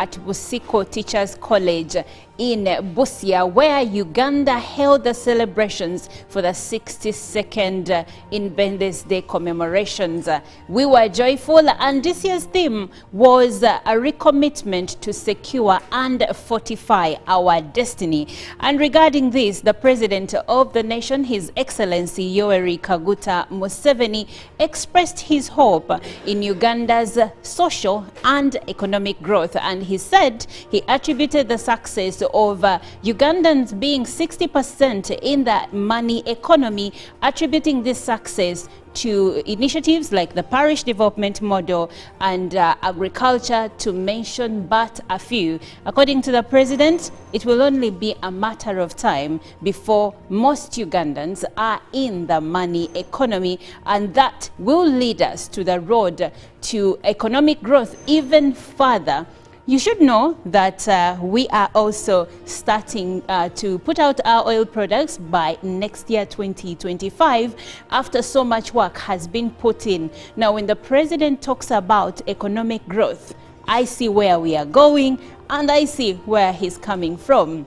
at Busiko Teachers College in Busia, where Uganda held the celebrations for the 62nd Independence Day commemorations. We were joyful, and this year's theme was a recommitment to secure and fortify our destiny. And regarding this, the President of the nation, His Excellency Yoweri Kaguta Museveni, expressed his hope in Uganda's social and economic growth, and he said he attributed the success of Ugandans being 60% in the money economy, attributing this success to initiatives like the parish development model and agriculture, to mention but a few. According to the president, it will only be a matter of time before most Ugandans are in the money economy, and that will lead us to the road to economic growth even further. You should know that we are also starting to put out our oil products by next year, 2025, after so much work has been put in. Now, when the president talks about economic growth, I see where we are going and I see where he's coming from.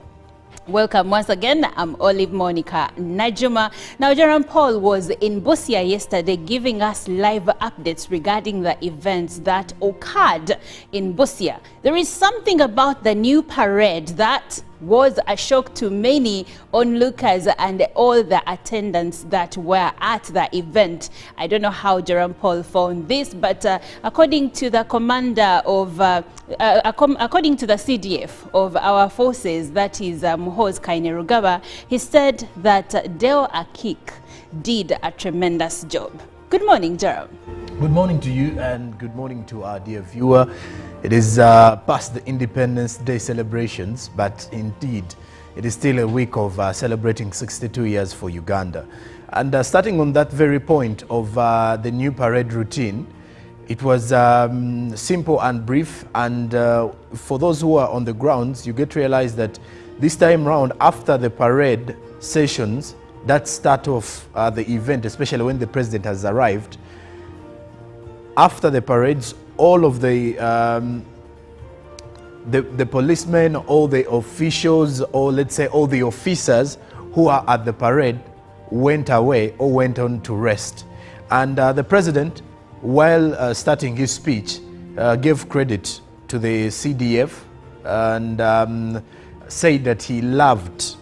Welcome once again. I'm Olive Monica Najuma. Now, Jerome Paul was in Busia yesterday giving us live updates regarding the events that occurred in Busia. There is something about the new parade that was a shock to many onlookers and all the attendants that were at the event. I don't know how Jerome Paul found this, but according to the commander of, according to the CDF of our forces, that is Muhoozi Kainerugaba, he said that Deo Akik did a tremendous job. Good morning, Jerome. Good morning to you, and good morning to our dear viewer. It is past the Independence Day celebrations, but indeed it is still a week of celebrating 62 years for Uganda. And starting on that very point of the new parade routine, it was simple and brief, and for those who are on the grounds, you get to realize that this time round, after the parade sessions that start off the event, especially when the president has arrived, after the parades, all of the policemen, all the officials, or let's say all the officers who are at the parade went away or went on to rest. And the president, while starting his speech, gave credit to the CDF and said that he loved,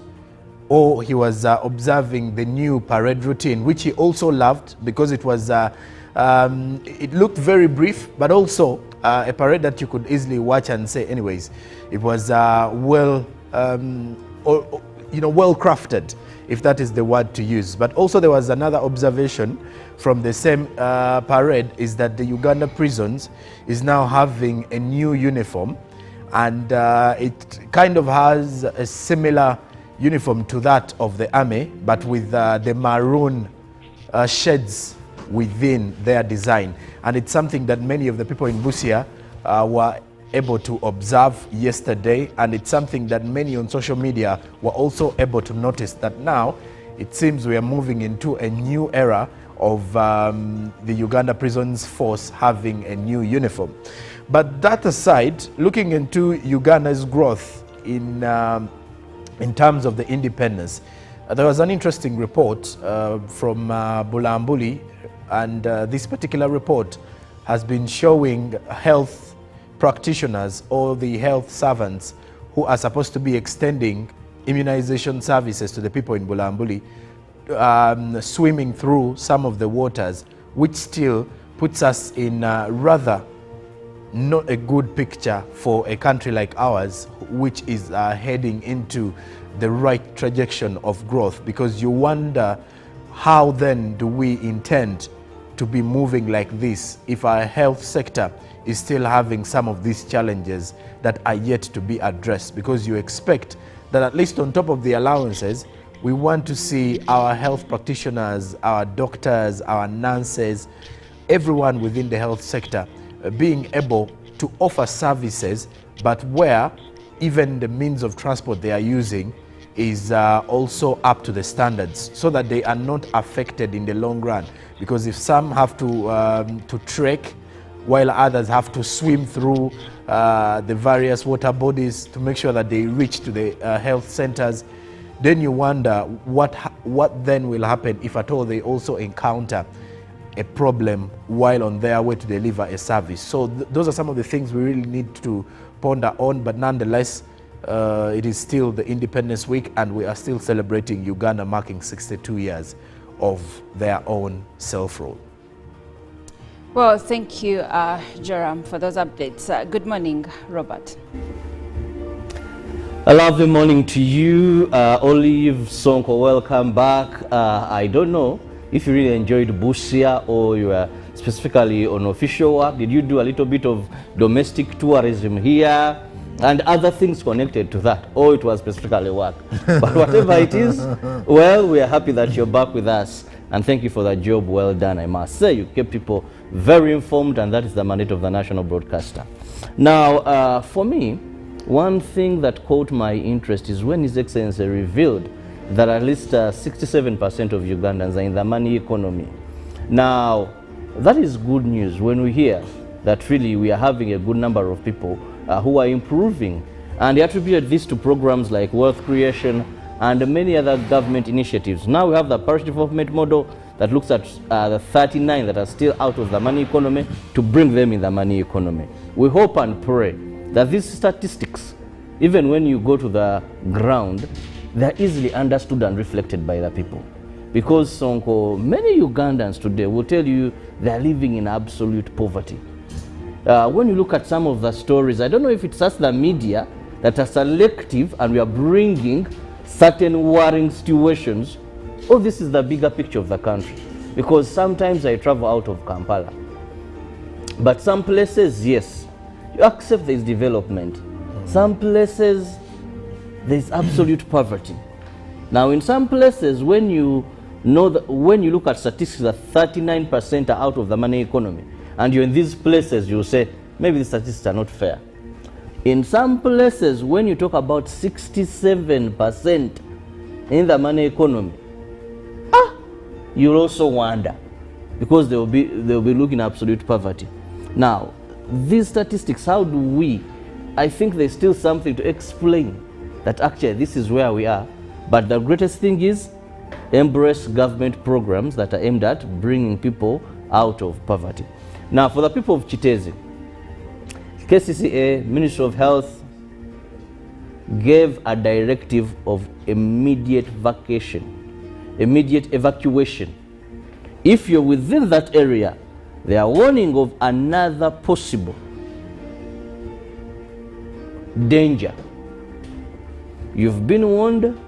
or he was observing the new parade routine, which he also loved because it was it looked very brief, but also a parade that you could easily watch and say, anyways, it was well crafted, if that is the word to use. But also there was another observation from the same parade, is that the Uganda prisons is now having a new uniform, and it kind of has a similar uniform to that of the army, but with the maroon shades within their design. And it's something that many of the people in Busia were able to observe yesterday, and it's something that many on social media were also able to notice, that now it seems we are moving into a new era of the Uganda Prisons Force having a new uniform. But that aside, looking into Uganda's growth in terms of the independence, there was an interesting report from Bulambuli, and this particular report has been showing health practitioners or the health servants who are supposed to be extending immunization services to the people in Bulambuli, swimming through some of the waters, which still puts us in rather not a good picture for a country like ours, which is heading into the right trajectory of growth, because you wonder how then do we intend to be moving like this if our health sector is still having some of these challenges that are yet to be addressed. Because you expect that at least on top of the allowances, we want to see our health practitioners, our doctors, our nurses, everyone within the health sector being able to offer services, but where even the means of transport they are using is also up to the standards, so that they are not affected in the long run. Because if some have to trek while others have to swim through the various water bodies to make sure that they reach to the health centers. Then you wonder what then will happen if at all they also encounter a problem while on their way to deliver a service. So those are some of the things we really need to ponder on, but nonetheless, it is still the Independence Week and we are still celebrating Uganda marking 62 years of their own self-rule. Well, thank you, Joram, for those updates. Good morning, Robert. A lovely morning to you, Olive Sonko. Welcome back. I don't know if you really enjoyed Busia or you were specifically on official work. Did you do a little bit of domestic tourism here and other things connected to that, or it was specifically work? But whatever it is, well, we are happy that you're back with us, and thank you for that job well done. I must say, you kept people very informed, and that is the mandate of the national broadcaster. Now, for me, one thing that caught my interest is when His Excellency revealed that at least 67% of Ugandans are in the money economy. Now, that is good news when we hear that really we are having a good number of people who are improving. And he attributed this to programs like wealth creation and many other government initiatives. Now we have the parish development model that looks at the 39 that are still out of the money economy to bring them in the money economy. We hope and pray that these statistics, even when you go to the ground, they're easily understood and reflected by the people. Because Sonko, many Ugandans today will tell you they're living in absolute poverty. When you look at some of the stories, I don't know if it's us, the media, that are selective and we are bringing certain worrying situations. Oh, this is the bigger picture of the country. Because sometimes I travel out of Kampala. But some places, yes, you accept there is development. Some places, there is absolute poverty. Now, in some places, when you know that, when you look at statistics that 39% are out of the money economy, and you're in these places, you say, maybe the statistics are not fair. In some places, when you talk about 67% in the money economy, you'll also wonder, because they'll be looking at absolute poverty. Now, these statistics, how do we, I think there's still something to explain that actually this is where we are. But the greatest thing is embrace government programs that are aimed at bringing people out of poverty. Now, for the people of Chitezi, KCCA, Ministry of Health, gave a directive of immediate evacuation. If you're within that area, they are warning of another possible danger. You've been warned.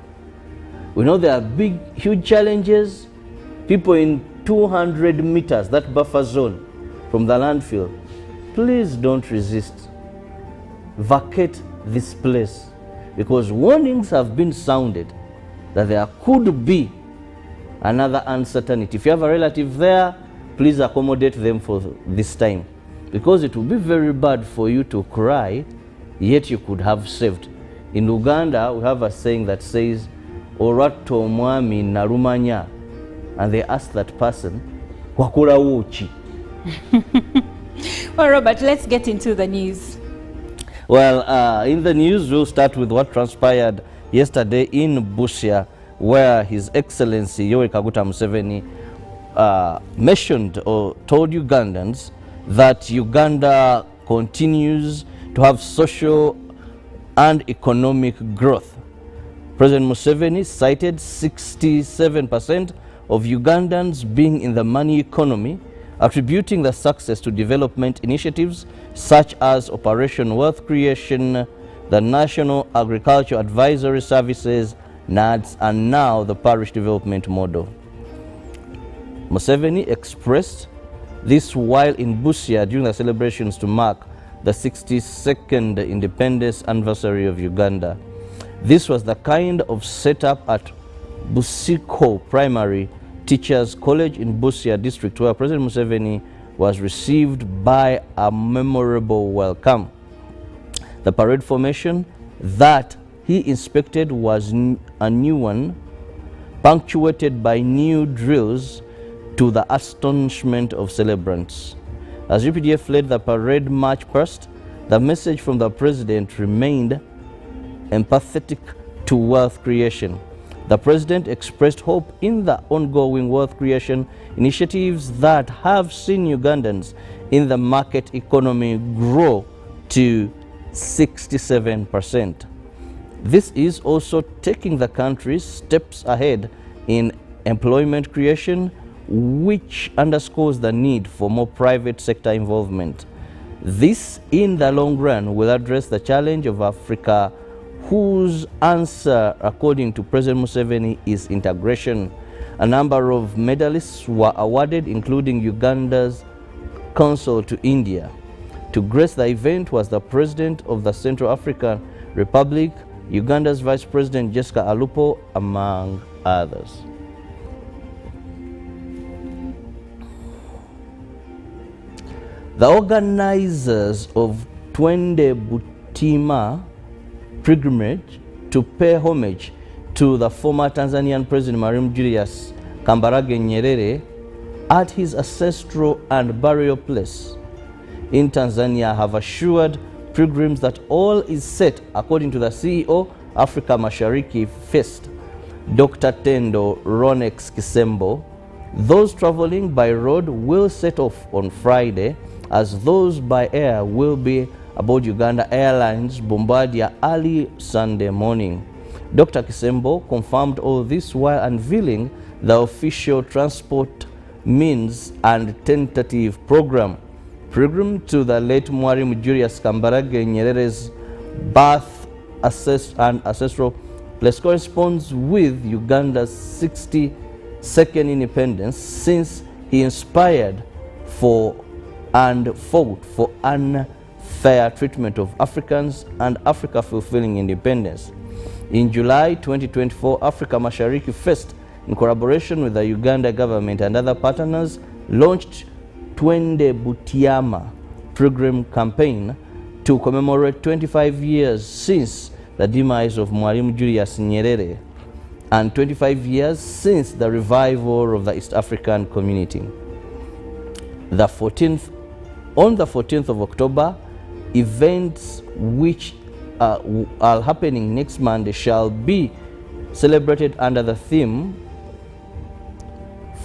We know there are huge challenges. People in 200 meters, that buffer zone from the landfill, please don't resist. Vacate this place, because warnings have been sounded that there could be another uncertainty. If you have a relative there, please accommodate them for this time, because it will be very bad for you to cry, yet you could have saved. In Uganda, we have a saying that says, Orato mwami narumanya, and they ask that person, Wakura uchi. Well, Robert, let's get into the news. Well, in the news, we'll start with what transpired yesterday in Busia, where His Excellency Yoweri Kaguta Museveni mentioned or told Ugandans that Uganda continues to have social and economic growth. President Museveni cited 67% of Ugandans being in the money economy, attributing the success to development initiatives such as Operation Wealth Creation, the National Agriculture Advisory Services, NADS, and now the Parish Development Model. Museveni expressed this while in Busia during the celebrations to mark the 62nd independence anniversary of Uganda. This was the kind of setup at Busiko Primary Teachers College in Busia district, where President Museveni was received by a memorable welcome. The parade formation that he inspected was a new one, punctuated by new drills to the astonishment of celebrants. As UPDF led the parade march past, the message from the president remained empathetic to wealth creation. The president expressed hope in the ongoing wealth creation initiatives that have seen Ugandans in the market economy grow to 67%. This is also taking the country steps ahead in employment creation, which underscores the need for more private sector involvement. This, in the long run, will address the challenge of Africa, whose answer, according to President Museveni, is integration. A number of medalists were awarded, including Uganda's consul to India. To grace the event was the President of the Central African Republic, Uganda's Vice President Jessica Alupo, among others. The organizers of Twende Butima pilgrimage to pay homage to the former Tanzanian President Mwalimu Julius Kambarage Nyerere at his ancestral and burial place in Tanzania have assured pilgrims that all is set according to the CEO, Africa Mashariki Fest, Dr. Tendo Ronex Kisembo. Those traveling by road will set off on Friday, as those by air will be aboard Uganda Airlines Bombardier early Sunday morning. Dr. Kisembo confirmed all this while unveiling the official transport means and tentative program. Pilgrim to the late Mwalimu Julius Kambarage Nyerere's birth and ancestral place corresponds with Uganda's 62nd independence, since he inspired for and fought for unfair treatment of Africans and Africa fulfilling independence. In July 2024, Africa Mashariki Fest, in collaboration with the Uganda government and other partners, launched Twende Butiama program campaign to commemorate 25 years since the demise of Mwalimu Julius Nyerere and 25 years since the revival of the East African community. On the 14th of October, events which are happening next Monday shall be celebrated under the theme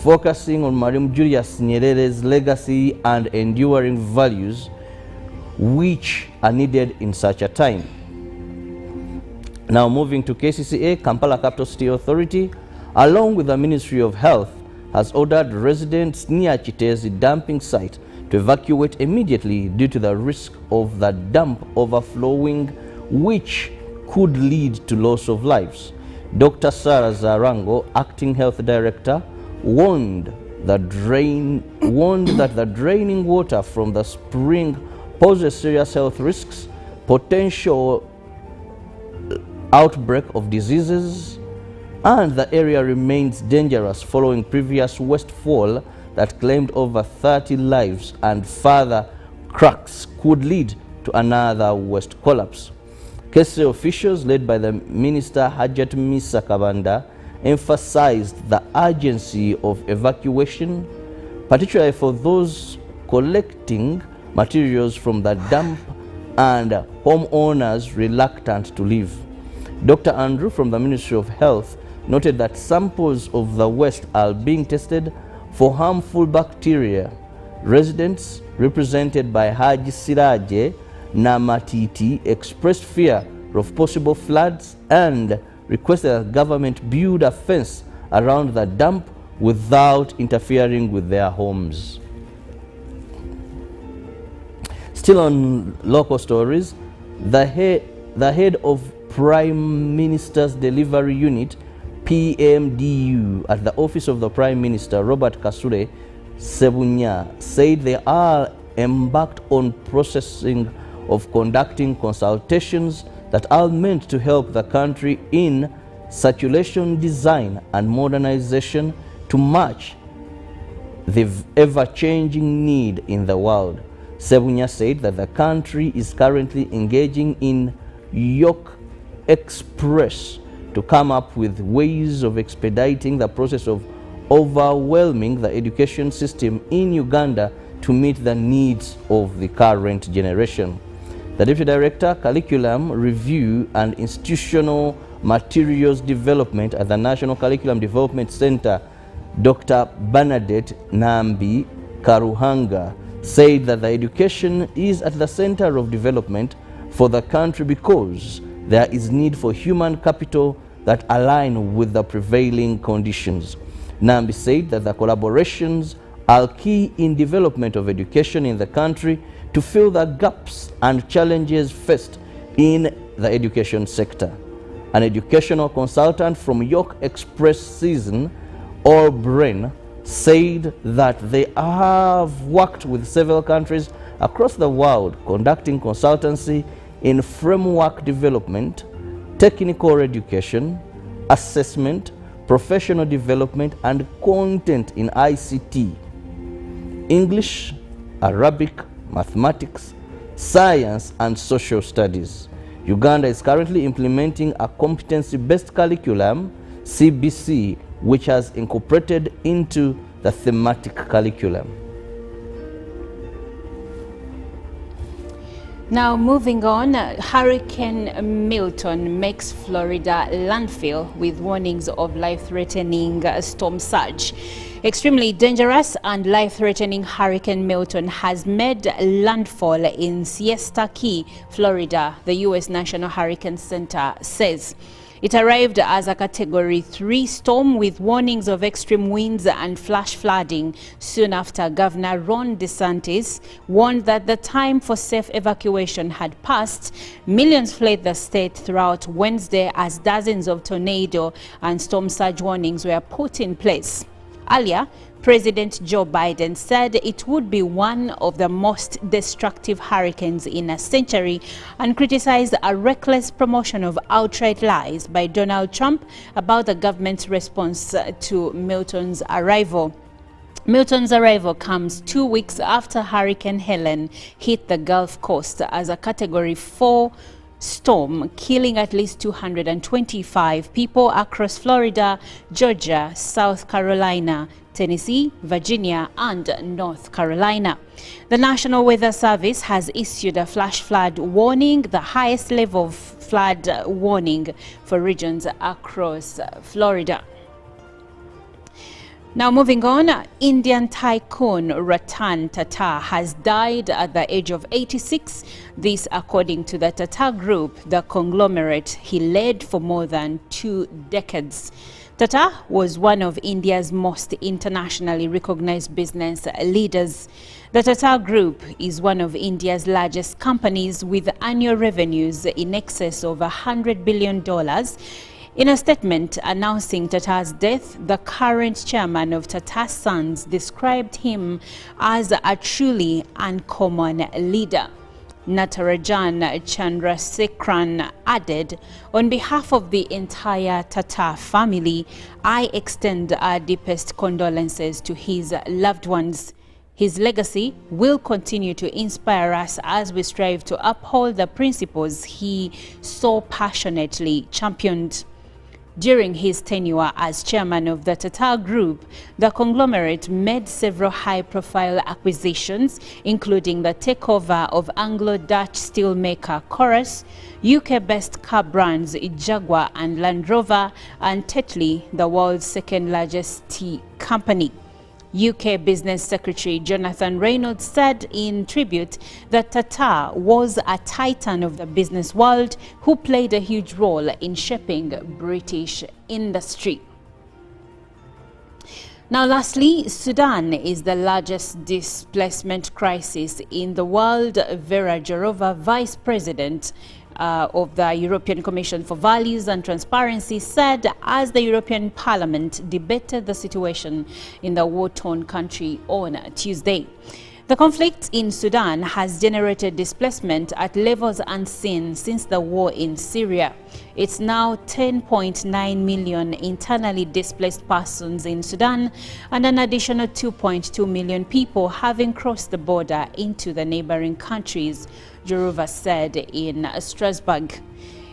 focusing on Mwalimu Julius Nyerere's legacy and enduring values which are needed in such a time. Now moving to KCCA, Kampala Capital City Authority, along with the Ministry of Health, has ordered residents near Chitezi dumping site to evacuate immediately due to the risk of the dump overflowing, which could lead to loss of lives. Dr. Sarah Zarango, Acting Health Director, warned that the draining water from the spring poses serious health risks, potential outbreak of diseases, and the area remains dangerous following previous wastefall that claimed over 30 lives, and further cracks could lead to another waste collapse. KCA officials led by the Minister Hajat Misa Kabanda emphasized the urgency of evacuation, particularly for those collecting materials from the dump and homeowners reluctant to leave. Dr. Andrew from the Ministry of Health noted that samples of the waste are being tested for harmful bacteria. Residents, represented by Haji Siraje Namatiti, expressed fear of possible floods and requested that the government build a fence around the dump without interfering with their homes. Still on local stories, the head of Prime Minister's Delivery Unit, PMDU, at the Office of the Prime Minister, Robert Kasure Sebunya, said they are embarked on processing of conducting consultations that are meant to help the country in circulation design and modernization to match the ever-changing need in the world. Sebunya said that the country is currently engaging in York Express to come up with ways of expediting the process of overwhelming the education system in Uganda to meet the needs of the current generation. The Deputy Director, Curriculum Review and Institutional Materials Development at the National Curriculum Development Center, Dr. Bernadette Nambi Karuhanga, said that the education is at the center of development for the country because there is need for human capital that align with the prevailing conditions. Nambi said that the collaborations are key in development of education in the country to fill the gaps and challenges faced in the education sector. An educational consultant from York Express Season, All Brain, said that they have worked with several countries across the world conducting consultancy in framework development, technical education, assessment, professional development, and content in ICT, English, Arabic, mathematics, science, and social studies. Uganda is currently implementing a competency-based curriculum, CBC, which has incorporated into the thematic curriculum. Now moving on, Hurricane Milton makes Florida landfill with warnings of life-threatening storm surge. Extremely dangerous and life-threatening Hurricane Milton has made landfall in Siesta Key, Florida, the U.S. National Hurricane Center says. It arrived as a Category 3 storm with warnings of extreme winds and flash flooding soon after Governor Ron DeSantis warned that the time for safe evacuation had passed. Millions fled the state throughout Wednesday as dozens of tornado and storm surge warnings were put in place. Earlier, President Joe Biden said it would be one of the most destructive hurricanes in a century and criticized a reckless promotion of outright lies by Donald Trump about the government's response to Milton's arrival. Milton's arrival comes 2 weeks after Hurricane Helen hit the Gulf Coast as a Category 4 storm, killing at least 225 people across Florida, Georgia, South Carolina, Tennessee, Virginia, and North Carolina. The National Weather Service has issued a flash flood warning, the highest level of flood warning for regions across Florida. Now moving on, Indian tycoon Ratan Tata has died at the age of 86. This according to the Tata Group, the conglomerate he led for more than 2 decades. Tata was one of India's most internationally recognized business leaders. The Tata Group is one of India's largest companies with annual revenues in excess of $100 billion. In a statement announcing Tata's death, the current chairman of Tata Sons described him as a truly uncommon leader. Natarajan Chandrasekharan added, "On behalf of the entire Tata family, I extend our deepest condolences to his loved ones. His legacy will continue to inspire us as we strive to uphold the principles he so passionately championed." During his tenure as chairman of the Tata Group, the conglomerate made several high-profile acquisitions, including the takeover of Anglo-Dutch steelmaker Corus, UK-based car brands Jaguar and Land Rover, and Tetley, the world's second-largest tea company. UK Business Secretary Jonathan Reynolds said in tribute that Tata was a titan of the business world who played a huge role in shaping British industry. Now lastly, Sudan is the largest displacement crisis in the world. Vera Jourova, Vice President of the European Commission for Values and Transparency, said as the European Parliament debated the situation in the war-torn country on Tuesday. The conflict in Sudan has generated displacement at levels unseen since the war in Syria. It's now 10.9 million internally displaced persons in Sudan and an additional 2.2 million people having crossed the border into the neighboring countries, Jourova said in Strasbourg.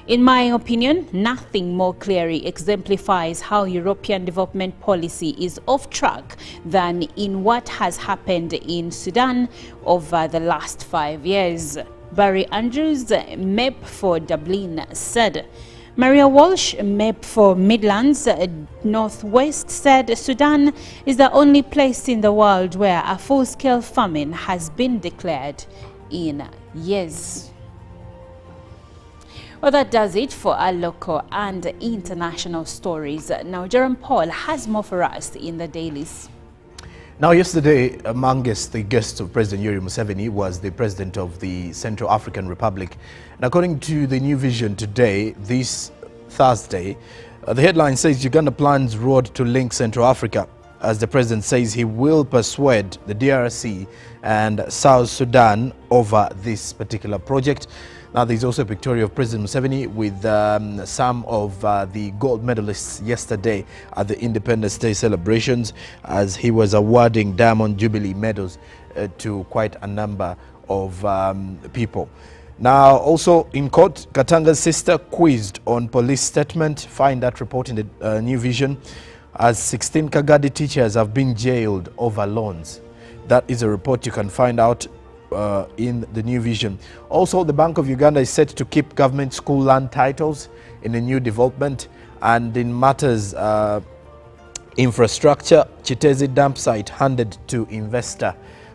In my opinion, nothing more clearly exemplifies how European development policy is off track than in what has happened in Sudan over the last 5 years. Barry Andrews, MEP for Dublin, said. Maria Walsh, MEP for Midlands Northwest, said Sudan is the only place in the world where a full-scale famine has been declared in years. Well, that does it for our local and international stories. Now, Jerome Paul has more for us in the dailies. Now, yesterday, amongst the guests of President Yoweri Museveni was the President of the Central African Republic. And according to the New Vision today, this Thursday, the headline says Uganda plans road to link Central Africa, as the President says he will persuade the DRC and South Sudan over this particular project. Now, there's also a picture of President Museveni with some of the gold medalists yesterday at the Independence Day celebrations, as he was awarding Diamond Jubilee medals to quite a number of people. Now, also in court, Katanga's sister quizzed on police statement. Find that report in the New Vision, as 16 Kagadi teachers have been jailed over loans. That is a report you can find out in the New Vision. Also, the Bank of Uganda is set to keep government school land titles in a new development. And in matters infrastructure, Chitezi dump site handed to investor.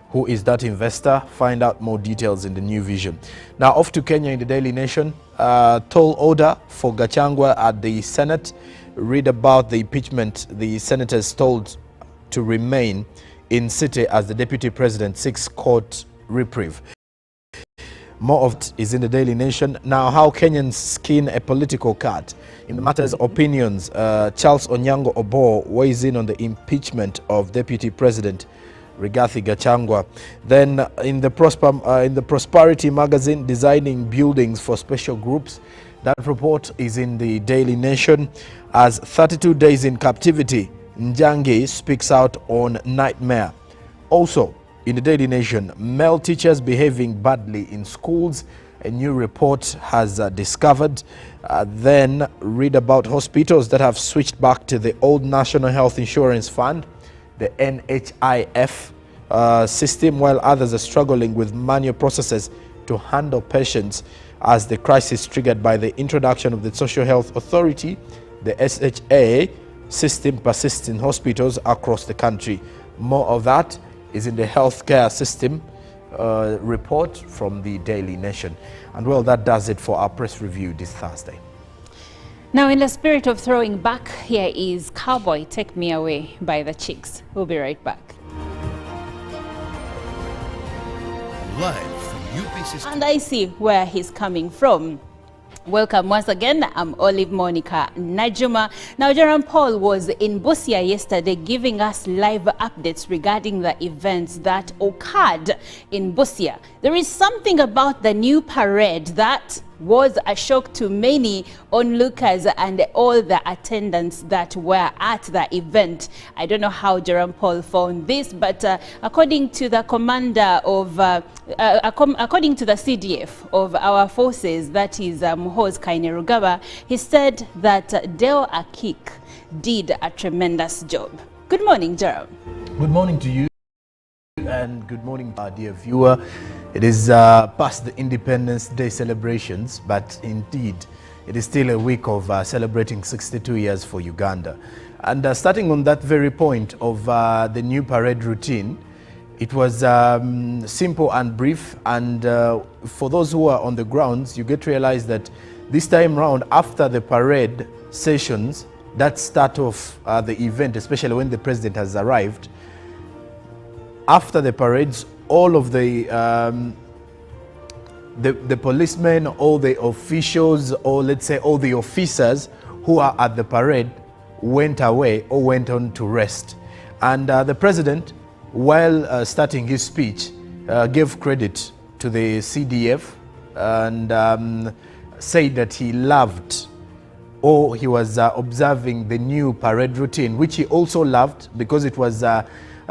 Who is that investor? Find out more details in the New Vision. Now, off to Kenya in the Daily Nation. Tall order for Gachagua at the Senate. Read about the impeachment the senators told to remain in city as the deputy president seeks court reprieve. More of it is in the Daily Nation. Now, how Kenyans skin a political cat. In the matters opinions, Charles Onyango Obor weighs in on the impeachment of Deputy President Rigathi Gachagua. Then in the Prosperity magazine, designing buildings for special groups. That report is in the Daily Nation. As 32 days in captivity, Njangi speaks out on nightmare. Also, in the Daily Nation, male teachers behaving badly in schools, a new report has discovered. Then read about hospitals that have switched back to the old National Health Insurance Fund, the NHIF system, while others are struggling with manual processes to handle patients as the crisis triggered by the introduction of the Social Health Authority, the SHA system, persists in hospitals across the country. More of that is in the healthcare system report from the Daily Nation. And well, that does it for our press review this Thursday. Now, in the spirit of throwing back, here is Cowboy, Take Me Away by the Chicks. We'll be right back. Live from UPC. And I see where he's coming from. Welcome once again. I'm Olive Monica Najuma. Now, Jerome Paul was in Busia yesterday giving us live updates regarding the events that occurred in Busia. There is something about the new parade that was a shock to many onlookers and all the attendants that were at the event. I don't know how Jerome Paul found this, but according to the commander of, according to the CDF of our forces, that is Muhoozi Kainerugaba, he said that Dale Akik did a tremendous job. Good morning, Jerome. Good morning to you, and good morning, our dear viewer. It is past the Independence Day celebrations, but indeed, it is still a week of celebrating 62 years for Uganda. And starting on that very point of the new parade routine, it was simple and brief. And for those who are on the grounds, you get to realize that this time round, after the parade sessions that start off the event, especially when the president has arrived, after the parades, all of the policemen, all the officials, or let's say all the officers who are at the parade went away or went on to rest. And the president, while starting his speech, gave credit to the CDF and said that he loved, or he was observing the new parade routine, which he also loved because it was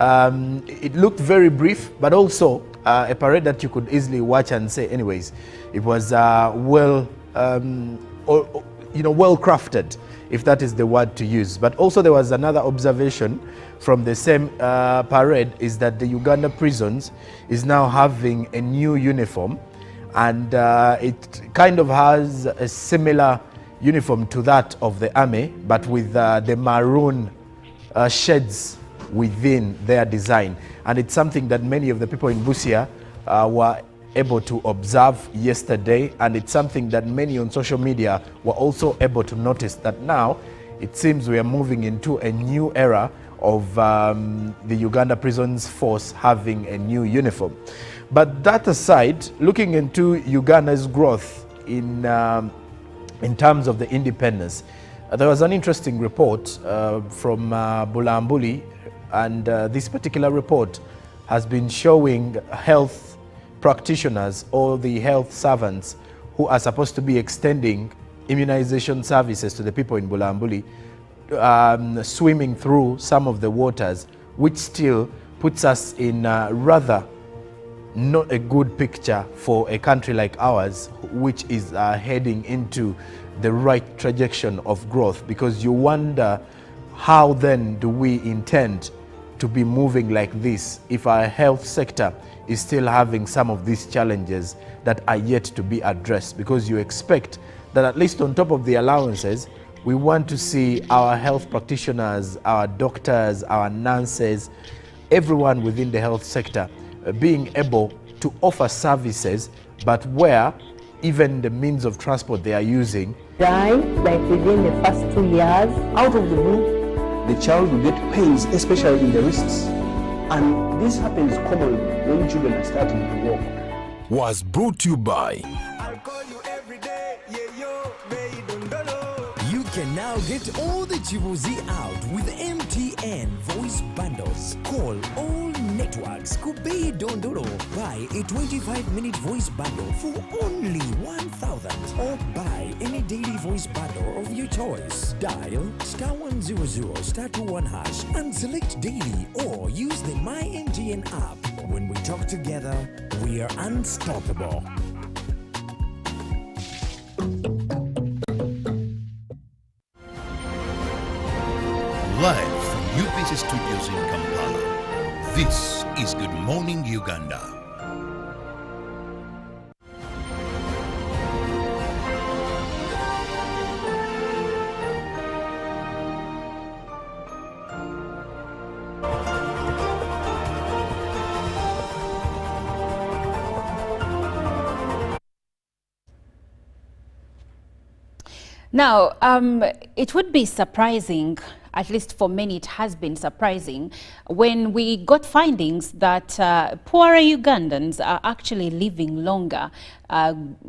it looked very brief, but also a parade that you could easily watch and say, anyways, it was well crafted, if that is the word to use. But also there was another observation from the same parade, is that the Uganda prisons is now having a new uniform, and it kind of has a similar uniform to that of the army, but with the maroon shades within their design. And it's something that many of the people in Busia were able to observe yesterday, and it's something that many on social media were also able to notice, that now it seems we are moving into a new era of the Uganda Prisons Force having a new uniform. But that aside, looking into Uganda's growth in terms of the independence, there was an interesting report from Bulambuli, and this particular report has been showing health practitioners or the health servants who are supposed to be extending immunization services to the people in Bulambuli, swimming through some of the waters, which still puts us in rather not a good picture for a country like ours, which is heading into the right trajectory of growth, because you wonder how then do we intend to be moving like this if our health sector is still having some of these challenges that are yet to be addressed, because you expect that at least on top of the allowances, we want to see our health practitioners, our doctors, our nurses, everyone within the health sector being able to offer services, but where even the means of transport they are using die like within the first 2 years. Out of the blue, the child will get pains, especially in the wrists. And this happens commonly when children are starting to walk. Was brought to you by. You can now get all the Chibuzi out with MTN voice bundles. Call all networks. Kubei Dondoro. Buy a 25-minute voice bundle for only 1,000. Or buy any daily voice bundle of your choice. Dial *100 *21 hash and select daily, or use the My MTN app. When we talk together, we are unstoppable. Live from UPC Studios in Kampala, this is Good Morning Uganda. Now, it would be surprising, at least for many it has been surprising, when we got findings that poorer Ugandans are actually living longer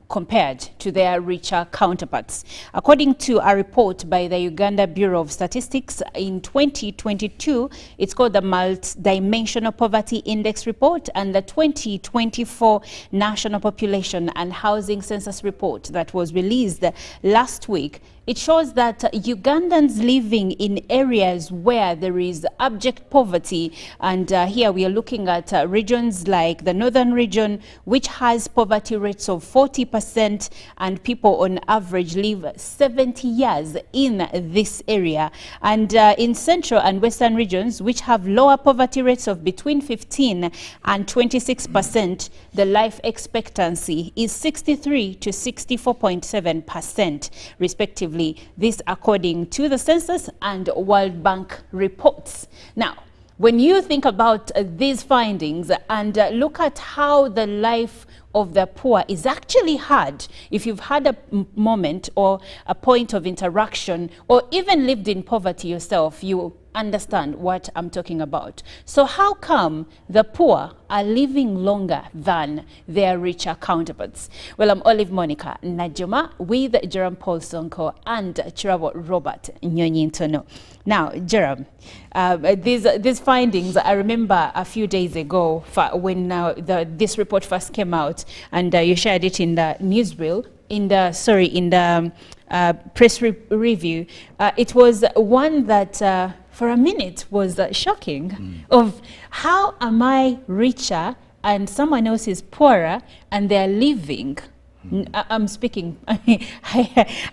compared to their richer counterparts. According to a report by the Uganda Bureau of Statistics in 2022, it's called the Multidimensional Poverty Index Report, and the 2024 National Population and Housing Census Report that was released last week. It shows that Ugandans living in areas where there is abject poverty, and here we are looking at regions like the northern region, which has poverty rates of 40%, and people on average live 70 years in this area. And in central and western regions, which have lower poverty rates of between 15 and 26%, the life expectancy is 63 to 64.7% respectively. This according to the census and World Bank reports. Now, when you think about these findings and look at how the life of the poor is actually hard, if you've had a moment or a point of interaction or even lived in poverty yourself, you understand what I'm talking about. So how come the poor are living longer than their richer counterparts? Well, I'm Olive Monica Najuma with Jerome Paul Sonko and Chirabo Robert Nyonyintono. Now, Jerome, these findings, I remember a few days ago when this report first came out, and you shared it in the newsreel, in the press review. It was one that for a minute was shocking, of how am I richer and someone else is poorer and they're living. I'm speaking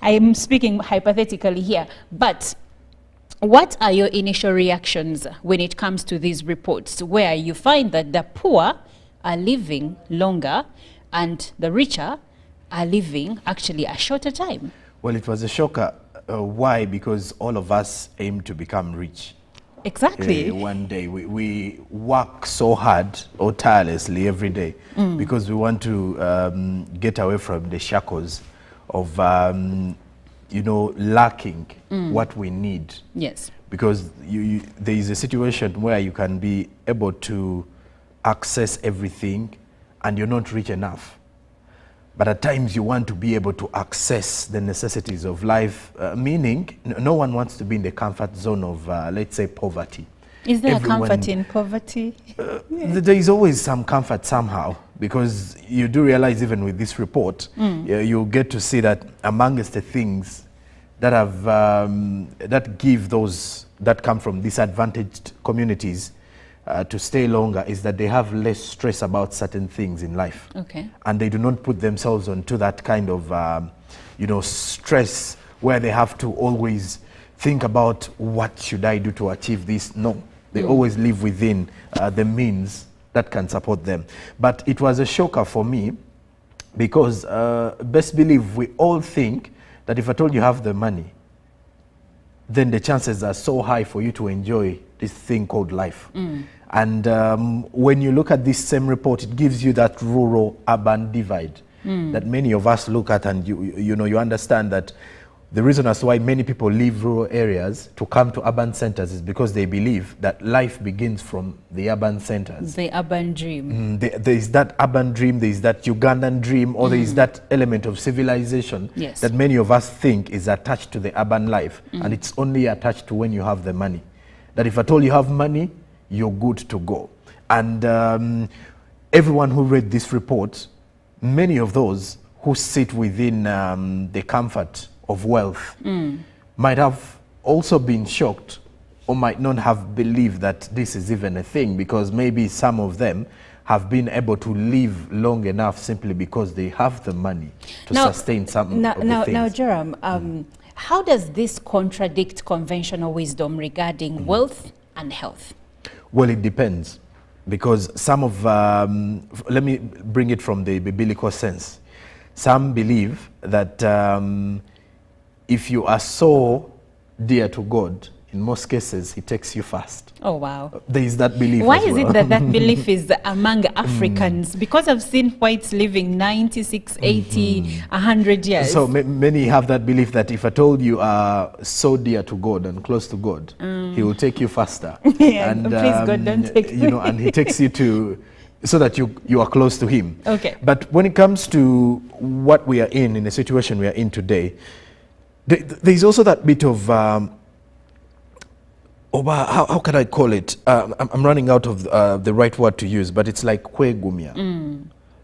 I'm speaking hypothetically here, but what are your initial reactions when it comes to these reports where you find that the poor are living longer and the richer are living actually a shorter time. Well, it was a shocker. Why? Because all of us aim to become rich. Exactly. One day we work so hard or tirelessly every day because we want to get away from the shackles of lacking what we need. Yes. Because there is a situation where you can be able to access everything and you're not rich enough. But at times you want to be able to access the necessities of life, meaning no one wants to be in the comfort zone of, let's say, poverty. Is there a comfort in poverty? There is always some comfort somehow, because you do realize even with this report, you get to see that amongst the things that have that give those that come from disadvantaged communities to stay longer is that they have less stress about certain things in life. Okay. And they do not put themselves onto that kind of, stress where they have to always think about what should I do to achieve this. No, they always live within the means that can support them. But it was a shocker for me because best believe we all think that if at all you have the money, then the chances are so high for you to enjoy this thing called life. And when you look at this same report, it gives you that rural-urban divide that many of us look at, and you understand that the reason as to why many people leave rural areas to come to urban centers is because they believe that life begins from the urban centers. The urban dream. There is that urban dream, there is that Ugandan dream, or there is that element of civilization that many of us think is attached to the urban life, and it's only attached to when you have the money. That if at all you have money, you're good to go. And everyone who read this report, many of those who sit within the comfort of wealth might have also been shocked or might not have believed that this is even a thing, because maybe some of them have been able to live long enough simply because they have the money to sustain some of the things. Now, Joram, how does this contradict conventional wisdom regarding wealth and health? Well, it depends, because some of, let me bring it from the biblical sense. Some believe that if you are so dear to God, in most cases, he takes you first. Oh, wow. There is that belief. Why is it that that belief is among Africans? Because I've seen whites living 96, 80, 100 years. So many have that belief that if I told you are so dear to God and close to God, he will take you faster. And please, God, don't take me. And he takes you to, so that you are close to him. Okay. But when it comes to what we are in the situation we are in today, there's also that bit of, how can I call it? I'm running out of the right word to use, but it's like kwegumia.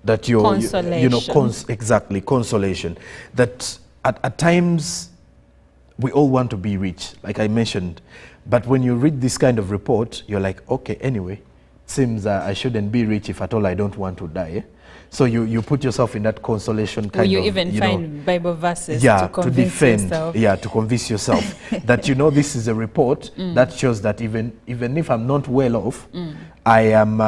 That you're, consolation. Exactly, consolation. That at times we all want to be rich, like I mentioned. But when you read this kind of report, you're like, okay, anyway, seems I shouldn't be rich if at all I don't want to die. Eh? So you put yourself in that consolation kind of, you even find Bible verses to convince yourself. Yeah, to convince yourself that, this is a report that shows that even if I'm not well off, I am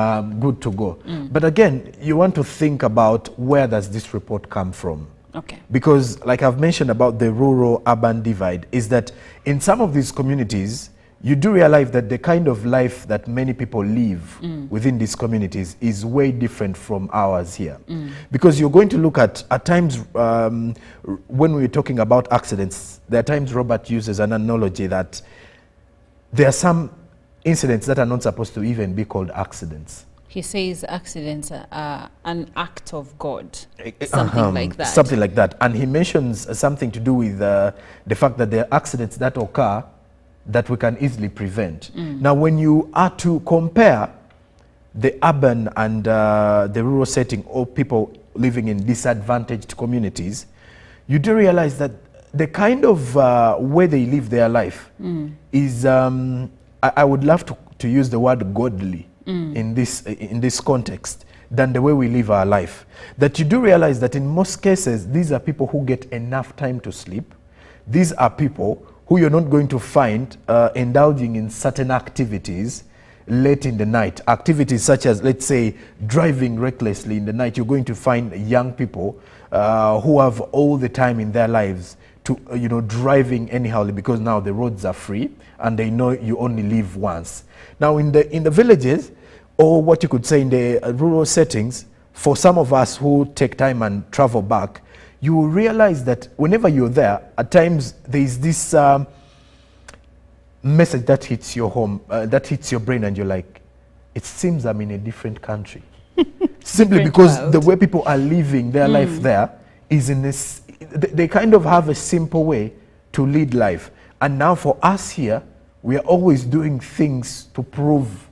good to go. But again, you want to think about where does this report come from? Okay. Because like I've mentioned about the rural-urban divide, is that in some of these communities, you do realize that the kind of life that many people live within these communities is way different from ours here. Because you're going to look at times, when we're talking about accidents, there are times Robert uses an analogy that there are some incidents that are not supposed to even be called accidents. He says accidents are an act of God, something like that. Something like that. And he mentions something to do with the fact that there are accidents that occur that we can easily prevent. Now, when you are to compare the urban and the rural setting of people living in disadvantaged communities, you do realize that the kind of way they live their life is, I would love to use the word godly in this context than the way we live our life. That you do realize that in most cases, these are people who get enough time to sleep. These are people who you're not going to find indulging in certain activities late in the night. Activities such as, let's say, driving recklessly in the night. You're going to find young people who have all the time in their lives to, driving anyhowly, because now the roads are free and they know you only live once. Now in the villages, or what you could say in the rural settings, for some of us who take time and travel back, you will realize that whenever you're there, at times there is this message that hits your home, that hits your brain, and you're like, it seems I'm in a different country. Simply because world. The way people are living their life there is in this, they kind of have a simple way to lead life. And now for us here, we are always doing things to prove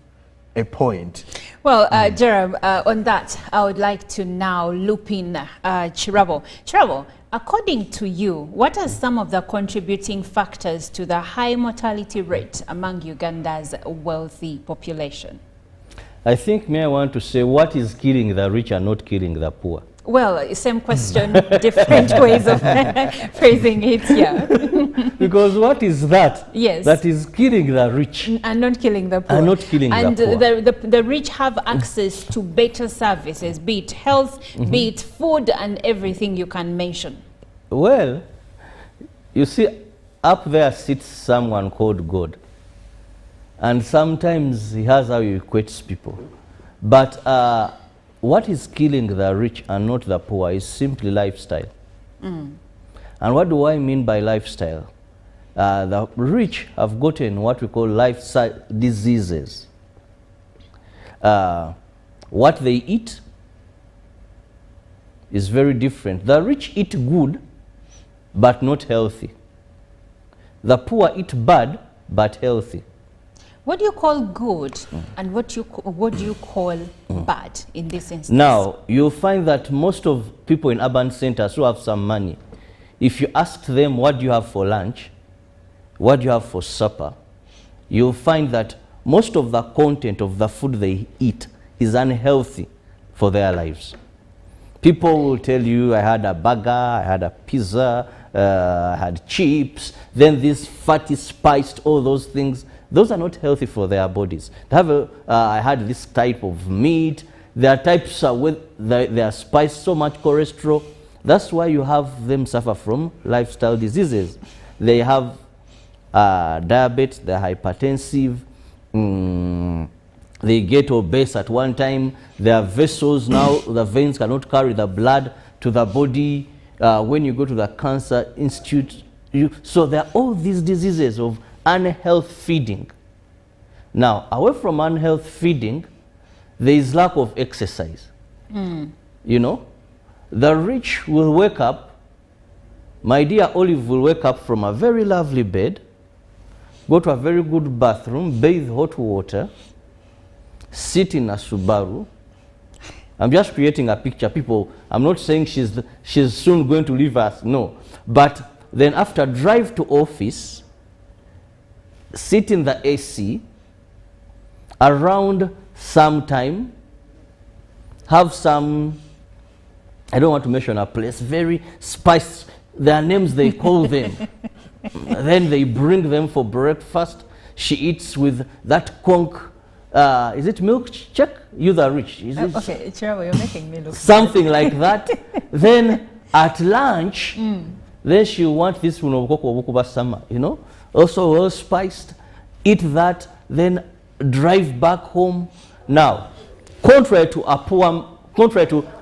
a point. Well, Jerome, on that, I would like to now loop in Chirabo. Chirabo, according to you, what are some of the contributing factors to the high mortality rate among Uganda's wealthy population? I think I want to say, what is killing the rich and not killing the poor? Well, same question, different ways of phrasing it here. Because what is that? Yes. That is killing the rich. And not killing the poor. And not killing the poor. The rich have access to better services, be it health, be it food, and everything you can mention. Well, you see, up there sits someone called God. And sometimes he has how he equates people. But what is killing the rich and not the poor is simply lifestyle. And what do I mean by lifestyle? The rich have gotten what we call lifestyle diseases. What they eat is very different. The rich eat good, but not healthy. The poor eat bad, but healthy. What do you call good and what do you call bad in this instance? Now, you'll find that most of people in urban centers who have some money, if you ask them what do you have for lunch, what do you have for supper, you'll find that most of the content of the food they eat is unhealthy for their lives. People will tell you, I had a burger, I had a pizza, I had chips, then this fatty spiced, all those things. Those are not healthy for their bodies. They have I had this type of meat. There are types where they are spiced, so much cholesterol. That's why you have them suffer from lifestyle diseases. They have diabetes, they're hypertensive, they get obese at one time. Their vessels now, the veins cannot carry the blood to the body. When you go to the Cancer Institute, so there are all these diseases of unhealthy feeding. Now, away from unhealthy feeding, there is lack of exercise. You know, the rich will wake up, my dear Olive will wake up from a very lovely bed, go to a very good bathroom, bathe hot water, sit in a Subaru. I'm just creating a picture. People, I'm not saying she's soon going to leave us, no. But then after drive to office, sit in the AC, around some time, have some, I don't want to mention a place, very spiced, their names they call them. Then they bring them for breakfast. She eats with that conch, is it milk check? You the rich. Is it okay, Chirabo, you're making me look something like that. Then at lunch, then she want this summer, you know, also well spiced, eat that, then drive back home. Now, contrary to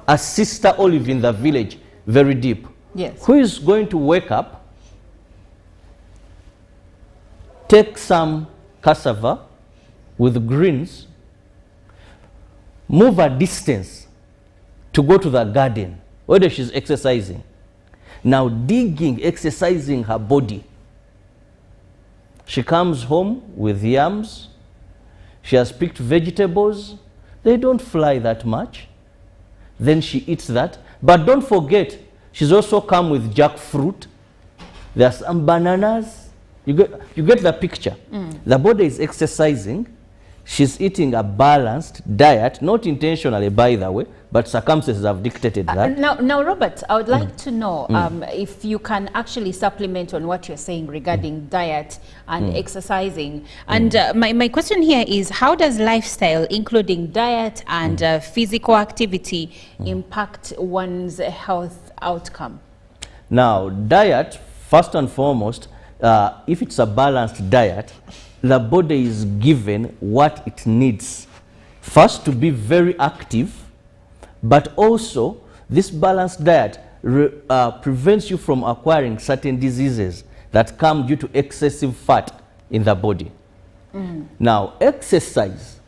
a sister Olive in the village, very deep, yes, who is going to wake up, take some cassava with greens, move a distance to go to the garden, whether she's exercising. Now digging, exercising her body. She comes home with yams. She has picked vegetables. They don't fly that much. Then she eats that. But don't forget, she's also come with jackfruit. There's some bananas. You get the picture. The body is exercising. she's eating a balanced diet, not intentionally, by the way, but circumstances have dictated that. Now, Robert, I would like to know if you can actually supplement on what you're saying regarding diet and exercising. And my question here is, how does lifestyle, including diet and physical activity, impact one's health outcome? Now, diet, first and foremost, if it's a balanced diet, the body is given what it needs. First, to be very active, but also this balanced diet prevents you from acquiring certain diseases that come due to excessive fat in the body. Now, exercise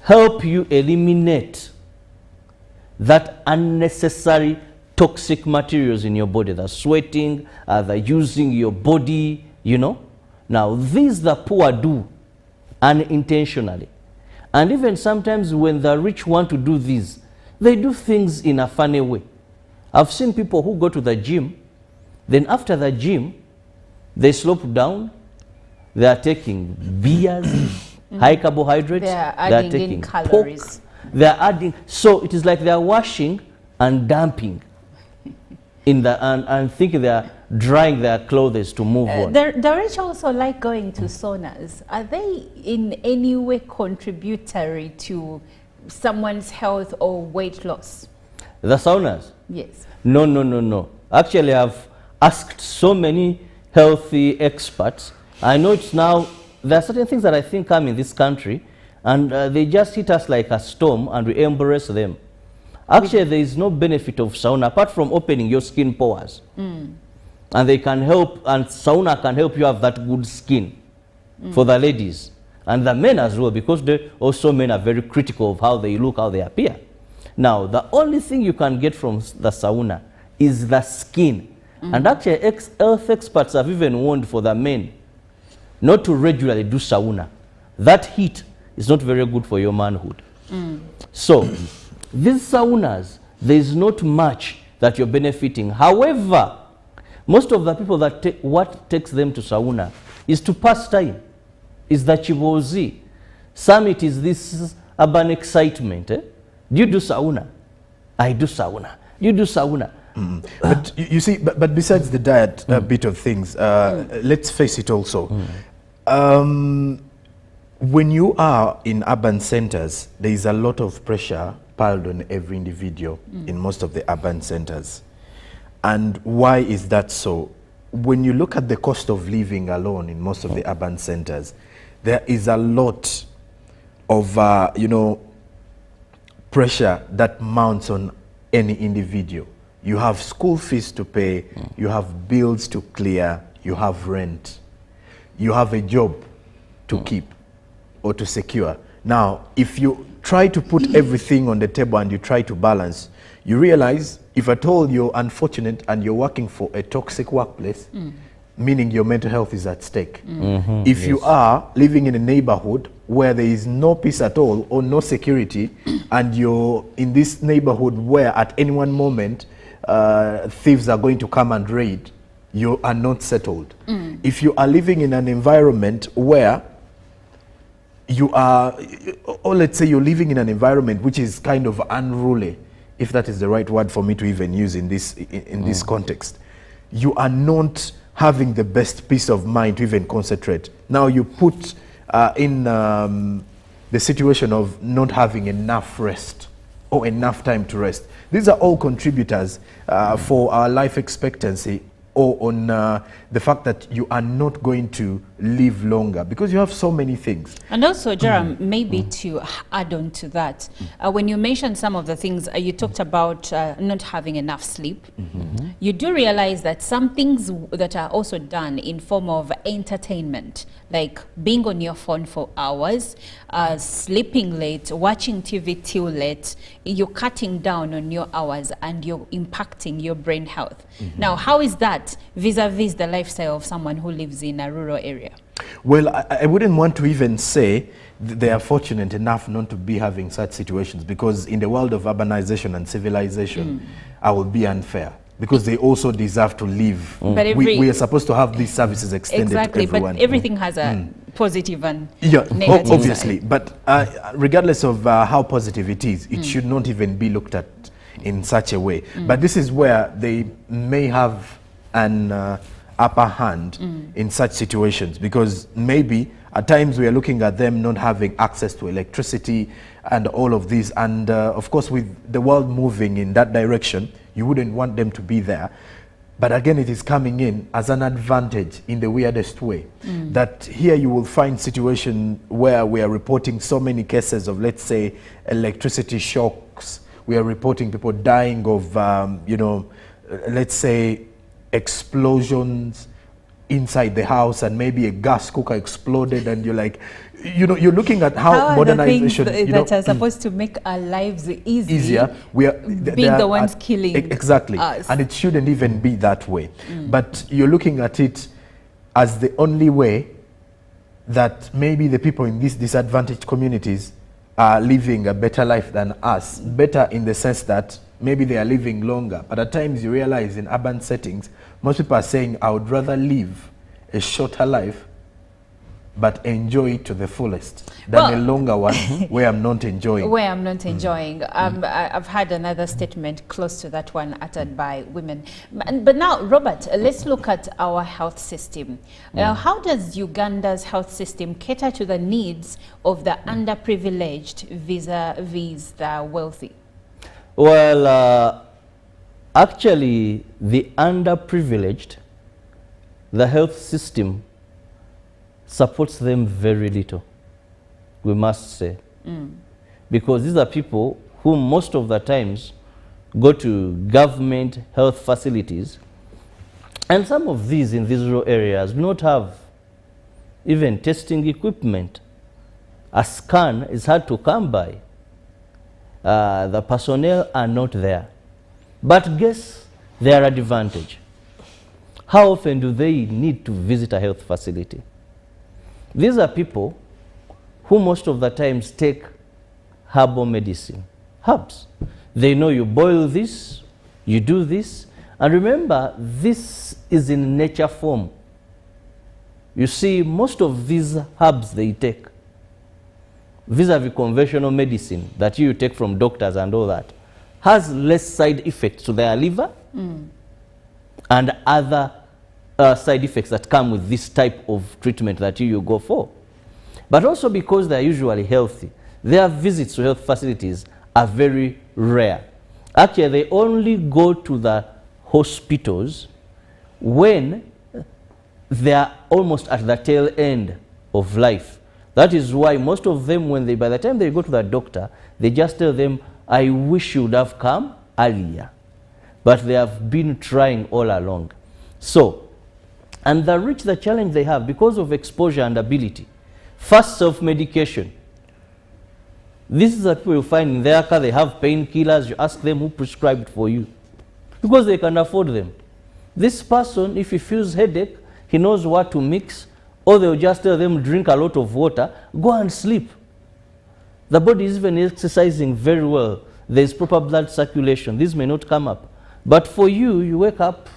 helps you eliminate that unnecessary toxic materials in your body, the sweating, the using your body, you know. Now, these the poor do unintentionally. And even sometimes when the rich want to do these, they do things in a funny way. I've seen people who go to the gym, then after the gym, they slope down, they are taking beers, high carbohydrates, They are adding taking in calories. pork, they are adding, so it is like they are washing and dumping in the, and think they are drying their clothes to move on. The rich also like going to saunas. Are they in any way contributory to someone's health or weight loss? The saunas? Yes. No. Actually, I've asked so many healthy experts. I know it's now, there are certain things that I think come in this country, and they just hit us like a storm, and we embrace them. Actually, there is no benefit of sauna apart from opening your skin pores. And they can help, and sauna can help you have that good skin for the ladies. And the men as well, because also men are very critical of how they look, how they appear. Now, the only thing you can get from the sauna is the skin. And actually, health experts have even warned for the men not to regularly do sauna. That heat is not very good for your manhood. So, these saunas, there is not much that you're benefiting. However, most of the people that what takes them to sauna is to pass time, is the chibozi. Some it is this urban excitement. Do you do sauna? I do sauna. You do sauna. But you see, but besides the diet bit of things, let's face it also. When you are in urban centers, there is a lot of pressure piled on every individual in most of the urban centers. And why is that so? When you look at the cost of living alone in most of the urban centers, there is a lot of, pressure that mounts on any individual. You have school fees to pay, you have bills to clear, you have rent, you have a job to keep or to secure. Now, if you try to put everything on the table and you try to balance, you realize if at all you're unfortunate and you're working for a toxic workplace, meaning your mental health is at stake. If you are living in a neighborhood where there is no peace at all or no security, and you're in this neighborhood where at any one moment thieves are going to come and raid, you are not settled. If you are living in an environment where you are, or let's say you're living in an environment which is kind of unruly, if that is the right word for me to even use in this context, you are not having the best peace of mind to even concentrate. Now you put in the situation of not having enough rest or enough time to rest. These are all contributors for our life expectancy, or on the fact that you are not going to live longer because you have so many things. And also, Jerome, maybe to add on to that, when you mentioned some of the things, you talked about not having enough sleep. You do realize that some things that are also done in form of entertainment, like being on your phone for hours, sleeping late, watching TV till late, you're cutting down on your hours and you're impacting your brain health. Now, how is that vis-a-vis the lifestyle of someone who lives in a rural area? Well, I wouldn't want to even say they are fortunate enough not to be having such situations, because in the world of urbanization and civilization, I will be unfair, because they also deserve to live. But we are supposed to have these services extended to everyone. But everything has a positive and Yeah, negative obviously. side. But regardless of how positive it is, it should not even be looked at in such a way. But this is where they may have an upper hand in such situations, because maybe at times we are looking at them not having access to electricity and all of this. And of course, with the world moving in that direction, you wouldn't want them to be there. But again, it is coming in as an advantage in the weirdest way. That here you will find situation where we are reporting so many cases of, let's say, electricity shocks. We are reporting people dying of, you know, let's say, explosions inside the house, and maybe a gas cooker exploded, and you're like, you know, you're looking at how modernization, the things that are supposed to make our lives easier, we are being the ones killing exactly us. And it shouldn't even be that way. But you're looking at it as the only way that maybe the people in these disadvantaged communities are living a better life than us. Better in the sense that maybe they are living longer, but at times you realize in urban settings, most people are saying, I would rather live a shorter life but enjoy it to the fullest than a longer one where I'm not enjoying. Where I'm not enjoying. I've had another statement close to that one uttered by women. But now, Robert, let's look at our health system. How does Uganda's health system cater to the needs of the underprivileged vis-a-vis the wealthy? Well, actually, the underprivileged, the health system supports them very little, we must say. Because these are people who most of the times go to government health facilities, and some of these in these rural areas do not have even testing equipment. A scan is hard to come by. The personnel are not there. But guess their advantage. How often do they need to visit a health facility? These are people who most of the times take herbal medicine, herbs. They know you boil this, you do this, and remember, this is in nature form. You see, most of these herbs they take, vis-a-vis conventional medicine that you take from doctors and all that, has less side effects to their liver and other side effects that come with this type of treatment that you go for. But also because they are usually healthy, their visits to health facilities are very rare. Actually, they only go to the hospitals when they are almost at the tail end of life. That is why most of them, by the time they go to the doctor, they just tell them, I wish you would have come earlier. But they have been trying all along. So, and the challenge they have because of exposure and ability. First, self-medication. This is what people find in their car. They have painkillers. You ask them who prescribed for you, because they can afford them. This person, if he feels headache, he knows what to mix, or they'll just tell them drink a lot of water, go and sleep. The body is even exercising very well. There is proper blood circulation. This may not come up. But for you, you wake up,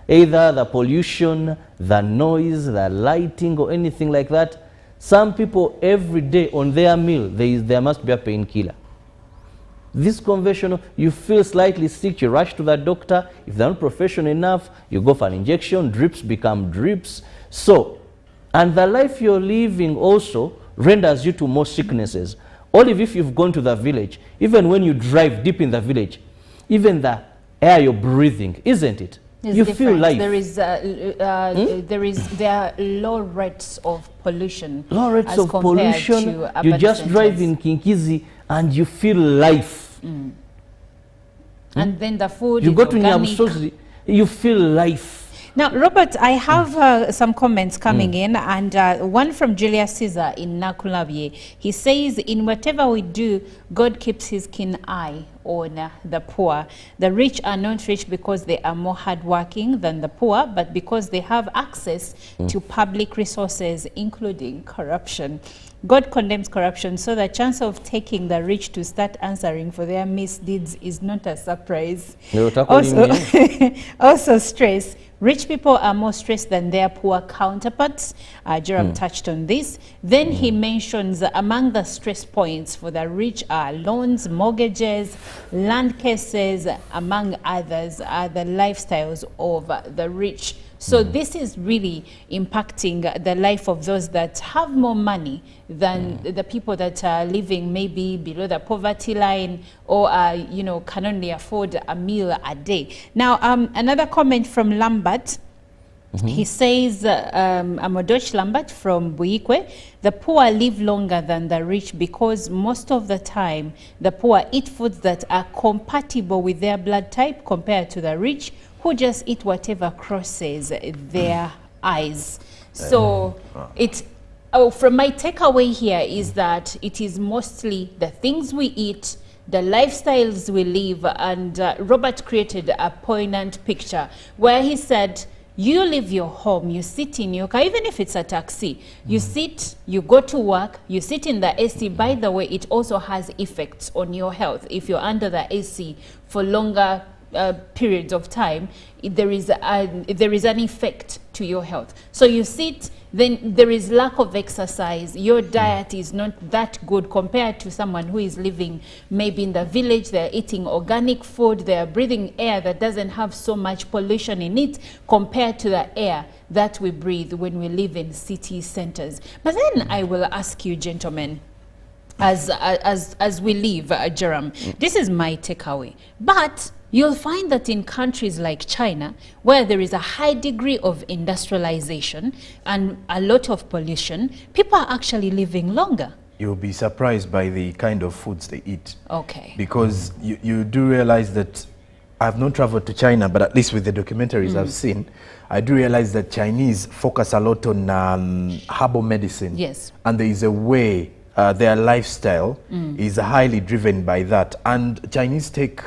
either the pollution, the noise, the lighting, or anything like that. Some people every day on their meal, there must be a painkiller. This conventional, you feel slightly sick, you rush to the doctor. If they're not professional enough, you go for an injection, drips become drips. So, and the life you're living also renders you to more sicknesses. Only if you've gone to the village, even when you drive deep in the village, even the air you're breathing, isn't it? It's you different. feel life. There are low rates of pollution. Low rates as of compared pollution. to urban You just drive centers. in Kinkizi and you feel life. And then the food You is go to organic. Nyabusozi, you feel life. Now, Robert, I have some comments coming in, and one from Julius Caesar in Nakulabye. He says, in whatever we do, God keeps his keen eye on the poor. The rich are not rich because they are more hardworking than the poor, but because they have access to public resources, including corruption. God condemns corruption, so the chance of taking the rich to start answering for their misdeeds is not a surprise. Also stress, Rich people are more stressed than their poor counterparts. Jerome touched on this. Then he mentions among the stress points for the rich are loans, mortgages, land cases, among others, are the lifestyles of the rich. So this is really impacting the life of those that have more money than the people that are living maybe below the poverty line or, you know, can only afford a meal a day. Now, another comment from Lambert. He says, Amodoch Lambert from Buikwe, the poor live longer than the rich because most of the time the poor eat foods that are compatible with their blood type compared to the rich who just eat whatever crosses their eyes. So from my takeaway here is that it is mostly the things we eat, the lifestyles we live, and Robert created a poignant picture where he said, you leave your home, you sit in your car, even if it's a taxi, you sit, you go to work, you sit in the AC. By the way, it also has effects on your health. If you're under the AC for longer periods of time, there is an effect to your health. So you sit, then there is lack of exercise. Your diet is not that good compared to someone who is living maybe in the village. They're eating organic food. They're breathing air that doesn't have so much pollution in it compared to the air that we breathe when we live in city centers. But then I will ask you, gentlemen, as we leave, Jerome, this is my takeaway. But you'll find that in countries like China, where there is a high degree of industrialization and a lot of pollution, people are actually living longer. You'll be surprised by the kind of foods they eat. Okay. Because you do realize that, I've not traveled to China, but at least with the documentaries I've seen, I do realize that Chinese focus a lot on herbal medicine. Yes. And there is a way their lifestyle is highly driven by that. And Chinese take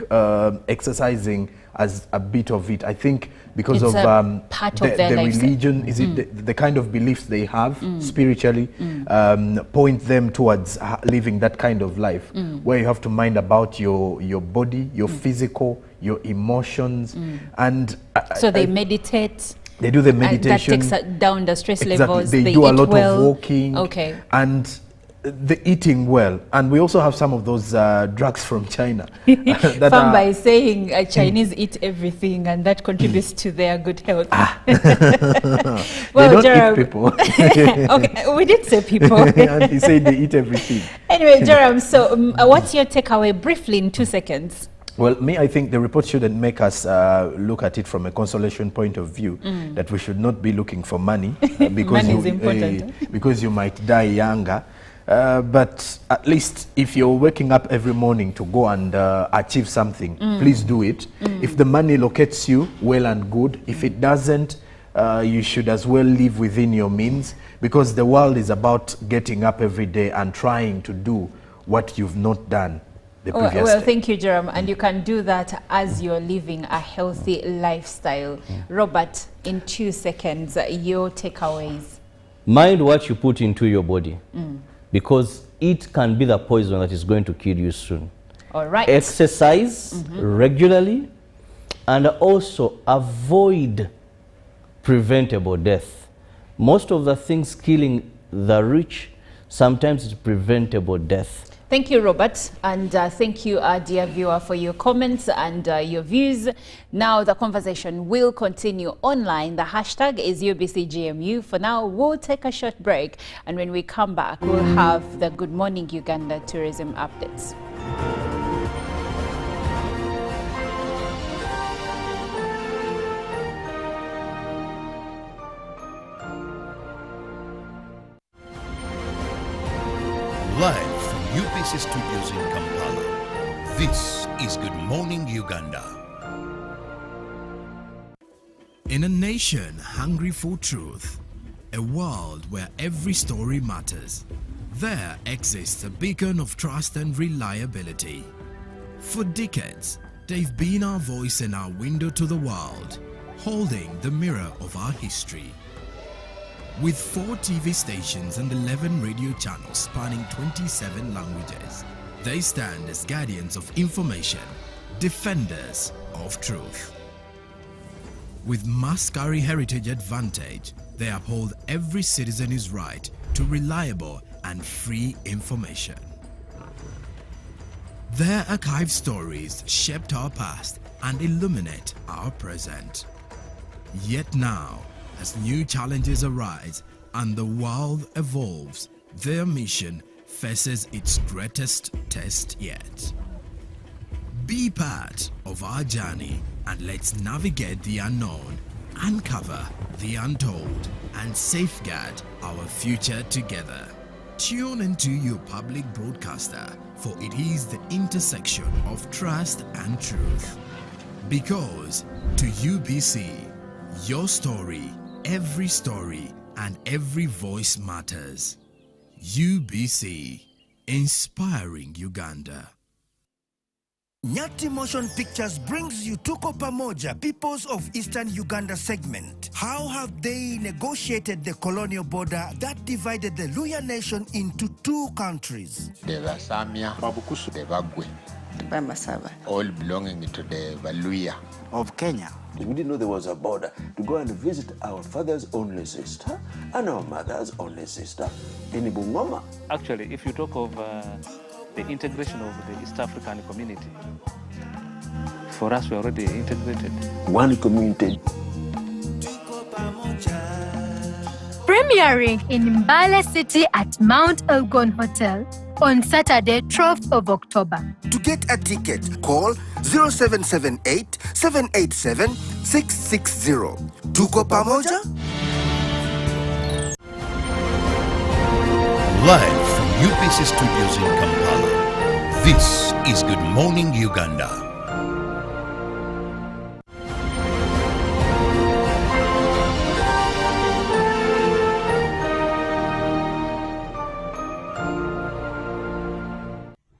exercising as a bit of it. I think because it's of part the of their religion, is it the kind of beliefs they have spiritually point them towards living that kind of life where you have to mind about your body, your physical, your emotions. And so they meditate. They do the meditation. And that takes down the stress levels. They do a lot well. of walking. Okay. And the eating well. And we also have some of those drugs from China. That Found by saying Chinese eat everything, and that contributes to their good health. Well, they don't eat people. Okay, we did say people. And he said they eat everything. Anyway, Jerome, so what's your takeaway briefly in 2 seconds? Well, I think the report shouldn't make us look at it from a consolation point of view, that we should not be looking for money because, money is important. Because you might die younger. But at least if you're waking up every morning to go and achieve something, please do it. If the money locates you, well and good. If it doesn't, you should as well live within your means, because the world is about getting up every day and trying to do what you've not done the previous well, day. thank you, Jerome. And you can do that as you're living a healthy lifestyle. Robert, in 2 seconds, your takeaways. Mind what you put into your body. Because it can be the poison that is going to kill you soon. All right. Exercise regularly, and also avoid preventable death. Most of the things killing the rich, sometimes it's preventable death. Thank you, Robert, and thank you, dear viewer, for your comments and your views. Now the conversation will continue online. The hashtag is UBCGMU. For now, we'll take a short break, and when we come back, we'll have the Good Morning Uganda tourism updates. Live from UBC Studios in Kampala, this is Good Morning Uganda. In a nation hungry for truth, a world where every story matters, there exists a beacon of trust and reliability. For decades, they've been our voice and our window to the world, holding the mirror of our history. With 4 TV stations and 11 radio channels spanning 27 languages, they stand as guardians of information, defenders of truth. With Mascari Heritage Advantage, they uphold every citizen's right to reliable and free information. Their archive stories shaped our past and illuminate our present. Yet now, as new challenges arise and the world evolves, their mission faces its greatest test yet. Be part of our journey and let's navigate the unknown, uncover the untold, and safeguard our future together. Tune into your public broadcaster, for it is the intersection of trust and truth. Because to UBC, your story, and every voice matters. UBC, inspiring Uganda. Nyati Motion Pictures brings you Tuko Pamoja, Peoples of Eastern Uganda segment. How have they negotiated the colonial border that divided the Luya nation into two countries? The Vasamia, Babukusu, the Bagwe, Bamasaba, all belonging to the Valuya of Kenya. We didn't know there was a border to go and visit our father's only sister and our mother's only sister in Bungoma. Actually, if you talk of the integration of the East African community, for us, we're already integrated. One community. Premiering in Mbale City at Mount Elgon Hotel on Saturday, 12th of October. To get a ticket, call 0778 787 660. Tuko Pamoja? Live from UBC Studios in Kampala, this is Good Morning Uganda.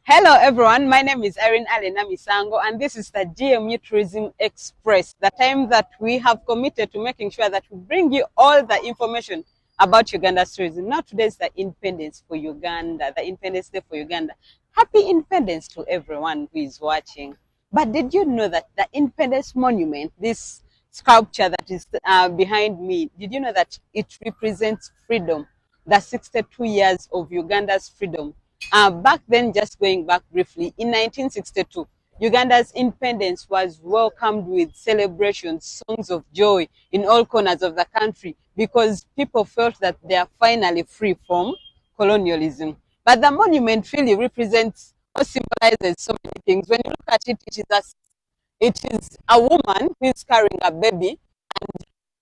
Hello everyone, my name is Erin Alena Misango and this is the GMU Tourism Express, the time that we have committed to making sure that we bring you all the information about Uganda's tourism. Now today is the Independence for Uganda, the Independence Day for Uganda. Happy Independence to everyone who is watching. But did you know that the Independence Monument, this sculpture that is behind me, did you know that it represents freedom, the 62 years of Uganda's freedom? Back then, just going back briefly, in 1962, Uganda's independence was welcomed with celebrations, songs of joy in all corners of the country because people felt that they are finally free from colonialism. But the monument really represents or symbolizes so many things. When you look at it, it is a woman who is carrying a baby and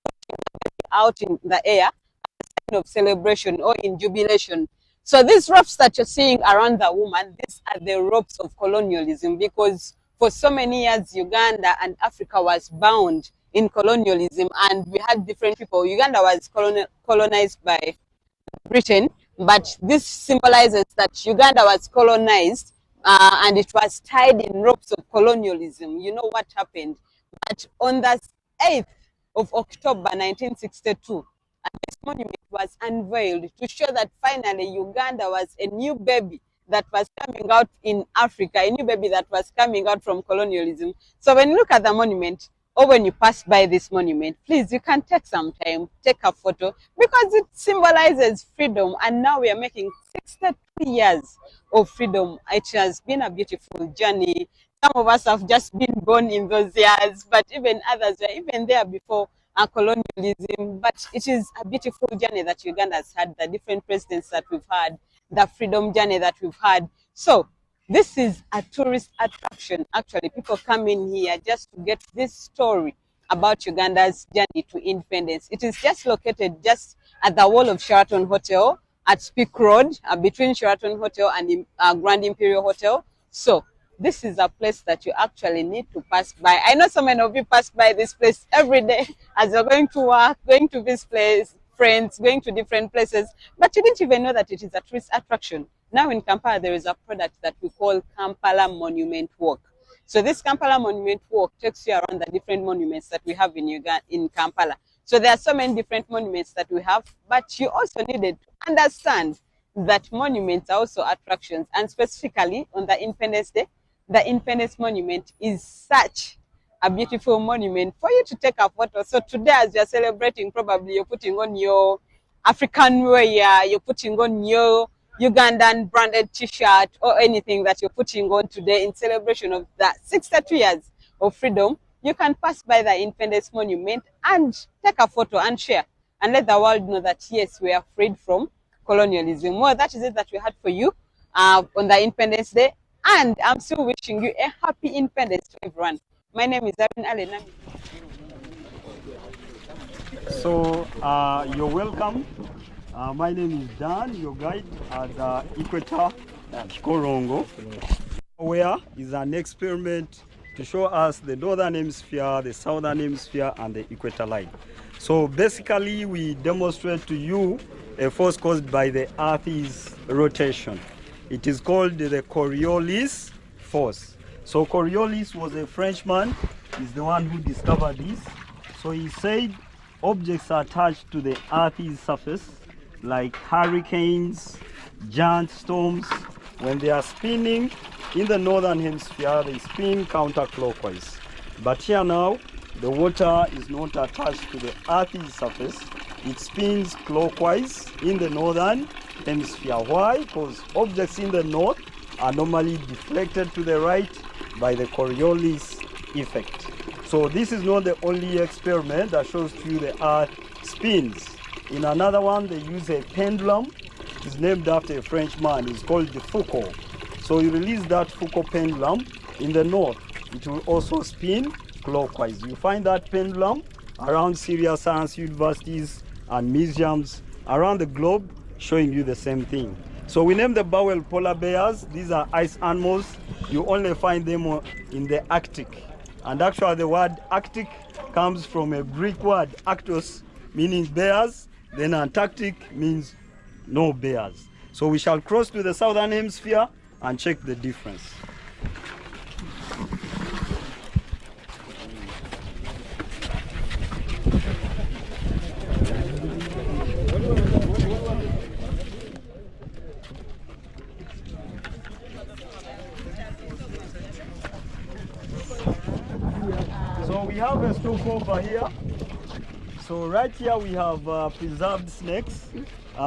putting the baby out in the air as a sign of celebration or in jubilation. So these ropes that you're seeing around the woman, these are the ropes of colonialism, because for so many years, Uganda and Africa was bound in colonialism and we had different people. Uganda was colonized by Britain, but this symbolizes that Uganda was colonized and it was tied in ropes of colonialism. You know what happened? But on the 8th of October 1962, this monument was unveiled to show that finally Uganda was a new baby that was coming out in Africa, a new baby that was coming out from colonialism. So when you look at the monument, or when you pass by this monument, please, you can take some time, take a photo, because it symbolizes freedom. And now we are making 63 years of freedom. It has been a beautiful journey. Some of us have just been born in those years, but even others were even there before colonialism. But it is a beautiful journey that Uganda has had, the different presidents that we've had, the freedom journey that we've had. So this is a tourist attraction. Actually, people come in here just to get this story about Uganda's journey to independence. It is just located just at the wall of Sheraton Hotel at Speak Road, between Sheraton Hotel and Grand Imperial Hotel. So this is a place that you actually need to pass by. I know so many of you pass by this place every day as you're going to work, going to this place, friends, going to different places, but you didn't even know that it is a tourist attraction. Now in Kampala, there is a product that we call Kampala Monument Walk. So this Kampala Monument Walk takes you around the different monuments that we have in Uganda, in Kampala. So there are so many different monuments that we have, but you also needed to understand that monuments are also attractions, and specifically on the Independence Day, the Independence Monument is such a beautiful monument for you to take a photo. So today, as you're celebrating, probably you're putting on your African wear, you're putting on your Ugandan branded t-shirt or anything that you're putting on today in celebration of that 62 years of freedom. You can pass by the Independence Monument and take a photo and share and let the world know that yes, we are freed from colonialism. Well, that is it that we had for you on the Independence Day, and I'm still wishing you a happy independence to everyone. My name is Aaron Allen. So you're welcome. My name is Dan, your guide at the Equator Korongo, where is an experiment to show us the northern hemisphere, the southern hemisphere, and the equator line. So basically, we demonstrate to you a force caused by the Earth's rotation. It is called the Coriolis force. So Coriolis was a Frenchman. He's the one who discovered this. So he said objects are attached to the Earth's surface, like hurricanes, giant storms. When they are spinning in the northern hemisphere, they spin counterclockwise. But here now, the water is not attached to the Earth's surface. It spins clockwise in the northern hemisphere. Why? Because objects in the north are normally deflected to the right by the Coriolis effect. So this is not the only experiment that shows to you the Earth spins. In another one, they use a pendulum. It's named after a Frenchman. It's called the Foucault. So you release that Foucault pendulum in the north. It will also spin clockwise. You find that pendulum around serious science universities and museums around the globe, showing you the same thing. So we name the Bowel polar bears. These are ice animals. You only find them in the Arctic. And actually the word Arctic comes from a Greek word, Arctos, meaning bears. Then Antarctic means no bears. So we shall cross to the southern hemisphere and check the difference. So we have a stopover here. So right here we have preserved snakes.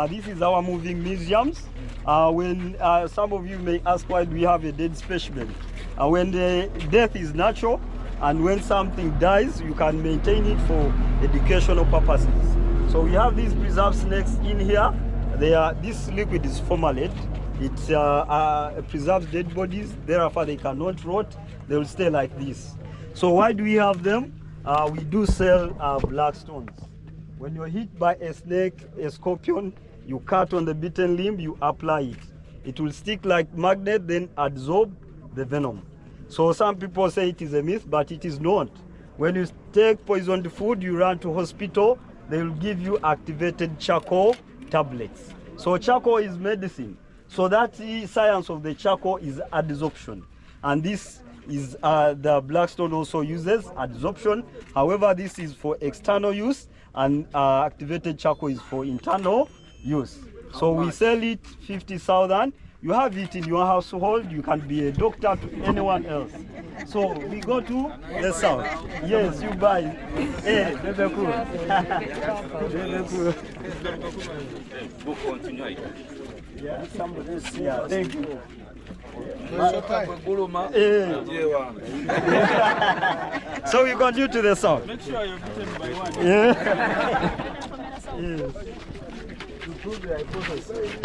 This is our moving museums. When some of you may ask why do we have a dead specimen. When the death is natural and when something dies, you can maintain it for educational purposes. So we have these preserved snakes in here. This liquid is formalin. It preserves dead bodies, therefore they cannot rot. They will stay like this. So why do we have them? We do sell black stones. When you're hit by a snake, a scorpion, you cut on the bitten limb, you apply it. It will stick like magnet, then absorb the venom. So some people say it is a myth, but it is not. When you take poisoned food, you run to hospital, they will give you activated charcoal tablets. So charcoal is medicine. So that science of the charcoal is adsorption. And this is the blackstone also uses adsorption. However, this is for external use and activated charcoal is for internal use. So we sell it 50,000. You have it in your household. You can be a doctor to anyone else. So we go to the south. Yes, you buy. Hey, very cool. Yeah, somebody. Yeah, thank you. So we continue to the south. Make sure you're bitten by one. Yeah. Yes. To prove the hypothesis.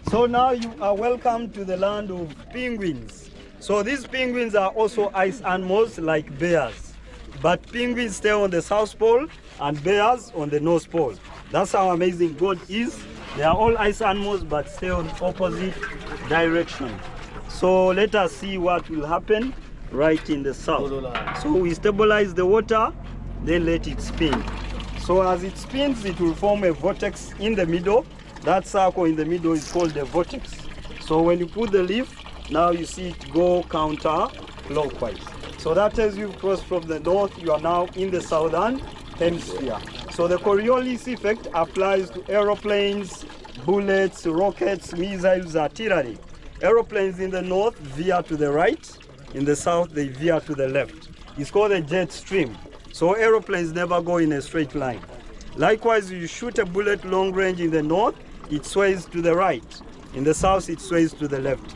So now you are welcome to the land of penguins. So these penguins are also ice animals like bears. But penguins stay on the South Pole and bears on the North Pole. That's how amazing God is. They are all ice animals but stay on opposite direction. So let us see what will happen right in the south. So we stabilize the water, then let it spin. So as it spins, it will form a vortex in the middle. That circle in the middle is called the vortex. So when you put the leaf, now you see it go counter-clockwise. So that tells you cross from the north, you are now in the southern hemisphere. So the Coriolis effect applies to aeroplanes, bullets, rockets, missiles, artillery. Aeroplanes in the north veer to the right, in the south they veer to the left. It's called a jet stream. So aeroplanes never go in a straight line. Likewise, you shoot a bullet long range in the north, it sways to the right. In the south, it sways to the left.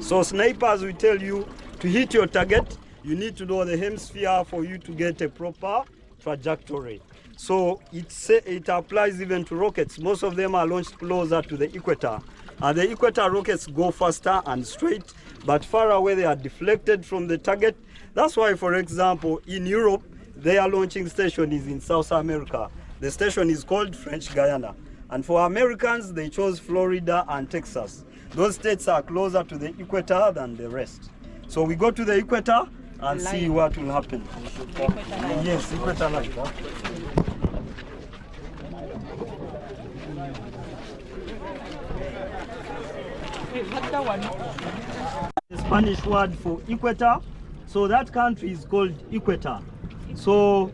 So snipers will tell you to hit your target, you need to know the hemisphere for you to get a proper trajectory. So it applies even to rockets. Most of them are launched closer to the equator. And the equator rockets go faster and straight, but far away they are deflected from the target. That's why, for example, in Europe, their launching station is in South America. The station is called French Guiana. And for Americans, they chose Florida and Texas. Those states are closer to the equator than the rest. So we go to the equator and see what will happen. Yes, equator line. The Spanish word for equator, so that country is called Equator. So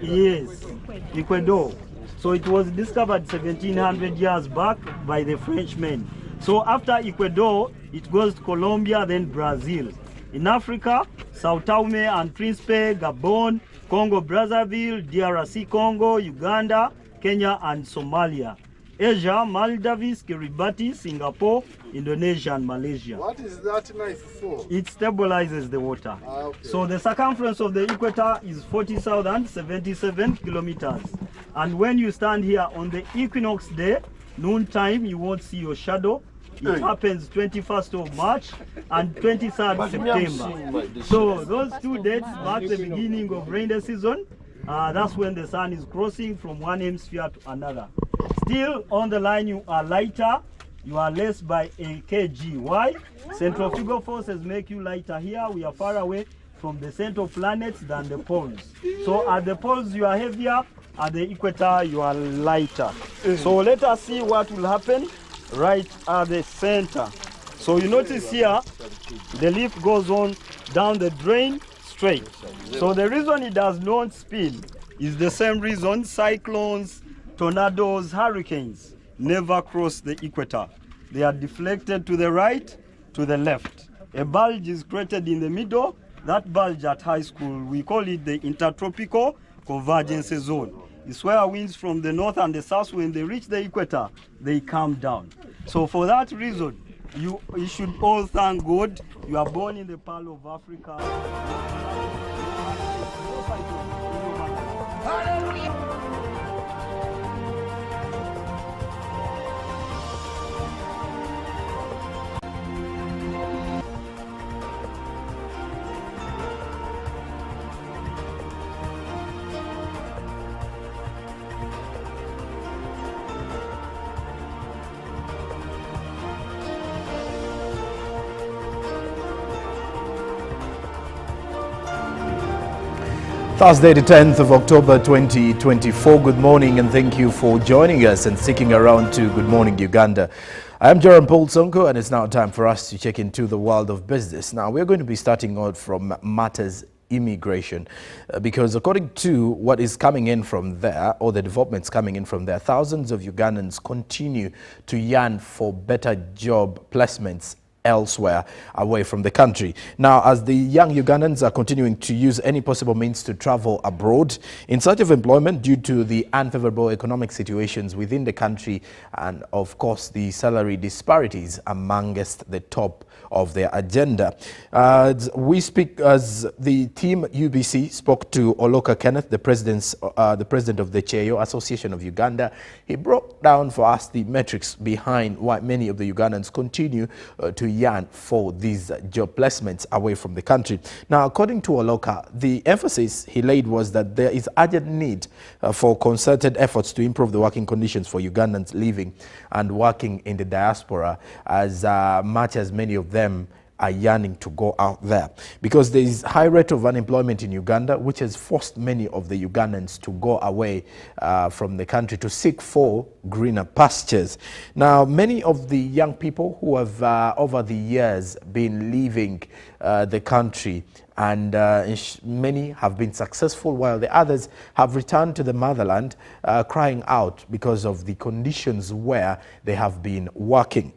yes, Ecuador. So it was discovered 1700 years back by the Frenchmen. So after Ecuador, it goes to Colombia, then Brazil. In Africa, Sao Tome and Principe, Gabon, Congo Brazzaville, DRC Congo, Uganda, Kenya and Somalia. Asia, Maldives, Kiribati, Singapore, Indonesia and Malaysia. What is that knife for? It stabilizes the water. Okay. So the circumference of the equator is 40,077 kilometers. And when you stand here on the equinox day, noontime, you won't see your shadow. It happens 21st of March and 23rd September. So those 2 dates mark the beginning of rainy season. That's when the sun is crossing from one hemisphere to another. Still on the line, you are lighter, you are less by a kg. Why? Centrifugal forces make you lighter here. We are far away from the center of planets than the poles. So at the poles you are heavier, at the equator you are lighter. So let us see what will happen right at the center. So you notice here, the leaf goes on down the drain straight. So the reason it does not spin is the same reason cyclones, tornadoes, hurricanes never cross the equator. They are deflected to the right, to the left. A bulge is created in the middle. That bulge at high school, we call it the intertropical convergence zone. It's where winds from the north and the south, when they reach the equator, they come down. So for that reason, you should all thank God you are born in the Pearl of Africa. Thursday, the 10th of October 2024. Good morning and thank you for joining us and sticking around to Good Morning Uganda. I'm Jerome Paul Sonko and it's now time for us to check into the world of business. Now, we're going to be starting out from matters immigration because according to what is coming in from there, or the developments coming in from there, thousands of Ugandans continue to yearn for better job placements elsewhere away from the country. Now, as the young Ugandans are continuing to use any possible means to travel abroad in search of employment due to the unfavorable economic situations within the country and, of course, the salary disparities amongst the top of their agenda. We speak as the team UBC spoke to Oloka Kenneth, the president of the Cheyo Association of Uganda. He broke down for us the metrics behind why many of the Ugandans continue to yearn for these job placements away from the country. Now, according to Oloka, the emphasis he laid was that there is urgent need for concerted efforts to improve the working conditions for Ugandans living and working in the diaspora, as much as many of them are yearning to go out there, because there is high rate of unemployment in Uganda, which has forced many of the Ugandans to go away from the country to seek for greener pastures. Now, many of the young people who have over the years been leaving the country, and many have been successful, while the others have returned to the motherland crying out because of the conditions where they have been working.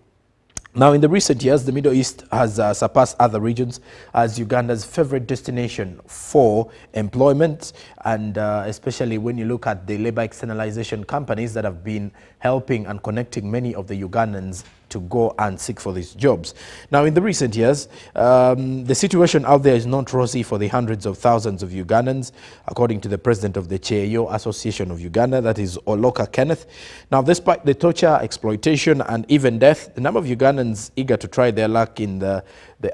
Now, in the recent years, the Middle East has surpassed other regions as Uganda's favorite destination for employment, and especially when you look at the labor externalization companies that have been helping and connecting many of the Ugandans to go and seek for these jobs. Now, in the recent years, the situation out there is not rosy for the hundreds of thousands of Ugandans, according to the president of the Cheyo Association of Uganda, that is Oloka Kenneth. Now, despite the torture, exploitation, and even death, the number of Ugandans eager to try their luck in the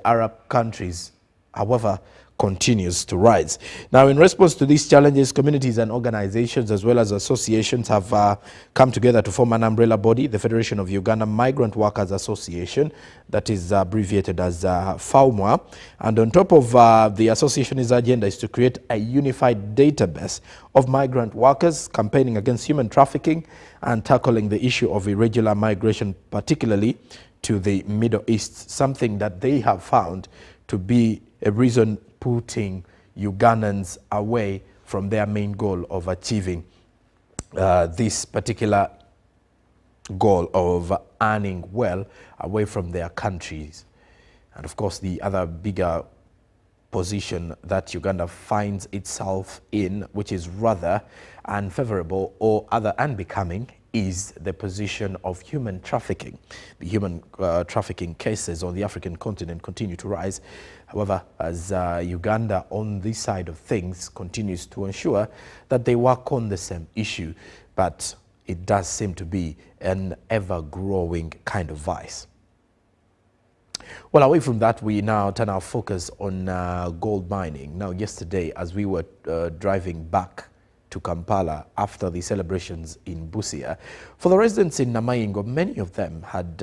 Arab countries, however, continues to rise. Now, in response to these challenges, communities and organizations as well as associations have come together to form an umbrella body, the Federation of Uganda Migrant Workers Association, that is abbreviated as FAUMWA. And on top of the association's agenda is to create a unified database of migrant workers, campaigning against human trafficking and tackling the issue of irregular migration, particularly to the Middle East, something that they have found to be a reason putting Ugandans away from their main goal of achieving this particular goal of earning well away from their countries. And of course, the other bigger position that Uganda finds itself in, which is rather unfavorable or other unbecoming, is the position of human trafficking. The human trafficking cases on the African continent continue to rise. However, as Uganda on this side of things continues to ensure that they work on the same issue, but it does seem to be an ever-growing kind of vice. Well, away from that, we now turn our focus on gold mining. Now, yesterday, as we were driving back to Kampala after the celebrations in Busia, for the residents in Namayingo, many of them had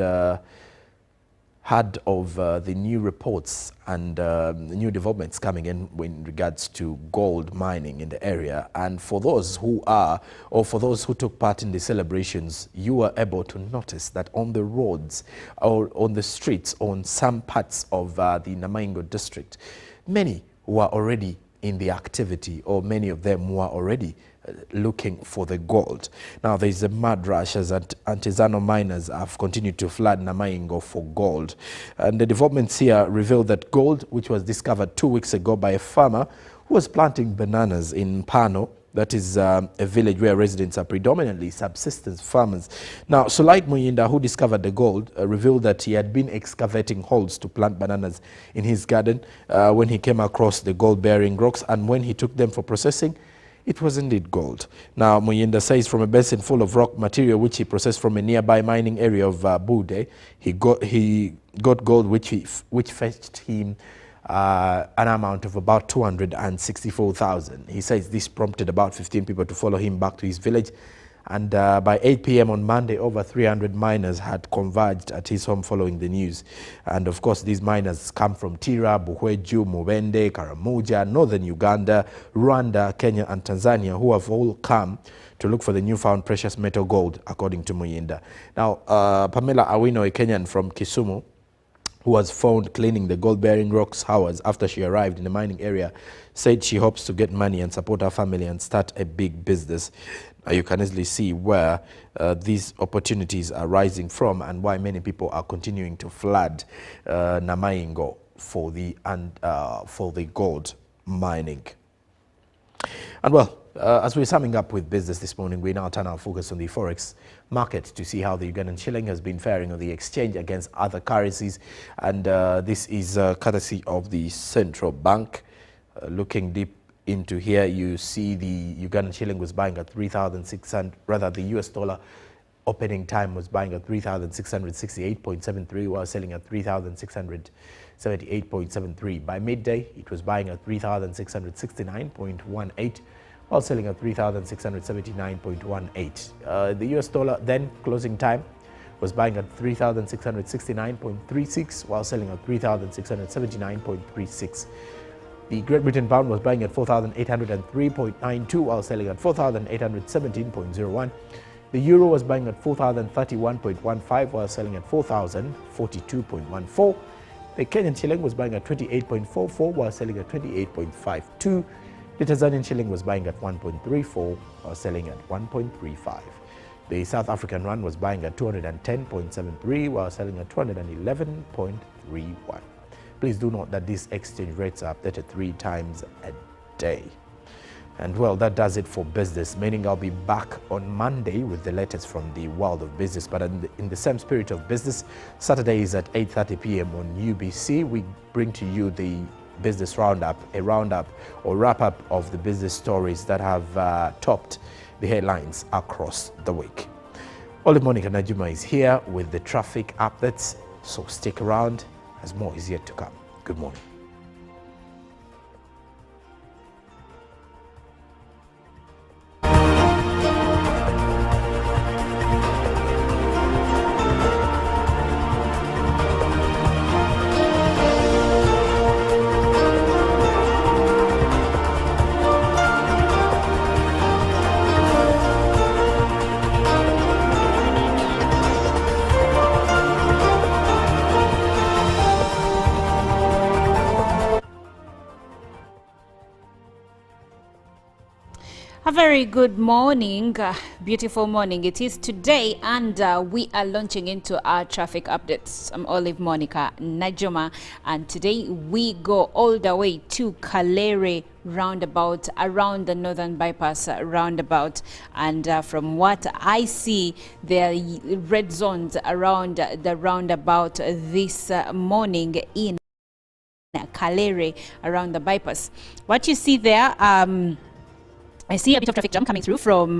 heard of the new reports and new developments coming in regards to gold mining in the area. And for those who took part in the celebrations, you were able to notice that on the roads or on the streets on some parts of the Namayingo district, many were already in the activity, or many of them were already looking for the gold. Now, there is a mad rush as artisanal miners have continued to flood Namayingo for gold. And the developments here reveal that gold, which was discovered 2 weeks ago by a farmer who was planting bananas in Pano, that is a village where residents are predominantly subsistence farmers. Now, Sulaik Muyinda, who discovered the gold, revealed that he had been excavating holes to plant bananas in his garden when he came across the gold-bearing rocks, and when he took them for processing, it was indeed gold. Now, Muyinda says from a basin full of rock material which he processed from a nearby mining area of Bude, he got gold which fetched him an amount of about 264,000. He says this prompted about 15 people to follow him back to his village, and by 8 p.m. on Monday, over 300 miners had converged at his home following the news. And of course, these miners come from Tira, Buhweju, Mubende, Karamoja, Northern Uganda, Rwanda, Kenya, and Tanzania, who have all come to look for the newfound precious metal gold, according to Muyinda. Now, Pamela Awino, a Kenyan from Kisumu, who was found cleaning the gold-bearing rocks hours after she arrived in the mining area, said she hopes to get money and support her family and start a big business. You can easily see where these opportunities are rising from and why many people are continuing to flood Namayingo for the gold mining. And well, as we're summing up with business this morning, we now turn our focus on the forex market to see how the Ugandan shilling has been faring on the exchange against other currencies. And this is courtesy of the central bank. Looking deep into here, you see the Ugandan shilling was buying at 3,600, rather the US dollar opening time was buying at 3,668.73 while selling at 3,678.73. By midday, it was buying at 3,669.18 while selling at 3,679.18. The US dollar then closing time was buying at 3,669.36 while selling at 3,679.36. The Great Britain pound was buying at 4,803.92 while selling at 4,817.01. The euro was buying at 4,031.15 while selling at 4,042.14. The Kenyan shilling was buying at 28.44 while selling at 28.52. The Tanzanian shilling was buying at 1.34 while selling at 1.35. The South African rand was buying at 210.73 while selling at 211.31. Please do note that these exchange rates are updated 3 times a day. And well, that does it for business, meaning I'll be back on Monday with the latest from the world of business. But in the same spirit of business, Saturday is at 8:30 p.m. on UBC. We bring to you the business roundup, a roundup or wrap-up of the business stories that have topped the headlines across the week. Olive Monica Najuma is here with the traffic updates, so stick around as more is yet to come. Good morning. A very good morning, beautiful morning it is today, and we are launching into our traffic updates. I'm Olive Monica Najuma, and today we go all the way to Kalere roundabout, around the Northern Bypass roundabout, and from what I see, there are red zones around the roundabout this morning in Kalere around the bypass. What you see there, I see a bit of traffic jam coming through from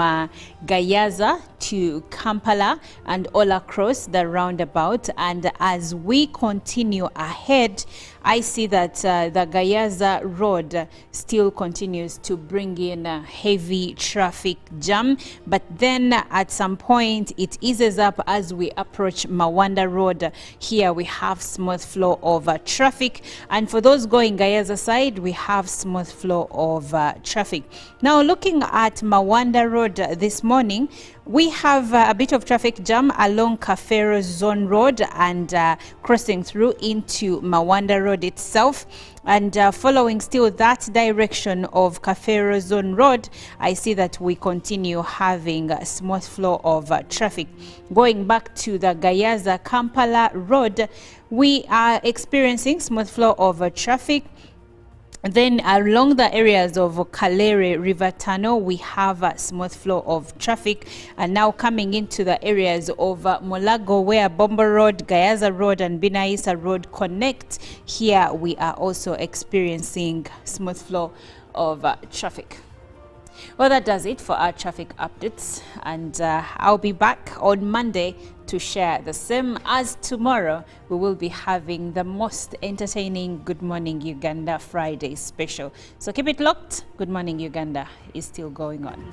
Gayaza to Kampala and all across the roundabout. And as we continue ahead, I see that the Gayaza road still continues to bring in a heavy traffic jam. But then at some point, it eases up as we approach Mawanda Road. Here we have smooth flow of traffic. And for those going Gayaza side, we have smooth flow of traffic. Now, looking at Mawanda Road this morning, we have a bit of traffic jam along Kafero Zone Road and crossing through into Mawanda Road itself. And following still that direction of Kafero Zone Road, I see that we continue having a smooth flow of traffic. Going back to the Gayaza Kampala Road, we are experiencing smooth flow of traffic. Then along the areas of Kalere River Tunnel, we have a smooth flow of traffic. And now coming into the areas of Mulago, where Bombo Road, Gayaza Road and Binaisa Road connect, here we are also experiencing smooth flow of traffic. Well, that does it for our traffic updates, and I'll be back on Monday to share the same. As tomorrow we will be having the most entertaining Good Morning Uganda Friday special. So keep it locked. Good Morning Uganda is still going on.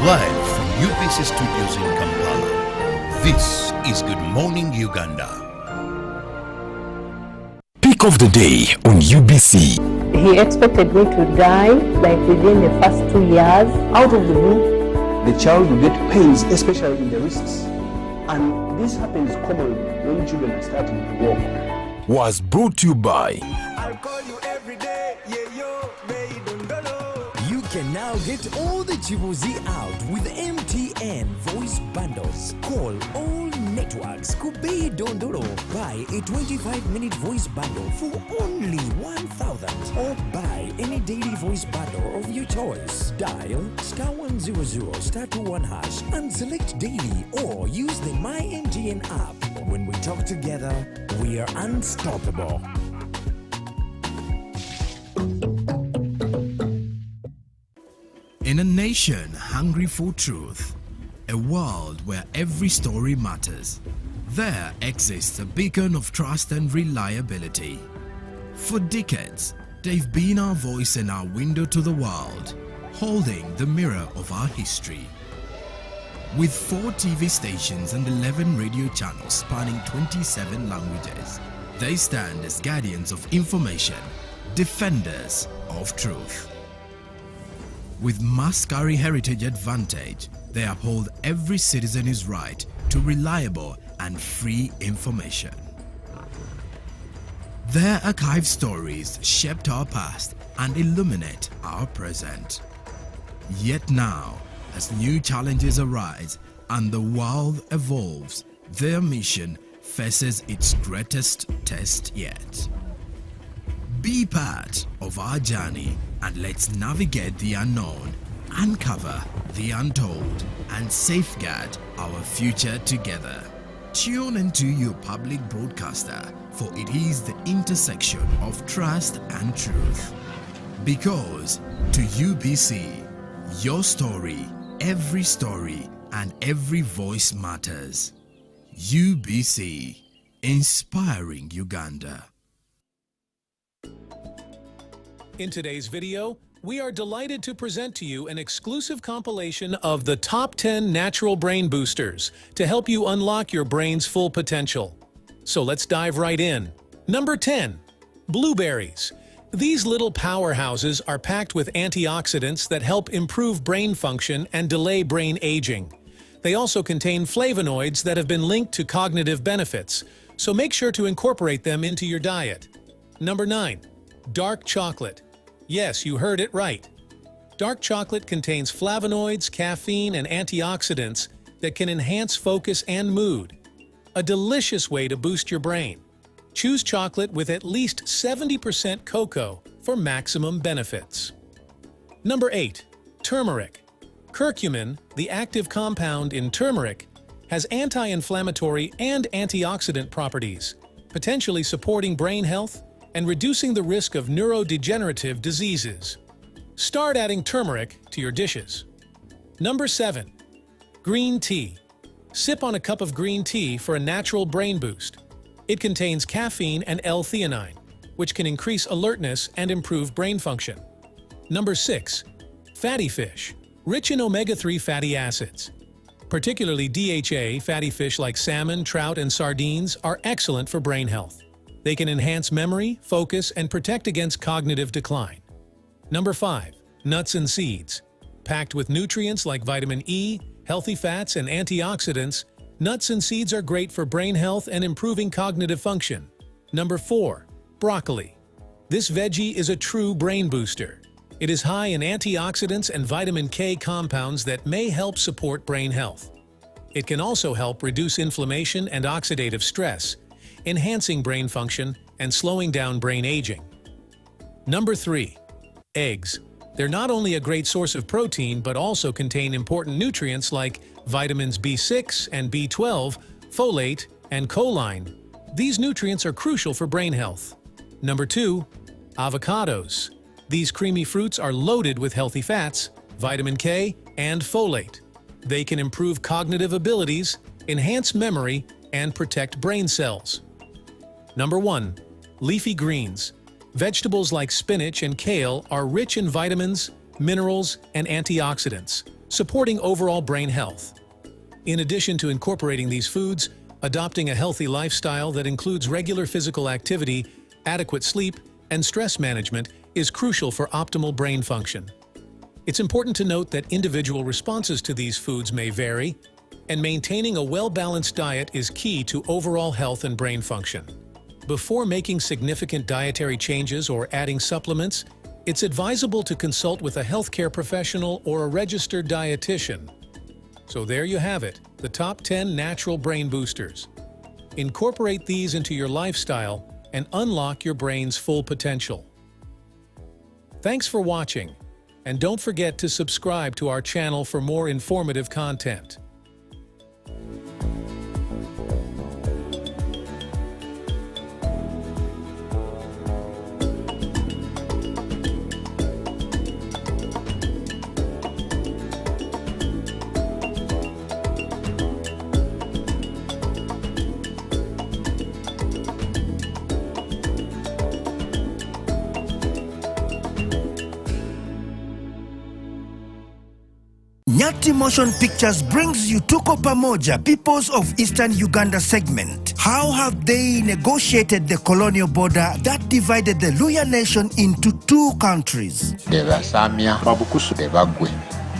Live from UBC Studios in Kampala, this is Good Morning Uganda. Pick of the day on UBC. He expected me to die like within the first 2 years. Out of the blue, the child will get pains, especially in the wrists. And this happens commonly when children are starting to walk. Was brought to you by can now get all the Chibuzi out with MTN voice bundles. Call all networks. Kubei Dondoro. Buy a 25-minute voice bundle for only 1,000. Or buy any daily voice bundle of your choice. Dial *100 *21# and select daily, or use the My MTN app. When we talk together, we are unstoppable. In a nation hungry for truth, a world where every story matters, there exists a beacon of trust and reliability. For decades, they've been our voice and our window to the world, holding the mirror of our history. With 4 TV stations and 11 radio channels spanning 27 languages, they stand as guardians of information, defenders of truth. With Maskari Heritage Advantage, they uphold every citizen's right to reliable and free information. Their archive stories shaped our past and illuminate our present. Yet now, as new challenges arise and the world evolves, their mission faces its greatest test yet. Be part of our journey and let's navigate the unknown, uncover the untold, and safeguard our future together. Tune into your public broadcaster, for it is the intersection of trust and truth. Because to UBC, your story, and every voice matters. UBC, inspiring Uganda. In today's video, we are delighted to present to you an exclusive compilation of the top 10 natural brain boosters to help you unlock your brain's full potential. So let's dive right in. Number 10, blueberries. These little powerhouses are packed with antioxidants that help improve brain function and delay brain aging. They also contain flavonoids that have been linked to cognitive benefits, so make sure to incorporate them into your diet. Number 9, dark chocolate. Yes, you heard it right. Dark chocolate contains flavonoids, caffeine, and antioxidants that can enhance focus and mood. A delicious way to boost your brain. Choose chocolate with at least 70% cocoa for maximum benefits. Number 8, turmeric. Curcumin, the active compound in turmeric, has anti-inflammatory and antioxidant properties, potentially supporting brain health and reducing the risk of neurodegenerative diseases. Start adding turmeric to your dishes. Number 7, green tea. Sip on a cup of green tea for a natural brain boost. It contains caffeine and L-theanine, which can increase alertness and improve brain function. Number 6, fatty fish, rich in omega-3 fatty acids. Particularly DHA fatty fish like salmon, trout, and sardines are excellent for brain health. They can enhance memory, focus, and protect against cognitive decline. Number 5, nuts and seeds. Packed with nutrients like vitamin E, healthy fats, and antioxidants, nuts and seeds are great for brain health and improving cognitive function. Number 4, broccoli. This veggie is a true brain booster. It is high in antioxidants and vitamin K compounds that may help support brain health. It can also help reduce inflammation and oxidative stress, enhancing brain function and slowing down brain aging. Number 3, eggs. They're not only a great source of protein, but also contain important nutrients like vitamins B6 and B12, folate, and choline. These nutrients are crucial for brain health. Number 2, avocados. These creamy fruits are loaded with healthy fats, vitamin K, and folate. They can improve cognitive abilities, enhance memory, and protect brain cells. Number 1, leafy greens. Vegetables like spinach and kale are rich in vitamins, minerals, and antioxidants, supporting overall brain health. In addition to incorporating these foods, adopting a healthy lifestyle that includes regular physical activity, adequate sleep, and stress management is crucial for optimal brain function. It's important to note that individual responses to these foods may vary, and maintaining a well-balanced diet is key to overall health and brain function. Before making significant dietary changes or adding supplements, it's advisable to consult with a healthcare professional or a registered dietitian. So there you have it, the top 10 natural brain boosters. Incorporate these into your lifestyle and unlock your brain's full potential. Thanks for watching, and don't forget to subscribe to our channel for more informative content. Nyati Motion Pictures brings you Tuko Pamoja, Peoples of Eastern Uganda segment. How have they negotiated the colonial border that divided the Luya nation into two countries? The Basamia, Babukusu, the Bagwe,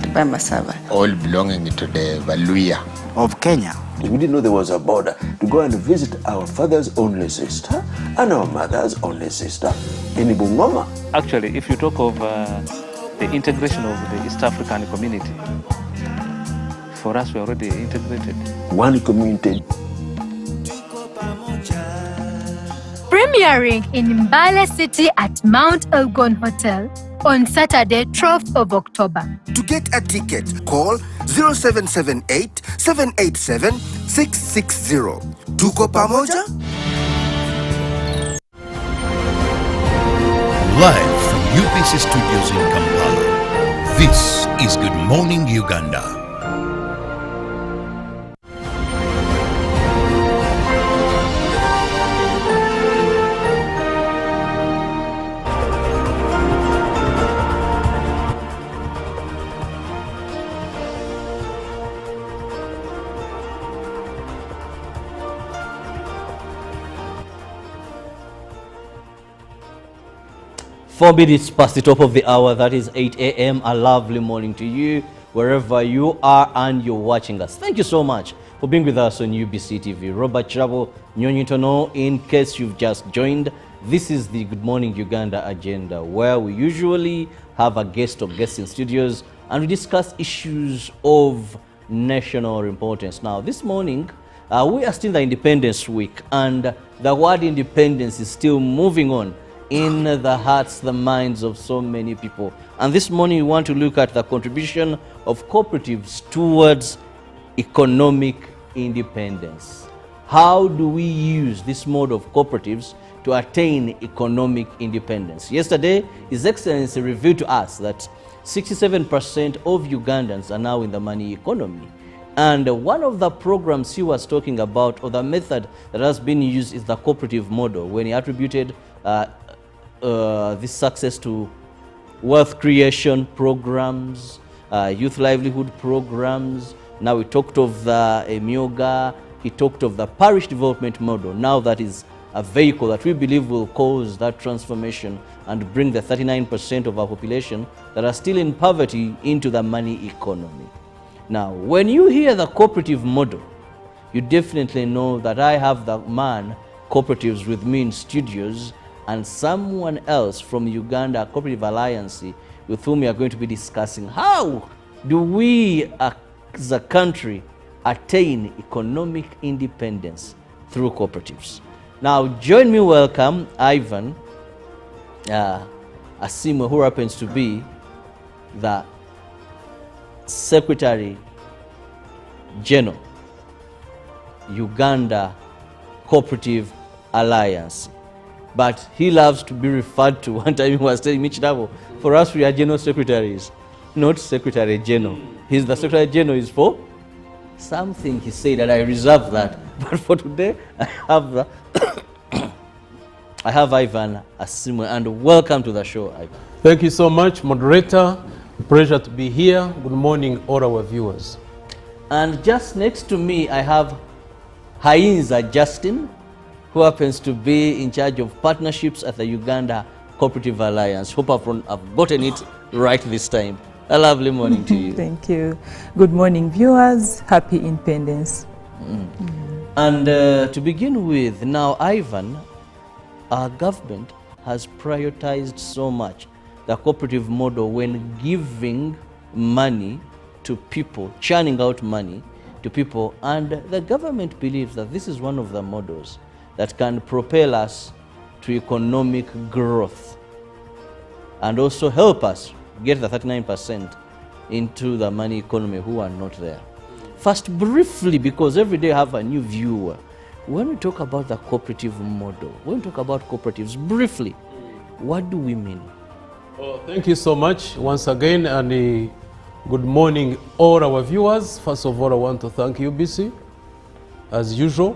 the Bamasaba, all belonging to the Valuya of Kenya. We didn't know there was a border to go and visit our father's only sister and our mother's only sister in Bungoma. Actually, if you talk of the integration of the East African community, for us, we're already integrated. One community. Premiering in Mbale City at Mount Elgon Hotel on Saturday, 12th of October. To get a ticket, call 0778 787 660. Tuko pamoja? Live from UBC Studios in Kampala, this is Good Morning Uganda. Four minutes past the top of the hour, that is 8 a.m. A lovely morning to you, wherever you are and you're watching us. Thank you so much for being with us on UBC TV. Robert Chabo Nyonyitono, in case you've just joined, this is the Good Morning Uganda agenda, where we usually have a guest or guests in studios and we discuss issues of national importance. Now, this morning, we are still in the Independence Week, and the word independence is still moving on in the hearts, the minds of so many people. And this morning we want to look at the contribution of cooperatives towards economic independence. How do we use this mode of cooperatives to attain economic independence? Yesterday, His Excellency revealed to us that 67% of Ugandans are now in the money economy. And one of the programs he was talking about, or the method that has been used, is the cooperative model, when he attributed this success to wealth creation programs, youth livelihood programs. Now we talked of the Emyoga, he talked of the parish development model. Now that is a vehicle that we believe will cause that transformation and bring the 39% of our population that are still in poverty into the money economy. Now, when you hear the cooperative model, you definitely know that I have the man cooperatives with me in studios, and someone else from Uganda Cooperative Alliance with whom we are going to be discussing how do we as a country attain economic independence through cooperatives. Now join me welcome Ivan Asimwe, who happens to be the Secretary General, Uganda Cooperative Alliance. But he loves to be referred to. One time he was telling me, Chidavo, for us we are General Secretaries, not Secretary General. He's the Secretary General is for something he said, and I reserve that. But for today, I have I have Ivan Asimwe, and welcome to the show, Ivan. Thank you so much, moderator. Pleasure to be here. Good morning, all our viewers. And just next to me, I have Hainza Justin, who happens to be in charge of partnerships at the Uganda Cooperative Alliance. Hope I've gotten it right this time. A lovely morning to you. Thank you. Good morning, viewers. Happy Independence. And to begin with, now, Ivan, our government has prioritized so much the cooperative model when giving money to people, churning out money to people, and the government believes that this is one of the models that can propel us to economic growth and also help us get the 39% into the money economy who are not there. First, briefly, because every day I have a new viewer, when we talk about the cooperative model, when we talk about cooperatives, briefly, what do we mean? Thank you so much once again, and good morning all our viewers. First of all, I want to thank UBC, as usual,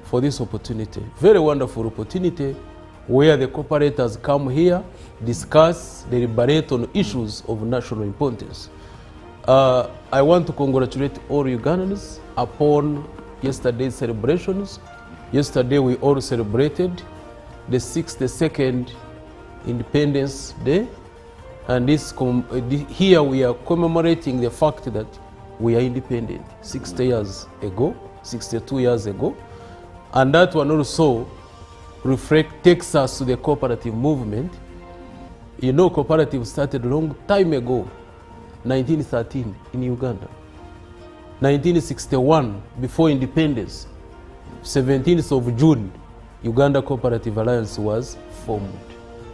for this opportunity. Very wonderful opportunity where the cooperators come here, discuss, deliberate on issues of national importance. I want to congratulate all Ugandans upon yesterday's celebrations. Yesterday we all celebrated the 62nd Independence Day, and here we are commemorating the fact that we are independent 60 years ago. 62 years ago. And that one also takes us to the cooperative movement. You know, cooperative started a long time ago, 1913 in Uganda. 1961, before independence, 17th of June, Uganda Cooperative Alliance was formed.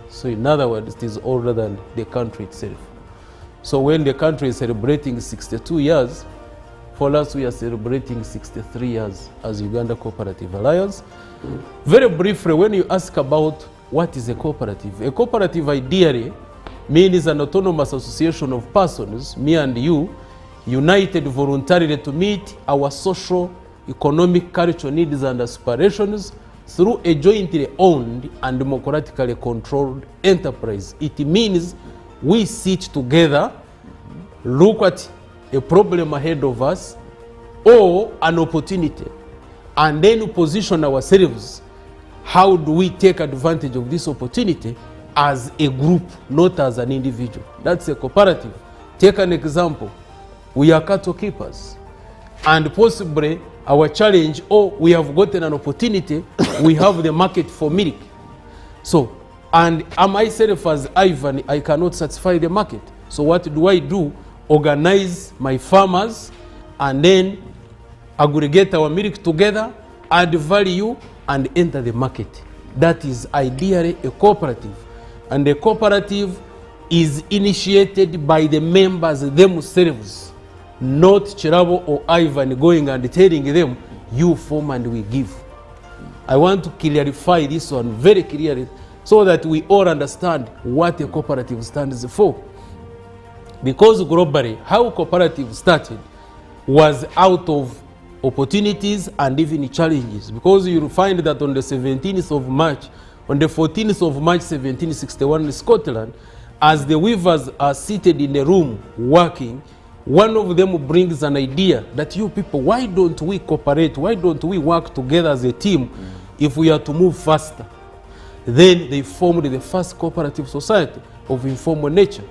So in other words, it is older than the country itself. So when the country is celebrating 62 years, for us we are celebrating 63 years as Uganda Cooperative Alliance. Very briefly, when you ask about what is a cooperative ideally means an autonomous association of persons, me and you, united voluntarily to meet our social, economic, cultural needs and aspirations through a jointly owned and democratically controlled enterprise. It means we sit together, look at a problem ahead of us or an opportunity, and then position ourselves. How do we take advantage of this opportunity as a group, not as an individual? That's a cooperative. Take an example. We are cattle keepers, and possibly our challenge, we have gotten an opportunity, we have the market for milk. So, and myself as Ivan, I cannot satisfy the market. So what do? Organize my farmers and then aggregate our milk together, add value and enter the market. That is ideally a cooperative. And the cooperative is initiated by the members themselves, not Chirabo or Ivan going and telling them, you form and we give. I want to clarify this one very clearly so that we all understand what a cooperative stands for. Because globally, how cooperative started was out of opportunities and even challenges. Because you'll find that on the 17th of March, on the 14th of March 1761 in Scotland, as the weavers are seated in a room working, one of them brings an idea that you people, why don't we cooperate? Why don't we work together as a team if we are to move faster? Then they formed the first cooperative society of informal nature.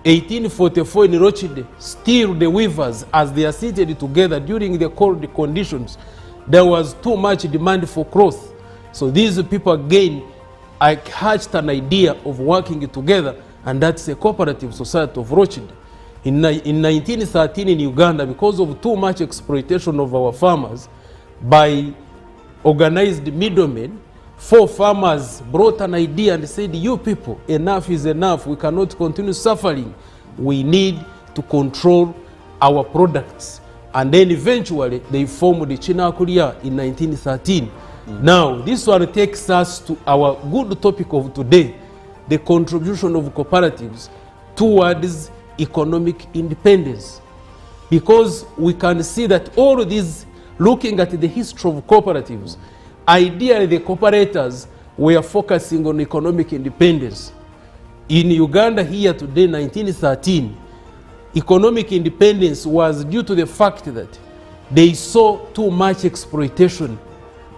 1844 in Rochide, still the weavers, as they are seated together during the cold conditions, there was too much demand for cloth. So these people again, I hatched an idea of working together, and that's a cooperative society of Rochide. In 1913 in Uganda, because of too much exploitation of our farmers by organized middlemen, 4 farmers brought an idea and said, you people, enough is enough. We cannot continue suffering. We need to control our products. And then eventually they formed the Chinakulia in 1913. Now, this one takes us to our good topic of today, the contribution of cooperatives towards economic independence. Because we can see that all of these, looking at the history of cooperatives, ideally the cooperators were focusing on economic independence. In Uganda here today, 1913, economic independence was due to the fact that they saw too much exploitation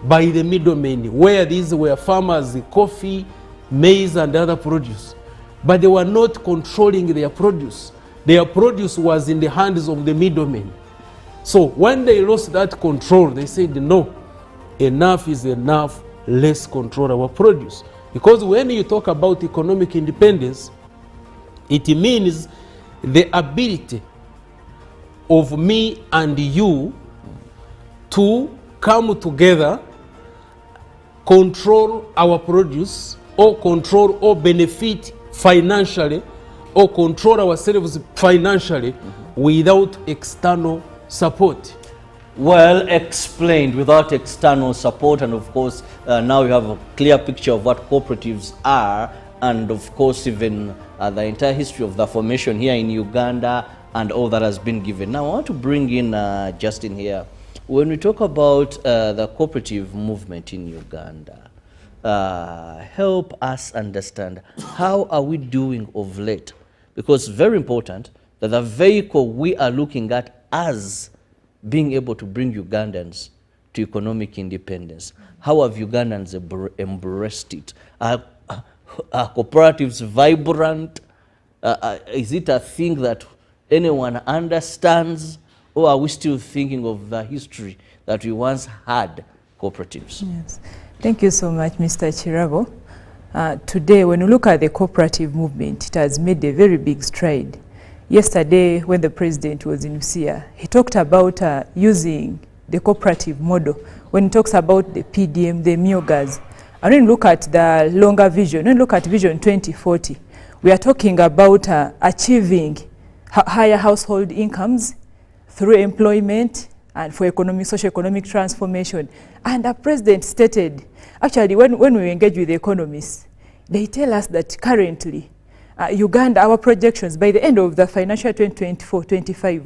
by the middlemen, where these were farmers, coffee, maize and other produce. But they were not controlling their produce. Their produce was in the hands of the middlemen. So when they lost that control, they said, no, enough is enough, let's control our produce. Because when you talk about economic independence, it means the ability of me and you to come together, control our produce, or control or benefit financially, or control ourselves financially without external support. Well explained, without external support, and of course now you have a clear picture of what cooperatives are, and of course even the entire history of the formation here in Uganda and all that has been given. Now I want to bring in Justin here. When we talk about the cooperative movement in Uganda, help us understand how are we doing of late, because very important that the vehicle we are looking at as being able to bring Ugandans to economic independence. How have Ugandans embraced it? Are cooperatives vibrant? Is it a thing that anyone understands? Or are we still thinking of the history that we once had cooperatives? Yes. Thank you so much, Mr. Chirabo. Today, when we look at the cooperative movement, it has made a very big stride. Yesterday, when the president was in Busia, he talked about using the cooperative model when he talks about the PDM, the myogas. And when you look at the longer vision, when you look at Vision 2040, we are talking about achieving higher household incomes through employment and for socio-economic transformation. And the president stated, actually, when we engage with the economists, they tell us that currently, Uganda, our projections, by the end of the financial 2024-25,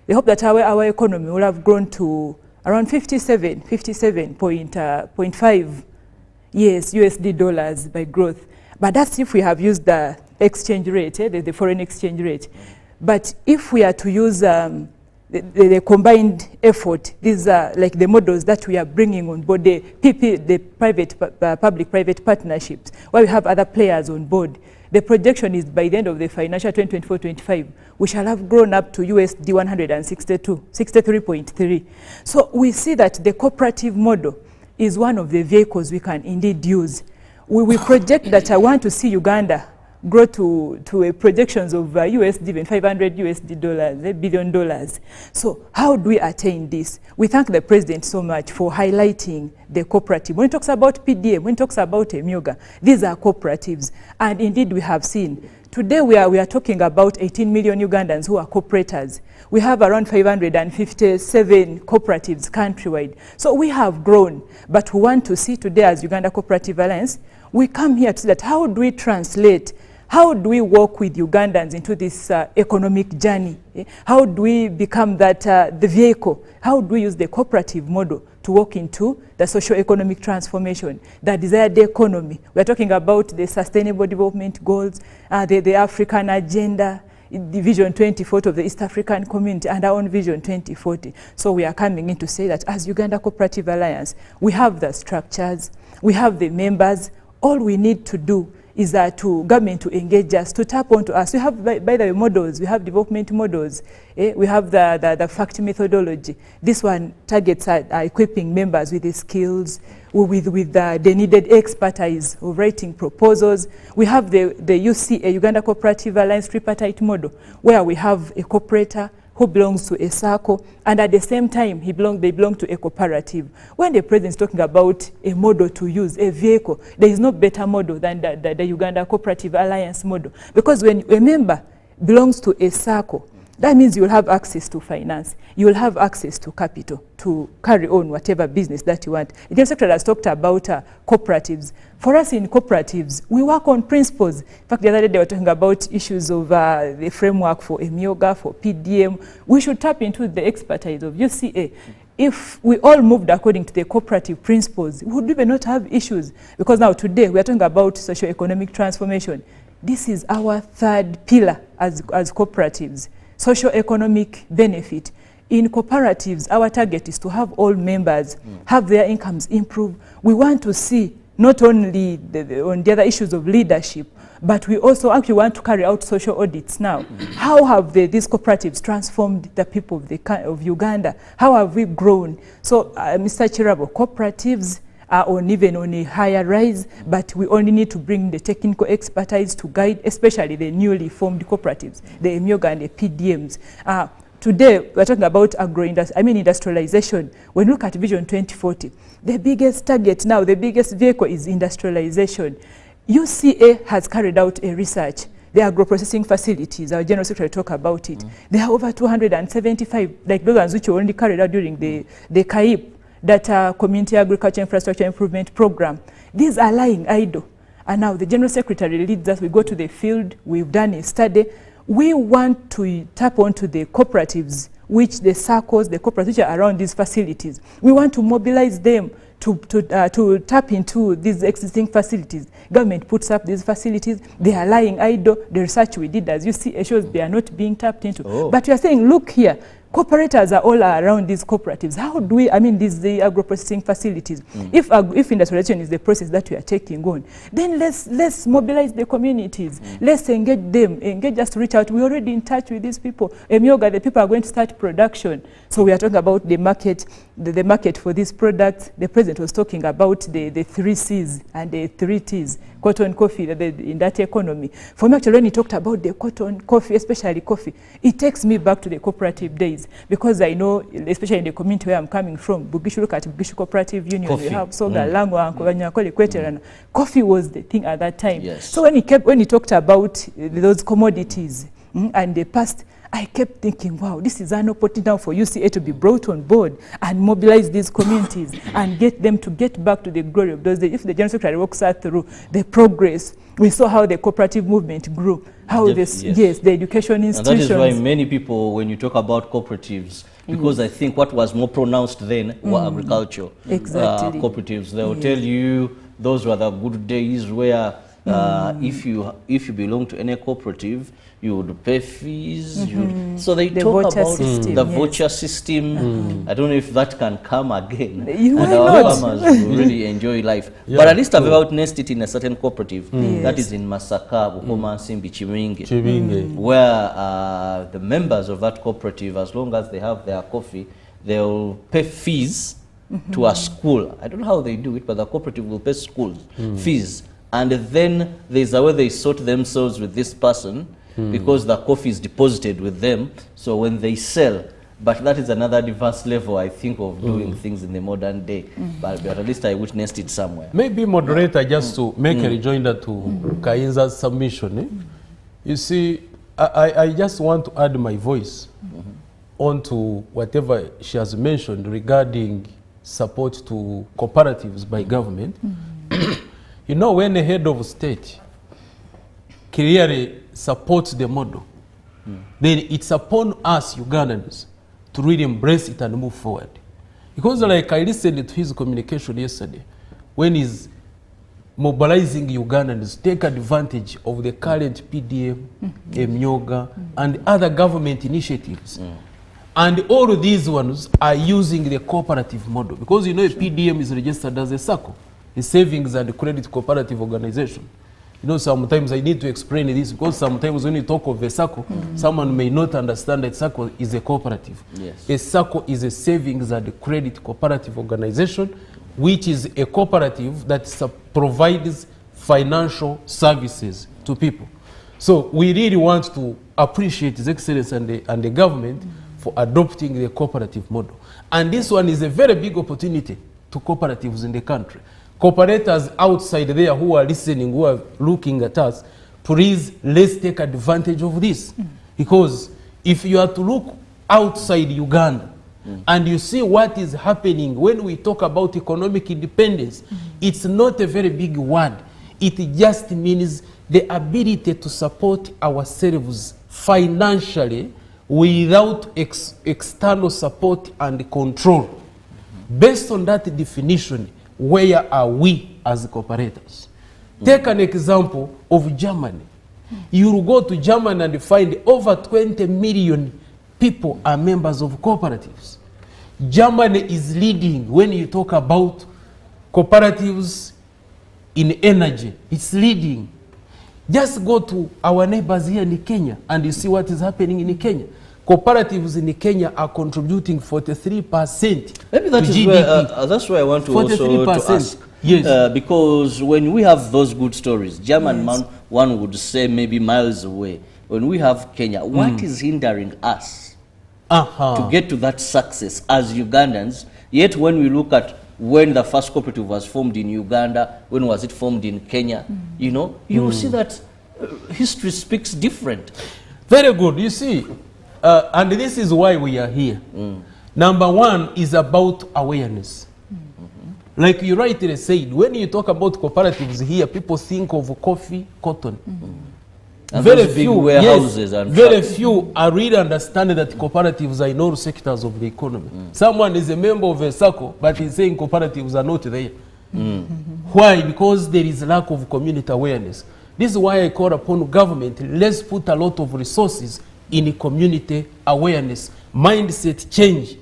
they hope that our economy will have grown to around 57.5 USD dollars by growth. But that's if we have used the exchange rate, the foreign exchange rate. But if we are to use the combined effort, these are like the models that we are bringing on board, the public-private partnerships, where we have other players on board. The projection is by the end of the financial 2024-25, we shall have grown up to USD 63.3. So we see that the cooperative model is one of the vehicles we can indeed use. We project that I want to see Uganda grow to a projections of USD even $500 billion. So how do we attain this? We thank the president so much for highlighting the cooperative. When he talks about PDM, when he talks about Emyoga, these are cooperatives. And indeed we have seen. Today we are talking about 18 million Ugandans who are cooperators. We have around 557 cooperatives countrywide. So we have grown, but we want to see today as Uganda Cooperative Alliance, we come here to see that how do we translate, how do we work with Ugandans into this economic journey? How do we become that the vehicle? How do we use the cooperative model to walk into the socio-economic transformation, the desired economy? We are talking about the Sustainable Development Goals, the African Agenda, the Vision 2040 of the East African Community, and our own Vision 2040. So we are coming in to say that as Uganda Cooperative Alliance, we have the structures, we have the members. All we need to do is to government to engage us, to tap onto us. We have, by the way, models. We have development models. We have the FACT methodology. This one targets equipping members with the skills, with the needed expertise of writing proposals. We have the UCA, Uganda Cooperative Alliance tripartite model, where we have a cooperator who belongs to a circle, and at the same time, they belong to a cooperative. When the president is talking about a model to use, a vehicle, there is no better model than the Uganda Cooperative Alliance model. Because when a member belongs to a circle, that means you will have access to finance. You will have access to capital to carry on whatever business that you want. The General Secretary has talked about cooperatives. For us in cooperatives, we work on principles. In fact, the other day they were talking about issues of the framework for Emyoga, for PDM. We should tap into the expertise of UCA. If we all moved according to the cooperative principles, we would even not have issues. Because now today we are talking about socio-economic transformation. This is our third pillar as cooperatives. Socio-economic benefit. In cooperatives, our target is to have all members have their incomes improve. We want to see not only on the other issues of leadership, but we also actually want to carry out social audits now. How have these cooperatives transformed the people of Uganda? How have we grown? So, Mr. Chirabo, cooperatives are even on a higher rise, but we only need to bring the technical expertise to guide, especially the newly formed cooperatives, the Emyoga and the PDMs. Today, we're talking about industrialization. When you look at Vision 2040, the biggest target now, the biggest vehicle is industrialization. UCA has carried out a research. The agro-processing facilities, our General Secretary talked about it. There are over 275, like those ones which were only carried out during the CAIP, that Community Agriculture Infrastructure Improvement Program. These are lying idle. And now the General Secretary leads us. We go to the field. We've done a study. We want to tap onto the cooperatives, which the circles, the cooperatives which are around these facilities. We want to mobilize them to tap into these existing facilities. Government puts up these facilities. They are lying idle. The research we did, as you see, shows they are not being tapped into. But we are saying, look here, Cooperators are all around these cooperatives. How do we, I mean, the agro-processing facilities, if industrialization is the process that we are taking on, then let's mobilize the communities. Let's engage them, engage us to reach out. We're already in touch with these people. Emyoga, the people are going to start production. So we are talking about the market, the market for these products. The president was talking about the 3 C's and the 3 T's, cotton, coffee, in that economy. For me, actually, when he talked about the cotton, coffee, especially coffee, it takes me back to the cooperative days, because I know, especially in the community where I'm coming from, Bugishu, look at Bugishu Cooperative Union, we have Soga, Langwa, Kweterana. Coffee was the thing at that time. Yes. So when he talked about those commodities and the past, I kept thinking, wow, this is an opportunity now for UCA to be brought on board and mobilize these communities and get them to get back to the glory of those days. If the General Secretary walks us through the progress, we saw how the cooperative movement grew, how the education institutions. And that is why many people, when you talk about cooperatives, because I think what was more pronounced then were agriculture cooperatives. They will tell you those were the good days where if you belong to any cooperative, you would pay fees. So they talk about the voucher system. I don't know if that can come again. And our farmers will really enjoy life. But at least I've witnessed it in a certain cooperative that is in Masaka, Bukoma, Simbi, Chiminge, where the members of that cooperative, as long as they have their coffee, they'll pay fees to a school. I don't know how they do it, but the cooperative will pay schools fees. And then there's a way they sort themselves with this person, because the coffee is deposited with them. So when they sell, but that is another advanced level, I think, of doing things in the modern day. But at least I witnessed it somewhere. Maybe, moderator, just to make a rejoinder to Kainza's submission. You see, I just want to add my voice onto whatever she has mentioned regarding support to cooperatives by government. You know, when the head of state clearly supports the model, then it's upon us Ugandans to really embrace it and move forward. Because like I listened to his communication yesterday, when he's mobilizing Ugandans, take advantage of the current PDM, Emyoga, and other government initiatives. And all of these ones are using the cooperative model. Because you know, a PDM is registered as a SACCO, a savings and credit cooperative organization. You know, sometimes I need to explain this, because sometimes when you talk of a SACCO, someone may not understand that SACCO is a cooperative. A SACCO is a savings and credit cooperative organization, which is a cooperative that provides financial services to people. So we really want to appreciate His Excellency and the government for adopting the cooperative model. And this one is a very big opportunity to cooperatives in the country. Cooperators outside there who are listening, who are looking at us, please, let's take advantage of this. Because if you are to look outside Uganda and you see what is happening when we talk about economic independence, it's not a very big word. It just means the ability to support ourselves financially without external support and control. Based on that definition, where are we as cooperators? Take an example of Germany. You will go to Germany and find over 20 million people are members of cooperatives. Germany is leading when you talk about cooperatives in energy. It's leading. Just go to our neighbors here in Kenya and you see what is happening in Kenya. Cooperatives in Kenya are contributing 43%. Maybe that is where, that's where I want to also to ask. Yes. Because when we have those good stories, German man, one would say maybe miles away. When we have Kenya, what is hindering us to get to that success as Ugandans? Yet when we look at when the first cooperative was formed in Uganda, when was it formed in Kenya, you know, you will see that history speaks different. Very good. You see, and this is why we are here. Number one is about awareness. Like you rightly said, when you talk about cooperatives here, people think of coffee, cotton. And very few warehouses and very few are really understanding that cooperatives are in all sectors of the economy. Someone is a member of a SACCO, but he's saying cooperatives are not there. Why? Because there is lack of community awareness. This is why I call upon government, let's put a lot of resources in community awareness, mindset change.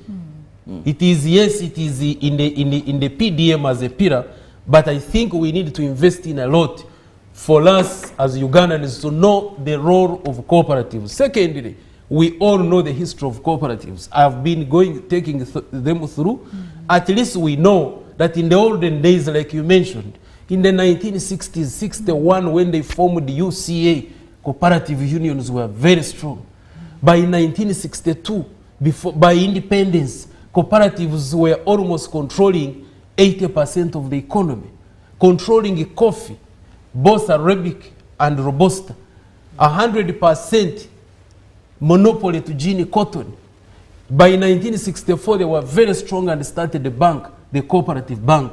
It is, yes, it is in the PDM as a pillar, but I think we need to invest in a lot for us as Ugandans to know the role of cooperatives. Secondly, we all know the history of cooperatives. I've been taking them through. At least we know that in the olden days, like you mentioned, in the 1960s, 61, when they formed the UCA, cooperative unions were very strong. By 1962, by independence, cooperatives were almost controlling 80% of the economy, controlling coffee, both Arabic and Robusta, 100% monopoly to Guinea cotton. By 1964, they were very strong and started the bank, the cooperative bank.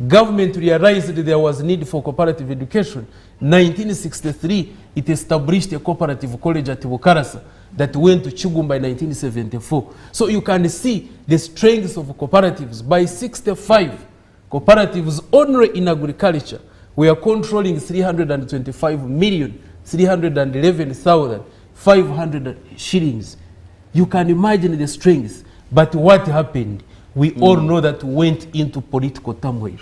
Government realized that there was need for cooperative education. 1963, it established a cooperative college at Bukarasa that went to Chugum by 1974. So you can see the strengths of cooperatives. By 65, cooperatives only in agriculture were controlling 325,311,500 shillings. You can imagine the strengths. But what happened? We all know that we went into political turmoil.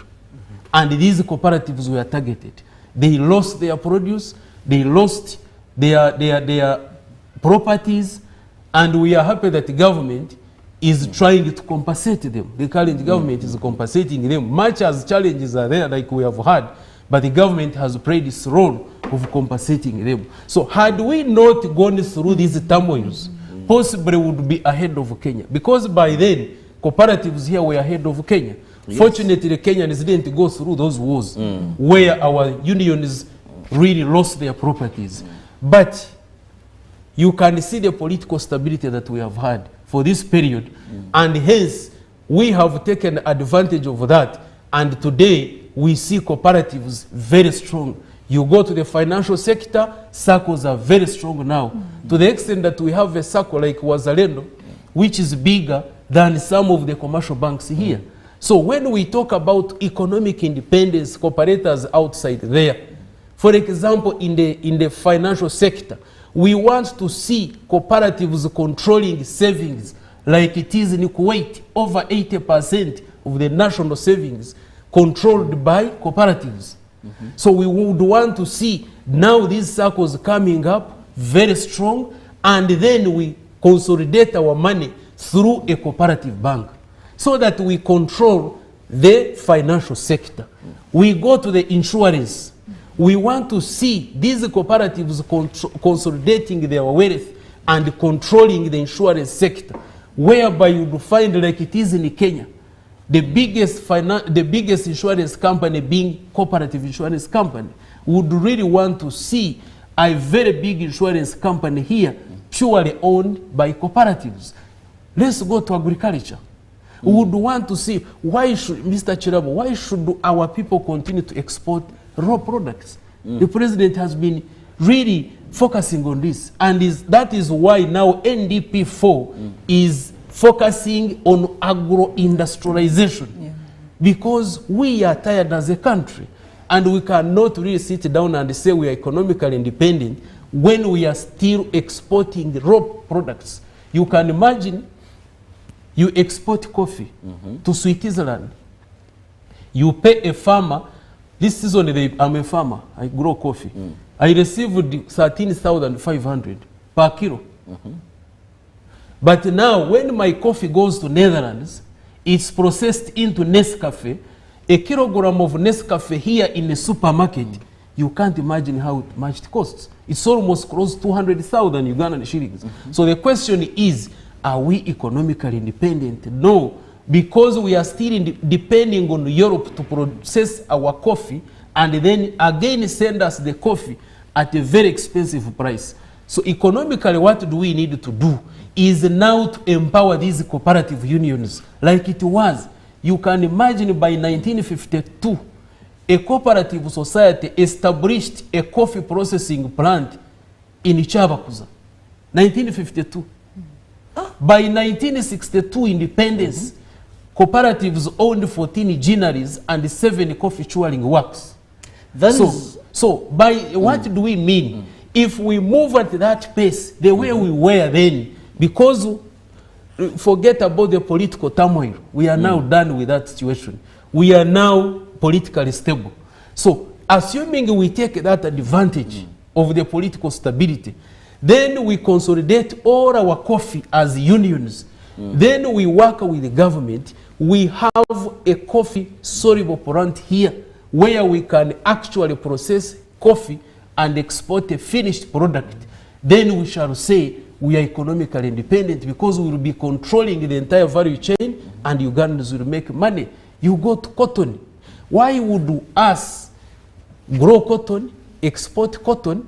And these cooperatives were targeted. They lost their produce, they lost their properties, and we are happy that the government is trying to compensate them. The current government is compensating them. Much as challenges are there, like we have had, but the government has played its role of compensating them. So had we not gone through these turmoils, possibly we would be ahead of Kenya. Because by then, cooperatives here were ahead of Kenya. Yes. Fortunately, the Kenyans didn't go through those wars where our unions really lost their properties. But you can see the political stability that we have had for this period, and hence we have taken advantage of that, and today we see cooperatives very strong. You go to the financial sector, circles are very strong now, to the extent that we have a circle like Wazalendo, which is bigger than some of the commercial banks here. So when we talk about economic independence, cooperators outside there, for example, in the financial sector, we want to see cooperatives controlling savings like it is in Kuwait. Over 80% of the national savings controlled by cooperatives. So we would want to see now these circles coming up very strong, and then we consolidate our money through a cooperative bank so that we control the financial sector. We go to the insurance. We want to see these cooperatives consolidating their wealth and controlling the insurance sector, whereby you will find, like it is in Kenya, the biggest insurance company being Cooperative Insurance Company. Would really want to see a very big insurance company here purely owned by cooperatives. Let's go to agriculture. We would want to see, why should, Mr. Chirabo, why should our people continue to export raw products? The president has been really focusing on this, and that is why now NDP4 is focusing on agro-industrialization, because we are tired as a country, and we cannot really sit down and say we are economically independent when we are still exporting raw products. You can imagine you export coffee to Switzerland. You pay a farmer. This season, I'm a farmer. I grow coffee. I received 13,500 per kilo. But now, when my coffee goes to Netherlands, it's processed into Nescafe. A kilogram of Nescafe here in the supermarket, you can't imagine how much it costs. It's almost close to 200,000 Ugandan shillings. So the question is, are we economically independent? No, because we are still depending on Europe to process our coffee and then again send us the coffee at a very expensive price. So economically, what do we need to do is now to empower these cooperative unions like it was. You can imagine by 1952, a cooperative society established a coffee processing plant in Chabakuza. 1952. By 1962 independence, cooperatives owned 14 gineries and 7 coffee churning works. So by what do we mean? If we move at that pace, the way we were then, because forget about the political turmoil, we are now done with that situation. We are now politically stable. So, assuming we take that advantage of the political stability, then we consolidate all our coffee as unions. Then we work with the government. We have a coffee soluble plant here where we can actually process coffee and export a finished product. Then we shall say we are economically independent because we will be controlling the entire value chain and Ugandans will make money. You go to cotton. Why would us grow cotton, export cotton,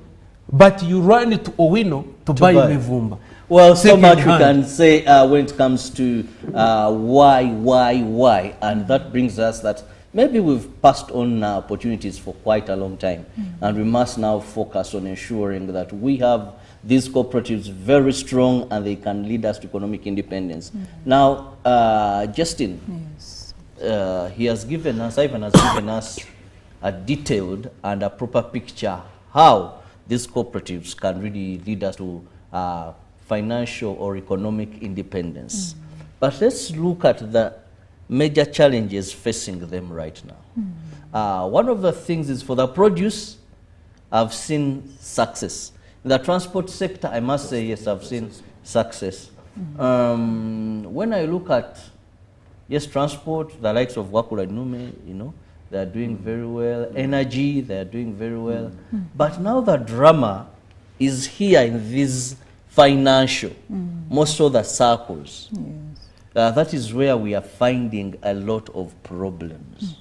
but you run to Owino to buy Mivumba? Well, so much we can say when it comes to why, and that brings us that maybe we've passed on opportunities for quite a long time, and we must now focus on ensuring that we have these cooperatives very strong and they can lead us to economic independence. Now, Justin, he has given us, Ivan has given us a detailed and a proper picture how these cooperatives can really lead us to financial or economic independence. But let's look at the major challenges facing them right now. One of the things is for the produce, I've seen success. In the transport sector, I must say, yes, I've seen success. When I look at, yes, transport, the likes of Wakula Nume, you know, they're doing very well. Energy, they're doing very well. But now the drama is here in these financial, most of the circles. That is where we are finding a lot of problems.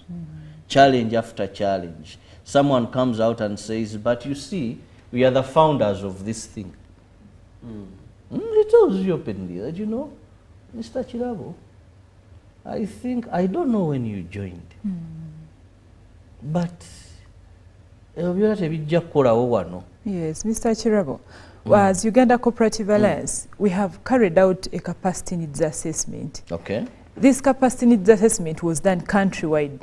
Challenge after challenge. Someone comes out and says, but you see, we are the founders of this thing. He tells you openly that, you know, Mr. Chirabo, I don't know when you joined, but yes, Mr. Chirabo, as Uganda Cooperative Alliance, we have carried out a capacity needs assessment. Okay. This capacity needs assessment was done countrywide.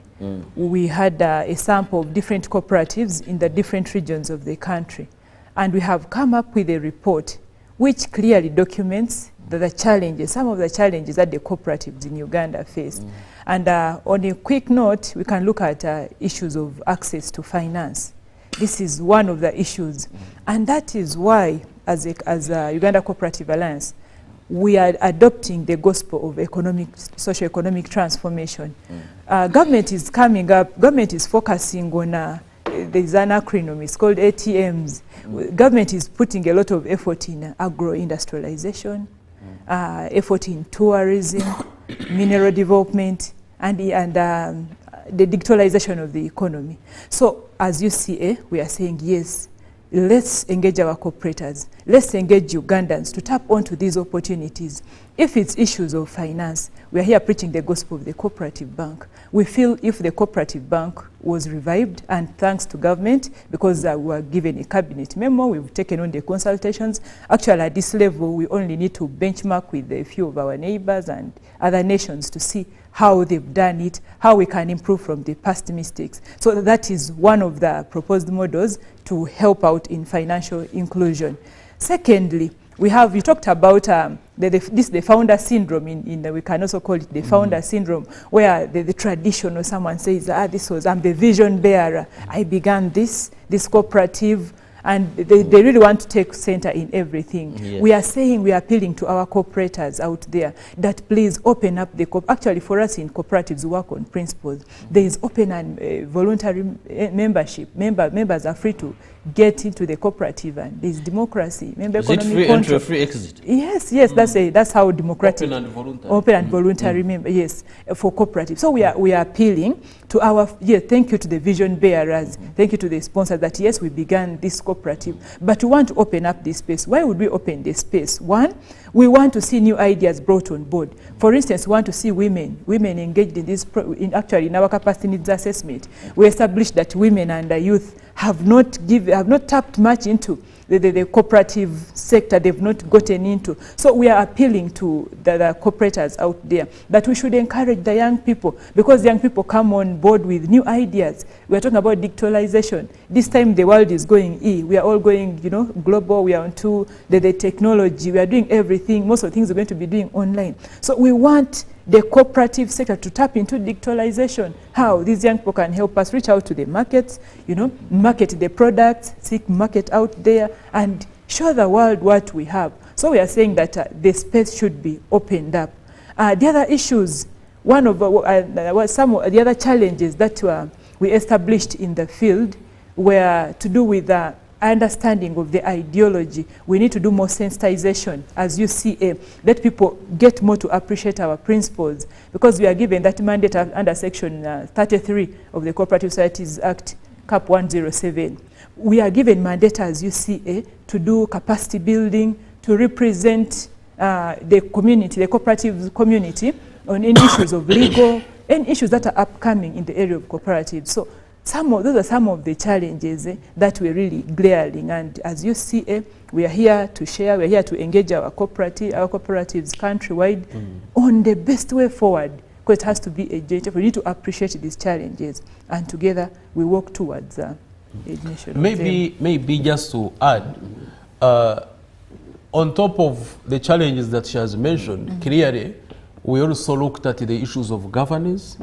We had a sample of different cooperatives in the different regions of the country. And we have come up with a report which clearly documents the challenges, some of the challenges that the cooperatives in Uganda face. And on a quick note, we can look at issues of access to finance. This is one of the issues. And that is why, as Uganda Cooperative Alliance, we are adopting the gospel of socio-economic transformation. Government is coming up, government is focusing on, there's an acronym, it's called ATMs. Government is putting a lot of effort in agro-industrialization, effort in tourism, mineral development, and the digitalization of the economy. So, as you see, we are saying, yes, let's engage our cooperators. Let's engage Ugandans to tap onto these opportunities. If it's issues of finance, we are here preaching the gospel of the cooperative bank. We feel if the cooperative bank was revived, and thanks to government, because we were given a cabinet memo, we've taken on the consultations. Actually, at this level, we only need to benchmark with a few of our neighbors and other nations to see how they've done it, how we can improve from the past mistakes. So that is one of the proposed models to help out in financial inclusion. Secondly, you talked about the founder syndrome, we can also call it the founder syndrome, where the traditional someone says, I'm the vision bearer, I began this cooperative, and they really want to take center in everything. Yes. We are saying, we are appealing to our cooperators out there that please open up actually for us in cooperatives we work on principles. There is open and voluntary membership. Members are free to get into the cooperative, and there is democracy. Is it free entry, free exit? Yes, that's how democratic. Open and voluntary member, yes, for cooperatives. So we are appealing to our, thank you to the vision bearers, thank you to the sponsors that yes, we began this cooperative, but we want to open up this space. Why would we open this space? One, we want to see new ideas brought on board. For instance, we want to see women engaged in this, in our capacity needs assessment. We established that women and youth have not tapped much into the cooperative sector. They've not gotten into. So we are appealing to the cooperators out there that we should encourage the young people, because young people come on board with new ideas. We are talking about digitalization. This time the world is going we are all going, you know, global. We are onto the technology. We are doing everything. Most of the things we're going to be doing online. So we want the cooperative sector to tap into digitalization. How these young people can help us reach out to the markets, you know, market the products, seek market out there, and show the world what we have. So we are saying that the space should be opened up. The other issues, one of some of the other challenges that we established in the field were to do with the understanding of the ideology. We need to do more sensitization as UCA, let people get more to appreciate our principles, because we are given that mandate under section 33 of the Cooperative Societies Act, Cap 107. We are given mandate as UCA to do capacity building, to represent the community, the cooperative community, on any issues of legal and issues that are upcoming in the area of cooperatives. So those are some of the challenges that we're really glaring, and as you see, we are here to share, we're here to engage our cooperatives countrywide on the best way forward, because it has to be a joint effort. We need to appreciate these challenges, and together we work towards ignition. Maybe just to add, on top of the challenges that she has mentioned, clearly, we also looked at the issues of governance,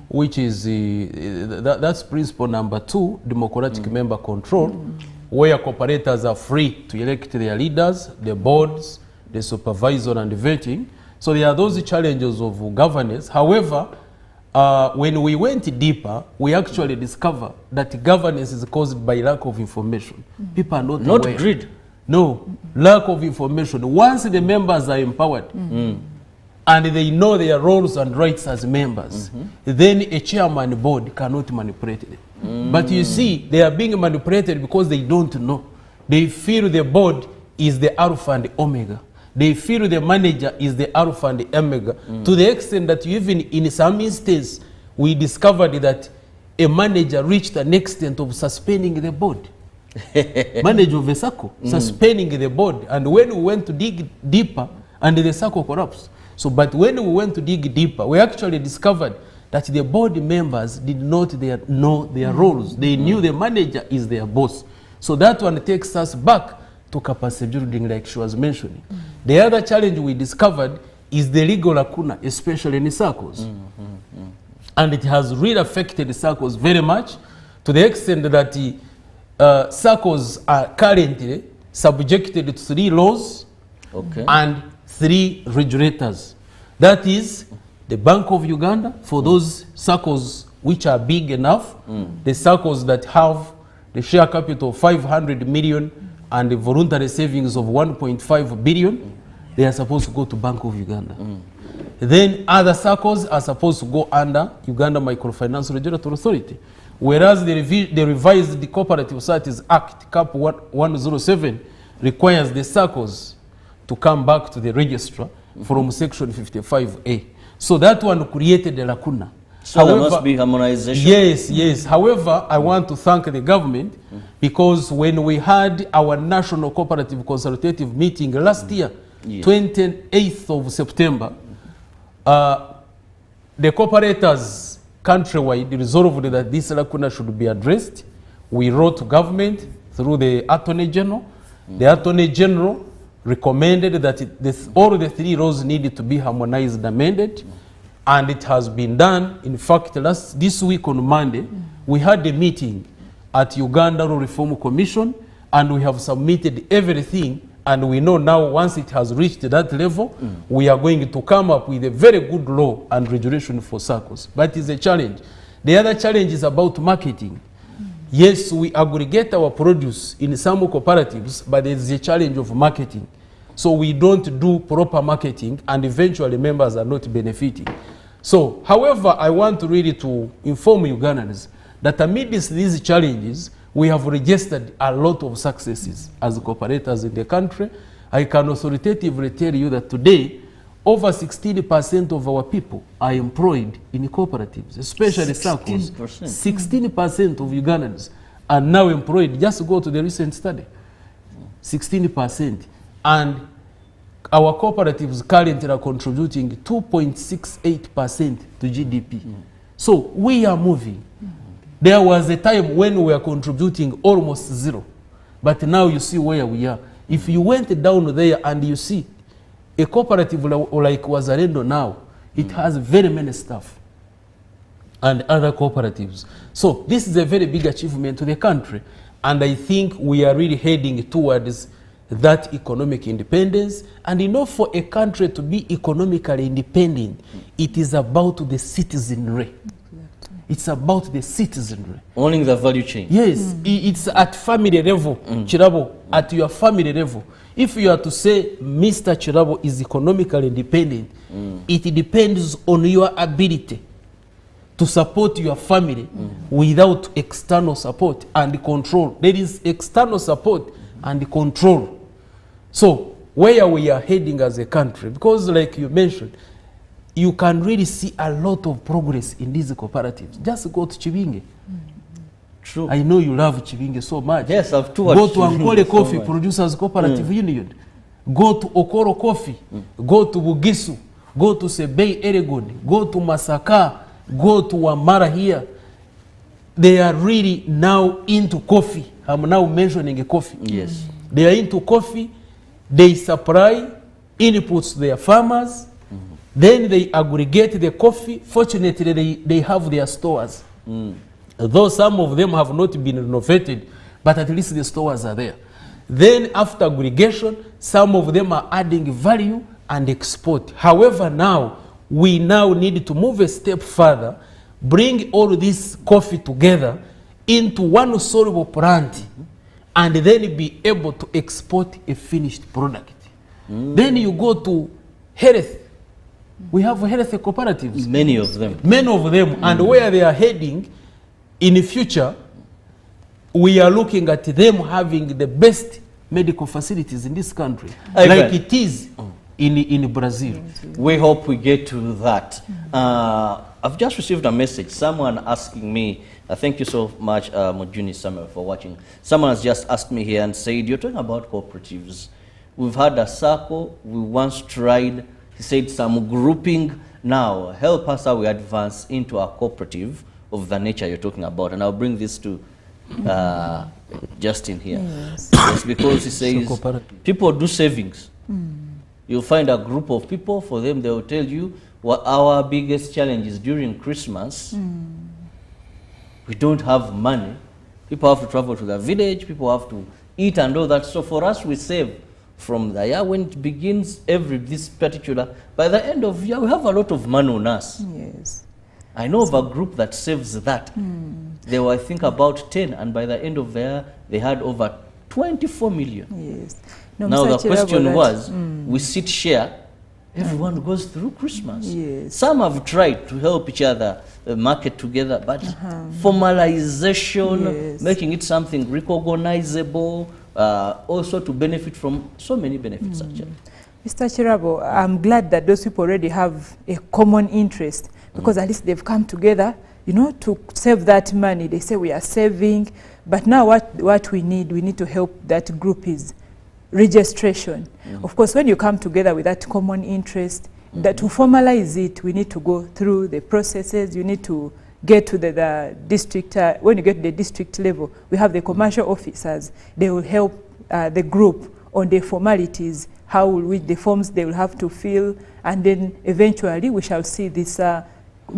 which is that's principle number 2, democratic member control, where cooperators are free to elect their leaders, the boards, the supervisor, and the vetting. So there are those challenges of governance. However, when we went deeper, we actually discovered that governance is caused by lack of information. People are not aware. Greed. No, lack of information. Once the members are empowered, and they know their roles and rights as members, then a chairman board cannot manipulate them. But you see, they are being manipulated because they don't know. They feel the board is the alpha and the omega. They feel the manager is the alpha and the omega, to the extent that even in some instances, we discovered that a manager reached an extent of suspending the board. Manager of a circle, suspending the board. And when we went to dig deeper, and the circle collapsed. So, but when we went to dig deeper, we actually discovered that the board members did not know their roles. They knew the manager is their boss. So that one takes us back to capacity building, like she was mentioning. The other challenge we discovered is the legal lacuna, especially in circles. And it has really affected the circles very much, to the extent that circles are currently subjected to 3 laws and 3 regulators. That is the Bank of Uganda for those circles which are big enough, the circles that have the share capital of 500 million and the voluntary savings of 1.5 billion, they are supposed to go to Bank of Uganda. Then other circles are supposed to go under Uganda Microfinance Regulatory Authority. Whereas the revised Cooperative Societies Act, Cap 107, requires the circles to come back to the registrar from section 55A. So that one created a lacuna. So however, there must be harmonization. Yes. However, I want to thank the government, because when we had our National Cooperative Consultative meeting last year, 28th of September, the cooperators countrywide resolved that this lacuna should be addressed. We wrote to government through the Attorney General. The Attorney General recommended that all the 3 laws needed to be harmonized and amended, and it has been done. In fact, this week on Monday, we had a meeting at Uganda Law Reform Commission, and we have submitted everything, and we know now once it has reached that level, we are going to come up with a very good law and regulation for circles. But it's a challenge. The other challenge is about marketing. Yes, we aggregate our produce in some cooperatives, but there is a challenge of marketing. So we don't do proper marketing, and eventually members are not benefiting. So, however, I want really to inform Ugandans that amidst these challenges, we have registered a lot of successes as cooperators in the country. I can authoritatively tell you that today, over 16% of our people are employed in cooperatives, especially circles. 16% of Ugandans are now employed. Just go to the recent study, 16%. And our cooperatives currently are contributing 2.68% to GDP. So we are moving. There was a time when we were contributing almost zero. But now you see where we are. If you went down there and you see a cooperative like Wazalendo now, it has very many staff and other cooperatives. So this is a very big achievement to the country. And I think we are really heading towards that economic independence. And you know, for a country to be economically independent, it is about the citizenry. It's about the citizenry. Owning the value chain. Yes, it's at family level, Chirabo, at your family level. If you are to say Mr. Chirabo is economically independent, it depends on your ability to support your family without external support and control. There is external support and control. So where we are heading as a country, because like you mentioned, you can really see a lot of progress in these cooperatives. Just go to Chibinge. True. I know you love Chibinge so much. Yes, I've toured Go to Chibinge Ankole Coffee so Producers Cooperative Union. Go to Okoro Coffee. Go to Bugisu. Go to Sebei Eregon. Go to Masaka. Go to Wamara here. They are really now into coffee. I'm now mentioning a coffee. Yes. They are into coffee. They supply inputs to their farmers. Then they aggregate the coffee. Fortunately, they have their stores. Though some of them have not been renovated, but at least the stores are there. Then after aggregation, some of them are adding value and export. However, now, we now need to move a step further, bring all this coffee together into one soluble plant, and then be able to export a finished product. Then you go to health. We have health cooperatives. Many of them. Many of them. And where they are heading in the future, we are looking at them having the best medical facilities in this country, like it is in Brazil. We hope we get to that. I've just received a message. Someone asking me, thank you so much, Mojuni Samuel, for watching. Someone has just asked me here and said, you're talking about cooperatives. We've had a circle. We once tried, he said, some grouping. Now, help us how we advance into a cooperative of the nature you're talking about. And I'll bring this to Justin here. Yes. It's because he says people do savings. You'll find a group of people, for them they will tell you what our biggest challenge is during Christmas. We don't have money. People have to travel to the village, people have to eat and all that. So for us, we save from the year when it begins this particular, by the end of the year, we have a lot of money on us. Yes. I know of a group that saves that. They were, I think, about 10, and by the end of the year, they had over 24 million. Yes. No, now the question was, we sit share, everyone goes through Christmas. Yes. Some have tried to help each other market together, but formalization, making it something recognizable, also to benefit from so many benefits actually. Mr. Chirabo, I'm glad that those people already have a common interest, because at least they've come together, you know, to save that money. They say we are saving, but now what we need to help that group is registration. Of course, when you come together with that common interest, that to formalize it, we need to go through the processes. You need to get to the district. When you get to the district level, we have the commercial officers. They will help the group on the formalities, how the forms they will have to fill, and then eventually we shall see this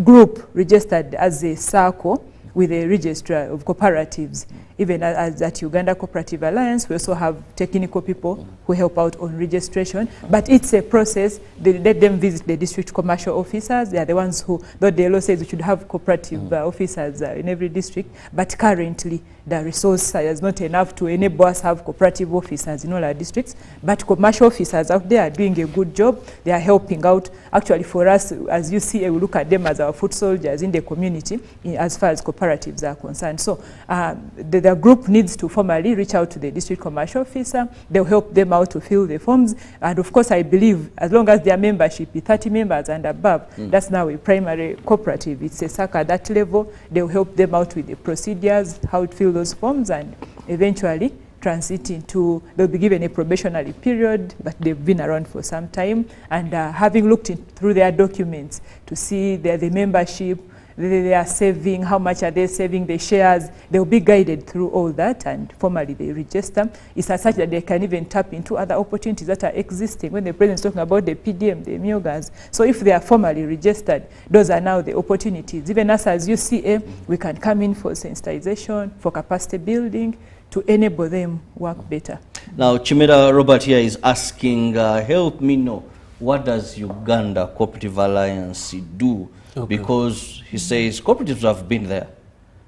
group registered as a circle with a registrar of cooperatives. Even as at Uganda Cooperative Alliance, we also have technical people who help out on registration. But it's a process. They let them visit the district commercial officers. They are the ones who, though the law says we should have cooperative officers in every district, but currently the resource is not enough to enable us to have cooperative officers in all our districts. But commercial officers out there are doing a good job. They are helping out. Actually, for us, as you see, we look at them as our foot soldiers in the community as far as cooperative cooperatives are concerned. So the group needs to formally reach out to the district commercial officer. They'll help them out to fill the forms. And of course, I believe as long as their membership is 30 members and above, that's now a primary cooperative. It's a SACC at that level. They'll help them out with the procedures, how to fill those forms, and eventually transit into, they'll be given a probationary period, but they've been around for some time. And having looked through their documents to see the membership, they are saving, how much are they saving, the shares, they'll be guided through all that, and formally they register. It's as such that they can even tap into other opportunities that are existing. When the president is talking about the PDM, the MIOGAs, so if they are formally registered, those are now the opportunities. Even us as UCA, we can come in for sensitization, for capacity building, to enable them work better. Now, Chimera Robert here is asking, help me know, what does Uganda Cooperative Alliance do? Okay. Because he says cooperatives have been there.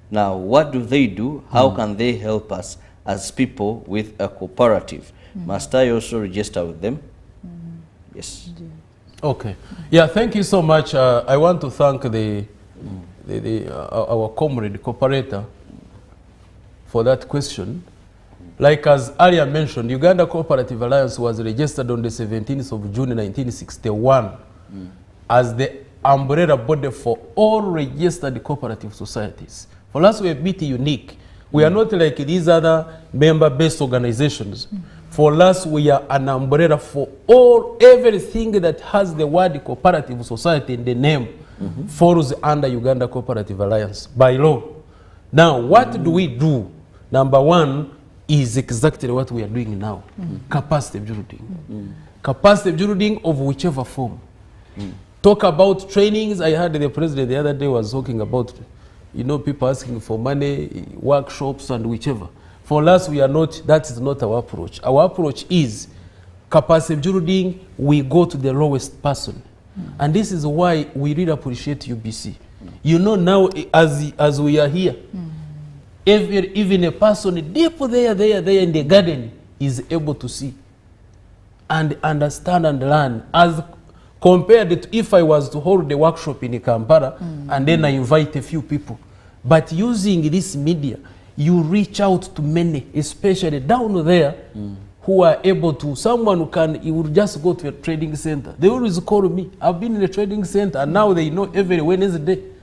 Now, what do they do? How can they help us as people with a cooperative? Must I also register with them? Yes. Okay. Yeah, thank you so much. I want to thank our comrade, cooperator, for that question. Like as earlier mentioned, Uganda Cooperative Alliance was registered on the 17th of June 1961 as the umbrella body for all registered cooperative societies. For us, we are a bit unique. We are not like these other member-based organizations. For us, we are an umbrella for everything that has the word cooperative society in the name falls under Uganda Cooperative Alliance by law. Now, what do we do? Number one is exactly what we are doing now, capacity building. Capacity building of whichever form. Talk about trainings. I heard the president the other day was talking about, people asking for money, workshops and whichever. For us, that is not our approach. Our approach is capacity building. We go to the lowest person. And this is why we really appreciate UBC. Now as we are here, even a person deep there in the garden is able to see and understand and learn, as compared to if I was to hold a workshop in Kampala and then I invite a few people. But using this media, you reach out to many, especially down there, who are able to, someone you will just go to a trading center. They always call me. I've been in a trading center and now they know every Wednesday.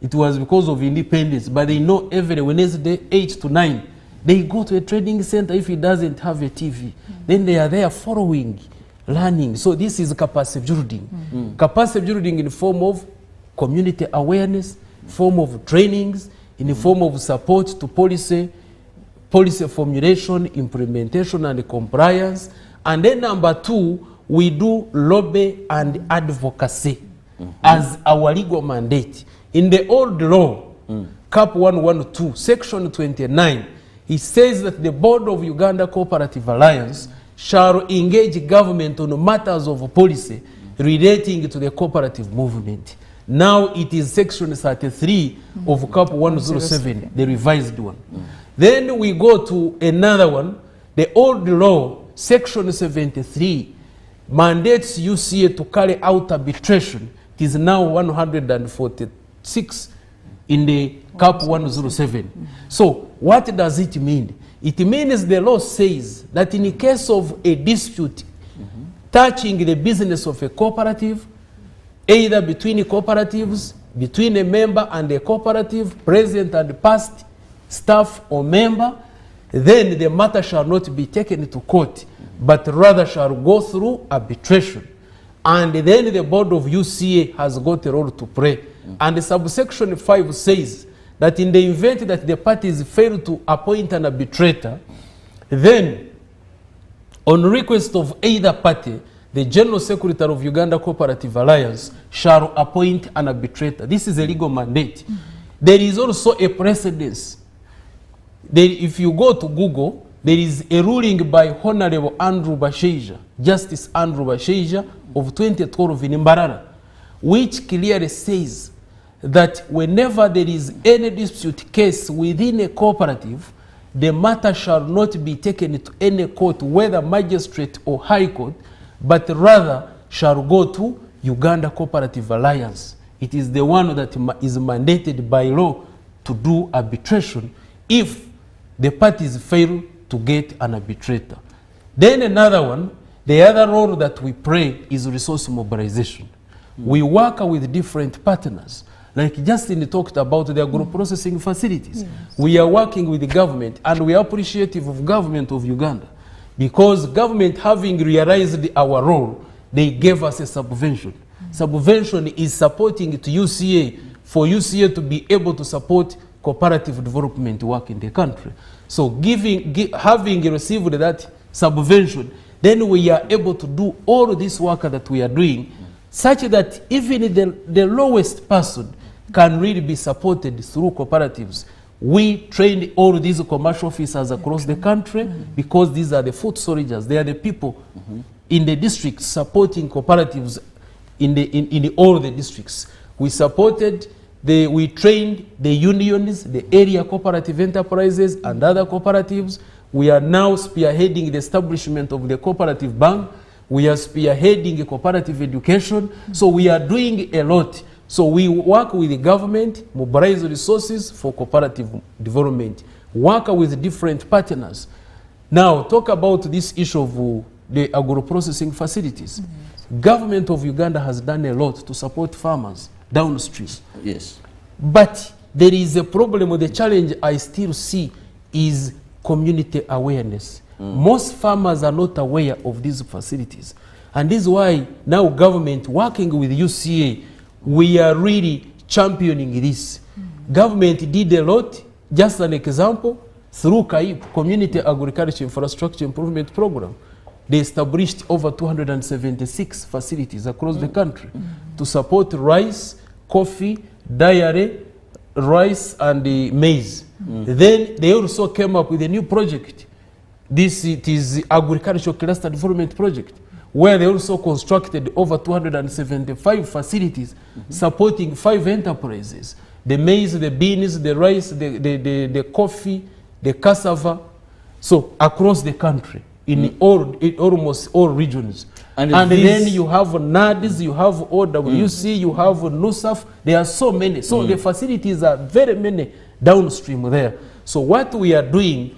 It was because of independence, but they know every Wednesday, 8 to 9. They go to a trading center if it doesn't have a TV. Then they are there following, learning. So this is capacity building. Capacity building in the form of community awareness, form of trainings, in the form of support to policy formulation, implementation and compliance. And then number two, we do lobby and advocacy as our legal mandate. In the old law, Cap 112, Section 29, it says that the Board of Uganda Cooperative Alliance shall engage government on matters of policy relating to the cooperative movement. Now it is Section 33 of Cap 107, the revised one. Then we go to another one, the old law, Section 73, mandates UCA to carry out arbitration. It is now 146 in the Cap 107. So what does it mean? It means the law says that in the case of a dispute touching the business of a cooperative, either between cooperatives, between a member and a cooperative, present and past staff or member, then the matter shall not be taken to court, but rather shall go through arbitration. And then the board of UCA has got a role to play. And the subsection 5 says that in the event that the parties fail to appoint an arbitrator, then on request of either party, the General Secretary of Uganda Cooperative Alliance shall appoint an arbitrator. This is a legal mandate. There is also a precedence. If you go to Google, there is a ruling by Honorable Andrew Basheja, Justice Andrew Basheja of 2012 in Mbarara, which clearly says that whenever there is any dispute case within a cooperative, the matter shall not be taken to any court, whether magistrate or high court, but rather shall go to Uganda Cooperative Alliance. It is the one that is mandated by law to do arbitration if the parties fail to get an arbitrator. Then another one, the other role that we play is resource mobilization. We work with different partners. Like Justin talked about the agro-processing facilities. Yes. We are working with the government, and we are appreciative of government of Uganda, because government, having realized our role, they gave us a subvention. Subvention is supporting to UCA, for UCA to be able to support cooperative development work in the country. So having received that subvention, then we are able to do all this work that we are doing, such that even the lowest person can really be supported through cooperatives. We train all these commercial officers across the country, because these are the foot soldiers. They are the people in the districts supporting cooperatives in all the districts. We trained the unions, the area cooperative enterprises, and other cooperatives. We are now spearheading the establishment of the cooperative bank. We are spearheading cooperative education. So we are doing a lot. So we work with the government, mobilize resources for cooperative development, work with different partners. Now, talk about this issue of the agro-processing facilities. Government of Uganda has done a lot to support farmers downstream. Yes. But there is a problem, with the challenge I still see is community awareness. Most farmers are not aware of these facilities. And this is why now government, working with UCA, we are really championing this. Government did a lot. Just an example, through CAIP, Community Agriculture Infrastructure Improvement Program, they established over 276 facilities across the country to support rice, coffee, dairy, rice, and maize. Then they also came up with a new project. It is the Agricultural Cluster Development Project, where they also constructed over 275 facilities supporting 5 enterprises: the maize, the beans, the rice, the coffee, the cassava. So across the country, in almost all regions. And then you have NADS, you have OWC, you have NUSAF. There are so many. So the facilities are very many downstream there. So what we are doing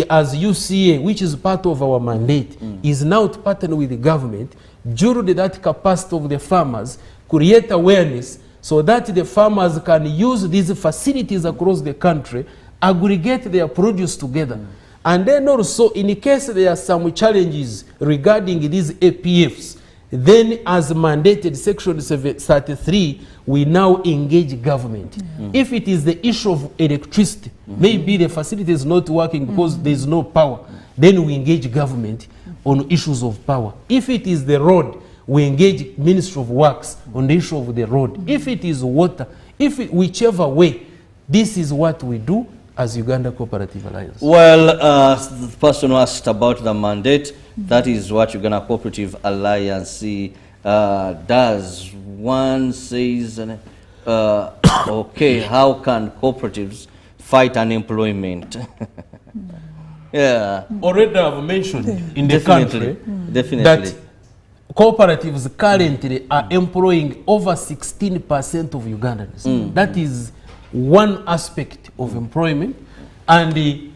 as UCA, which is part of our mandate, is now to partner with the government, build that capacity of the farmers, create awareness so that the farmers can use these facilities across the country, aggregate their produce together. And then also, in case there are some challenges regarding these APFs, then as mandated Section 33, we now engage government. If it is the issue of electricity, maybe the facility is not working because there is no power, then we engage government on issues of power. If it is the road, we engage Ministry of Works on the issue of the road. If it is water, whichever way, this is what we do as Uganda Cooperative Alliance. Well, the person who asked about the mandate, that is what Uganda Cooperative Alliance does. One says, okay, how can cooperatives fight unemployment? Yeah. Already I've mentioned in the country that cooperatives currently are employing over 16% of Ugandans. That is one aspect of employment. And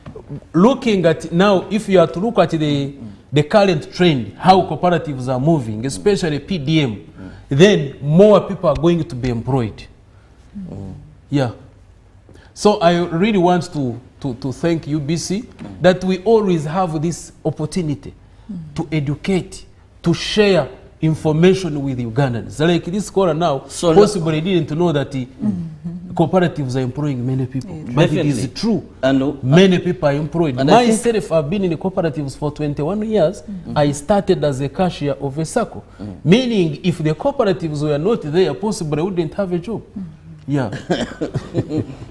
looking at now, if you are to look at the current trend, how cooperatives are moving, especially PDM, then more people are going to be employed. Yeah. So I really want to thank UBC that we always have this opportunity to educate, to share information with Ugandans. Like this scholar now, so possibly didn't know that cooperatives are employing many people. But it is true. Many people are employed. Myself, I've been in the cooperatives for 21 years. I started as a cashier of a SACCO. Meaning, if the cooperatives were not there, possibly I wouldn't have a job. Yeah.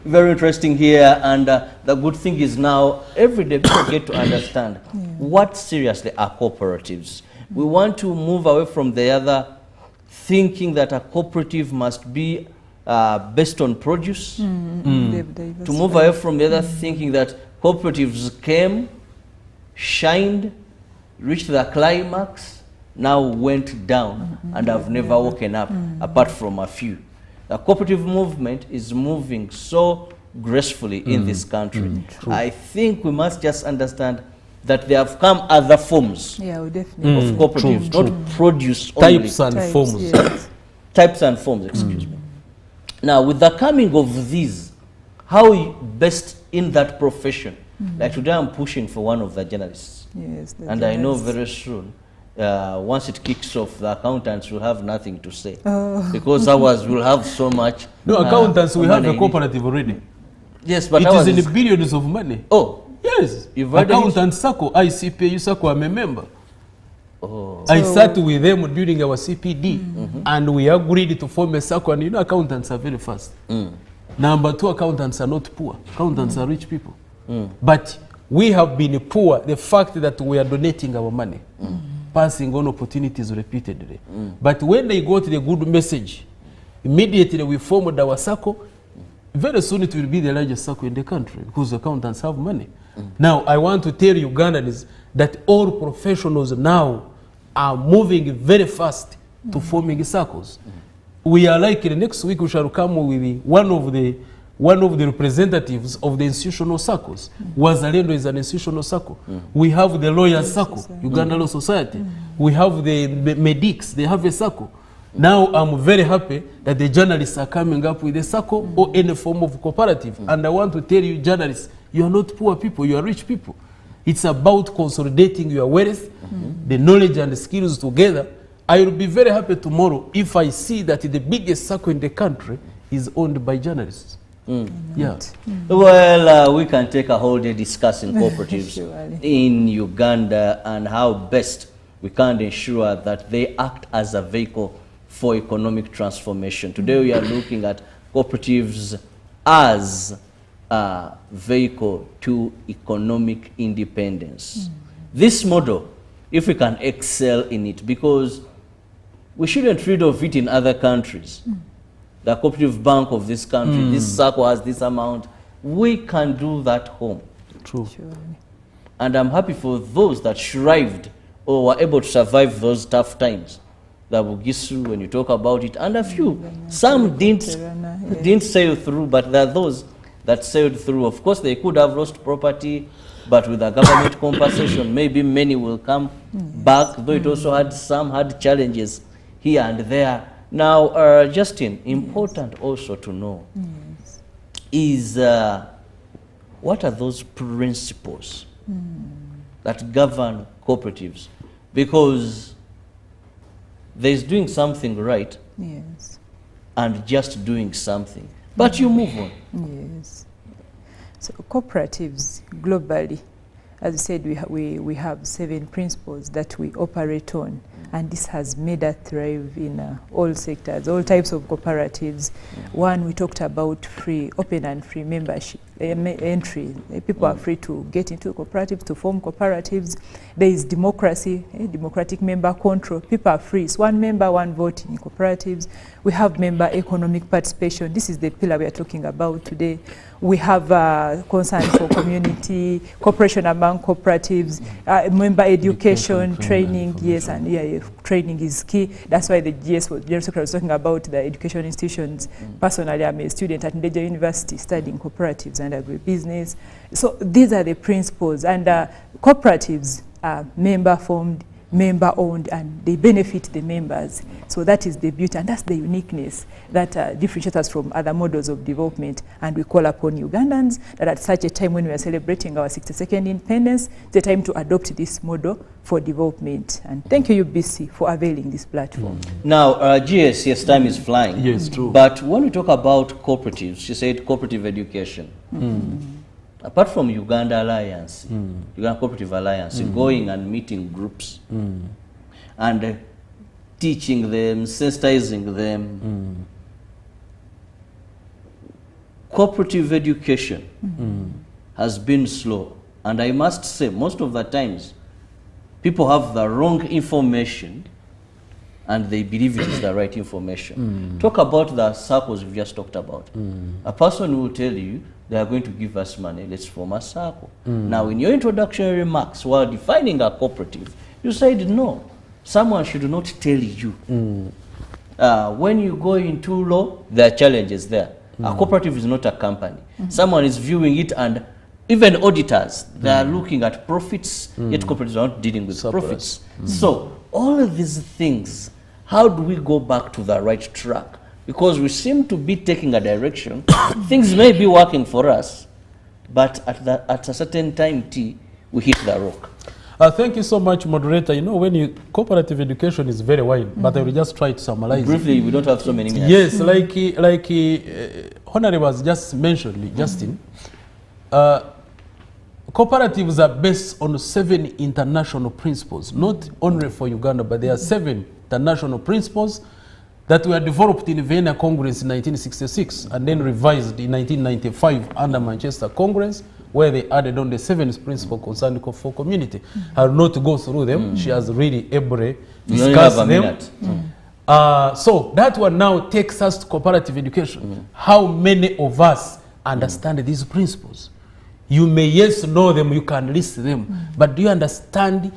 Very interesting here. And the good thing is now, every day people get to understand what seriously are cooperatives. We want to move away from the other thinking that a cooperative must be based on produce, to move away from the other thinking that cooperatives came, shined, reached the climax, now went down and have never woken up, apart from a few. The cooperative movement is moving so gracefully in this country. I think we must just understand that there have come other forms Yeah, definitely. of cooperatives, not produce only. Types and forms. Yes. Types and forms, excuse me. Now, with the coming of these, how best in that profession, like today I'm pushing for one of the journalists. Yes, the and I know journalists. very soon, once it kicks off, the accountants will have nothing to say. Oh. Because ours will have so much. No, accountants, we have money a in it. cooperative already. Yes, but it ours is is in billions of money. Oh. Yes. You've heard of it? Accountant SACCO, ICPU SACCO, I'm a member. Oh. I sat with them during our CPD and we agreed to form a SACCO, and you know accountants are very fast. Number two, accountants are not poor. Accountants are rich people. But we have been poor, the fact that we are donating our money, passing on opportunities repeatedly. But when they got the good message, immediately we formed our SACCO. Very soon it will be the largest SACCO in the country because accountants have money. Now, I want to tell Ugandans that all professionals now are moving very fast to forming SACCOs. We are likely next week we shall come with one of the representatives of the institutional SACCOs. Wazalendo is an institutional SACCO. We have the Lawyers SACCO, Uganda Law Society. We have the medics, they have a SACCO. Now I'm very happy that the journalists are coming up with a SACCO or any form of cooperative. And I want to tell you, journalists, you are not poor people, you are rich people. It's about consolidating your wealth, the knowledge and the skills together. I will be very happy tomorrow if I see that the biggest SACCO in the country is owned by journalists. Yeah. Well, we can take a whole day discussing cooperatives in Uganda and how best we can ensure that they act as a vehicle for economic transformation. Today we are looking at cooperatives as a vehicle to economic independence. This model, if we can excel in it, because we shouldn't read of it in other countries. The cooperative bank of this country, this SACCO has this amount. We can do that home. True. And I'm happy for those that thrived or were able to survive those tough times. The Bugisu, when you talk about it, and a few. Some didn't sail through, but there are those that sailed through. Of course, they could have lost property, but with the government compensation, maybe many will come back, though it also had some challenges here and there. Now, Justin, important also to know is what are those principles that govern cooperatives? Because there's doing something right and just doing something. But you move on. Yes. So cooperatives globally, as I said, we have 7 principles that we operate on. And this has made us thrive in all sectors, all types of cooperatives. One, we talked about free, open and free membership, entry. People are free to get into cooperatives, to form cooperatives. There is democracy, democratic member control. People are free. It's one member, one vote in cooperatives. We have member economic participation. This is the pillar we are talking about today. We have concern for community, cooperation among cooperatives, member education, training, yes, and training is key. That's why the GS General Secretary was talking about the education institutions. Personally, I'm a student at Ndeja University studying cooperatives and agribusiness. So these are the principles, and cooperatives are member-formed, member-owned, and they benefit the members. So that is the beauty, and that's the uniqueness that differentiates us from other models of development. And we call upon Ugandans that at such a time when we are celebrating our 62nd independence, it's a time to adopt this model for development. And thank you, UBC, for availing this platform. Now, GS, yes, time is flying. Yes, true. But when we talk about cooperatives, she said cooperative education. Apart from Uganda Alliance, Uganda Cooperative Alliance, going and meeting groups and teaching them, sensitizing them, cooperative education has been slow. And I must say, most of the times, people have the wrong information and they believe it is the right information. Talk about the circles we've just talked about. A person will tell you, they are going to give us money, let's form a circle. Now, in your introductory remarks, while defining a cooperative, you said no, someone should not tell you. When you go into law, there are challenges there. A cooperative is not a company. Someone is viewing it, and even auditors, they are looking at profits, yet cooperatives are not dealing with profits. So all of these things, how do we go back to the right track? Because we seem to be taking a direction. Things may be working for us, but at a certain time, we hit the rock. Thank you so much, moderator. You know, when cooperative education is very wide, but I will just try to summarize. Briefly, we don't have so many minutes. Yes, like Honorable was just mentioned, Justin, cooperatives are based on 7 international principles, not only for Uganda, but there are 7 international principles that were developed in Vienna Congress in 1966 and then revised in 1995 under Manchester Congress, where they added on the 7th principle concerning for community. I will not go through them. She has really ably discussed them. So that one now takes us to cooperative education. How many of us understand these principles? You may know them, you can list them, but do you understand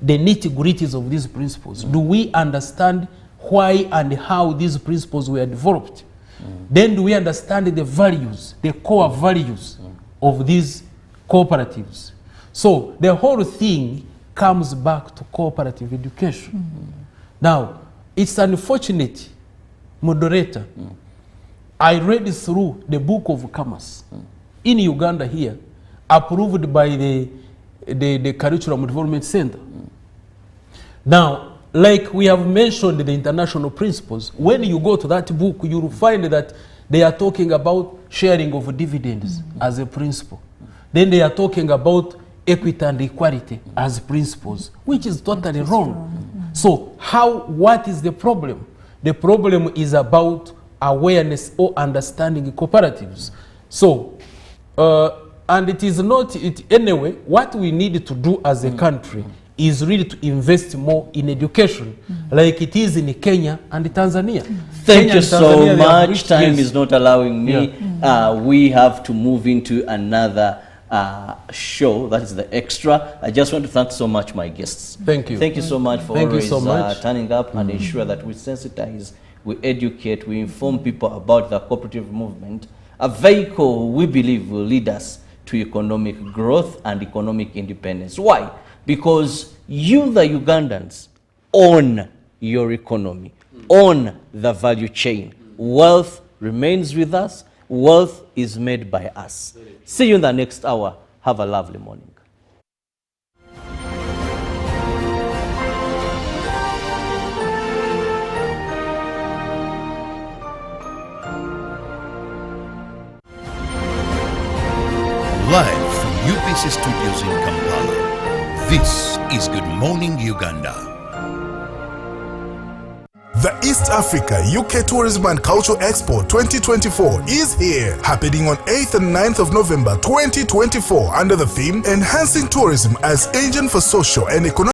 the nitty-gritties of these principles? Do we understand why and how these principles were developed? Then do we understand the values, the core values of these cooperatives? So the whole thing comes back to cooperative education. Now, it's unfortunate, moderator, I read through the Book of Commerce in Uganda here, approved by the Curriculum Development Center. Now, like we have mentioned the international principles, when you go to that book, you will find that they are talking about sharing of dividends as a principle. Then they are talking about equity and equality as principles, which is totally wrong. So what is the problem? The problem is about awareness or understanding cooperatives. So, and it is not, anyway, what we need to do as a country is really to invest more in education, like it is in Kenya and Tanzania. Thank you so much. Time is not allowing me. We have to move into another show, that is the extra. I just want to thank so much my guests. Thank you. Thank you so much for always turning up and ensure that we sensitize, we educate, we inform people about the cooperative movement, a vehicle we believe will lead us to economic growth and economic independence. Why? Because you, the Ugandans, own your economy, own the value chain. Wealth remains with us. Wealth is made by us. See you in the next hour. Have a lovely morning. Live from UBC Studios in Kampala, this is Good Morning Uganda. The East Africa UK Tourism and Culture Expo 2024 is here, happening on 8th and 9th of November 2024 under the theme Enhancing Tourism as Engine for Social and Economic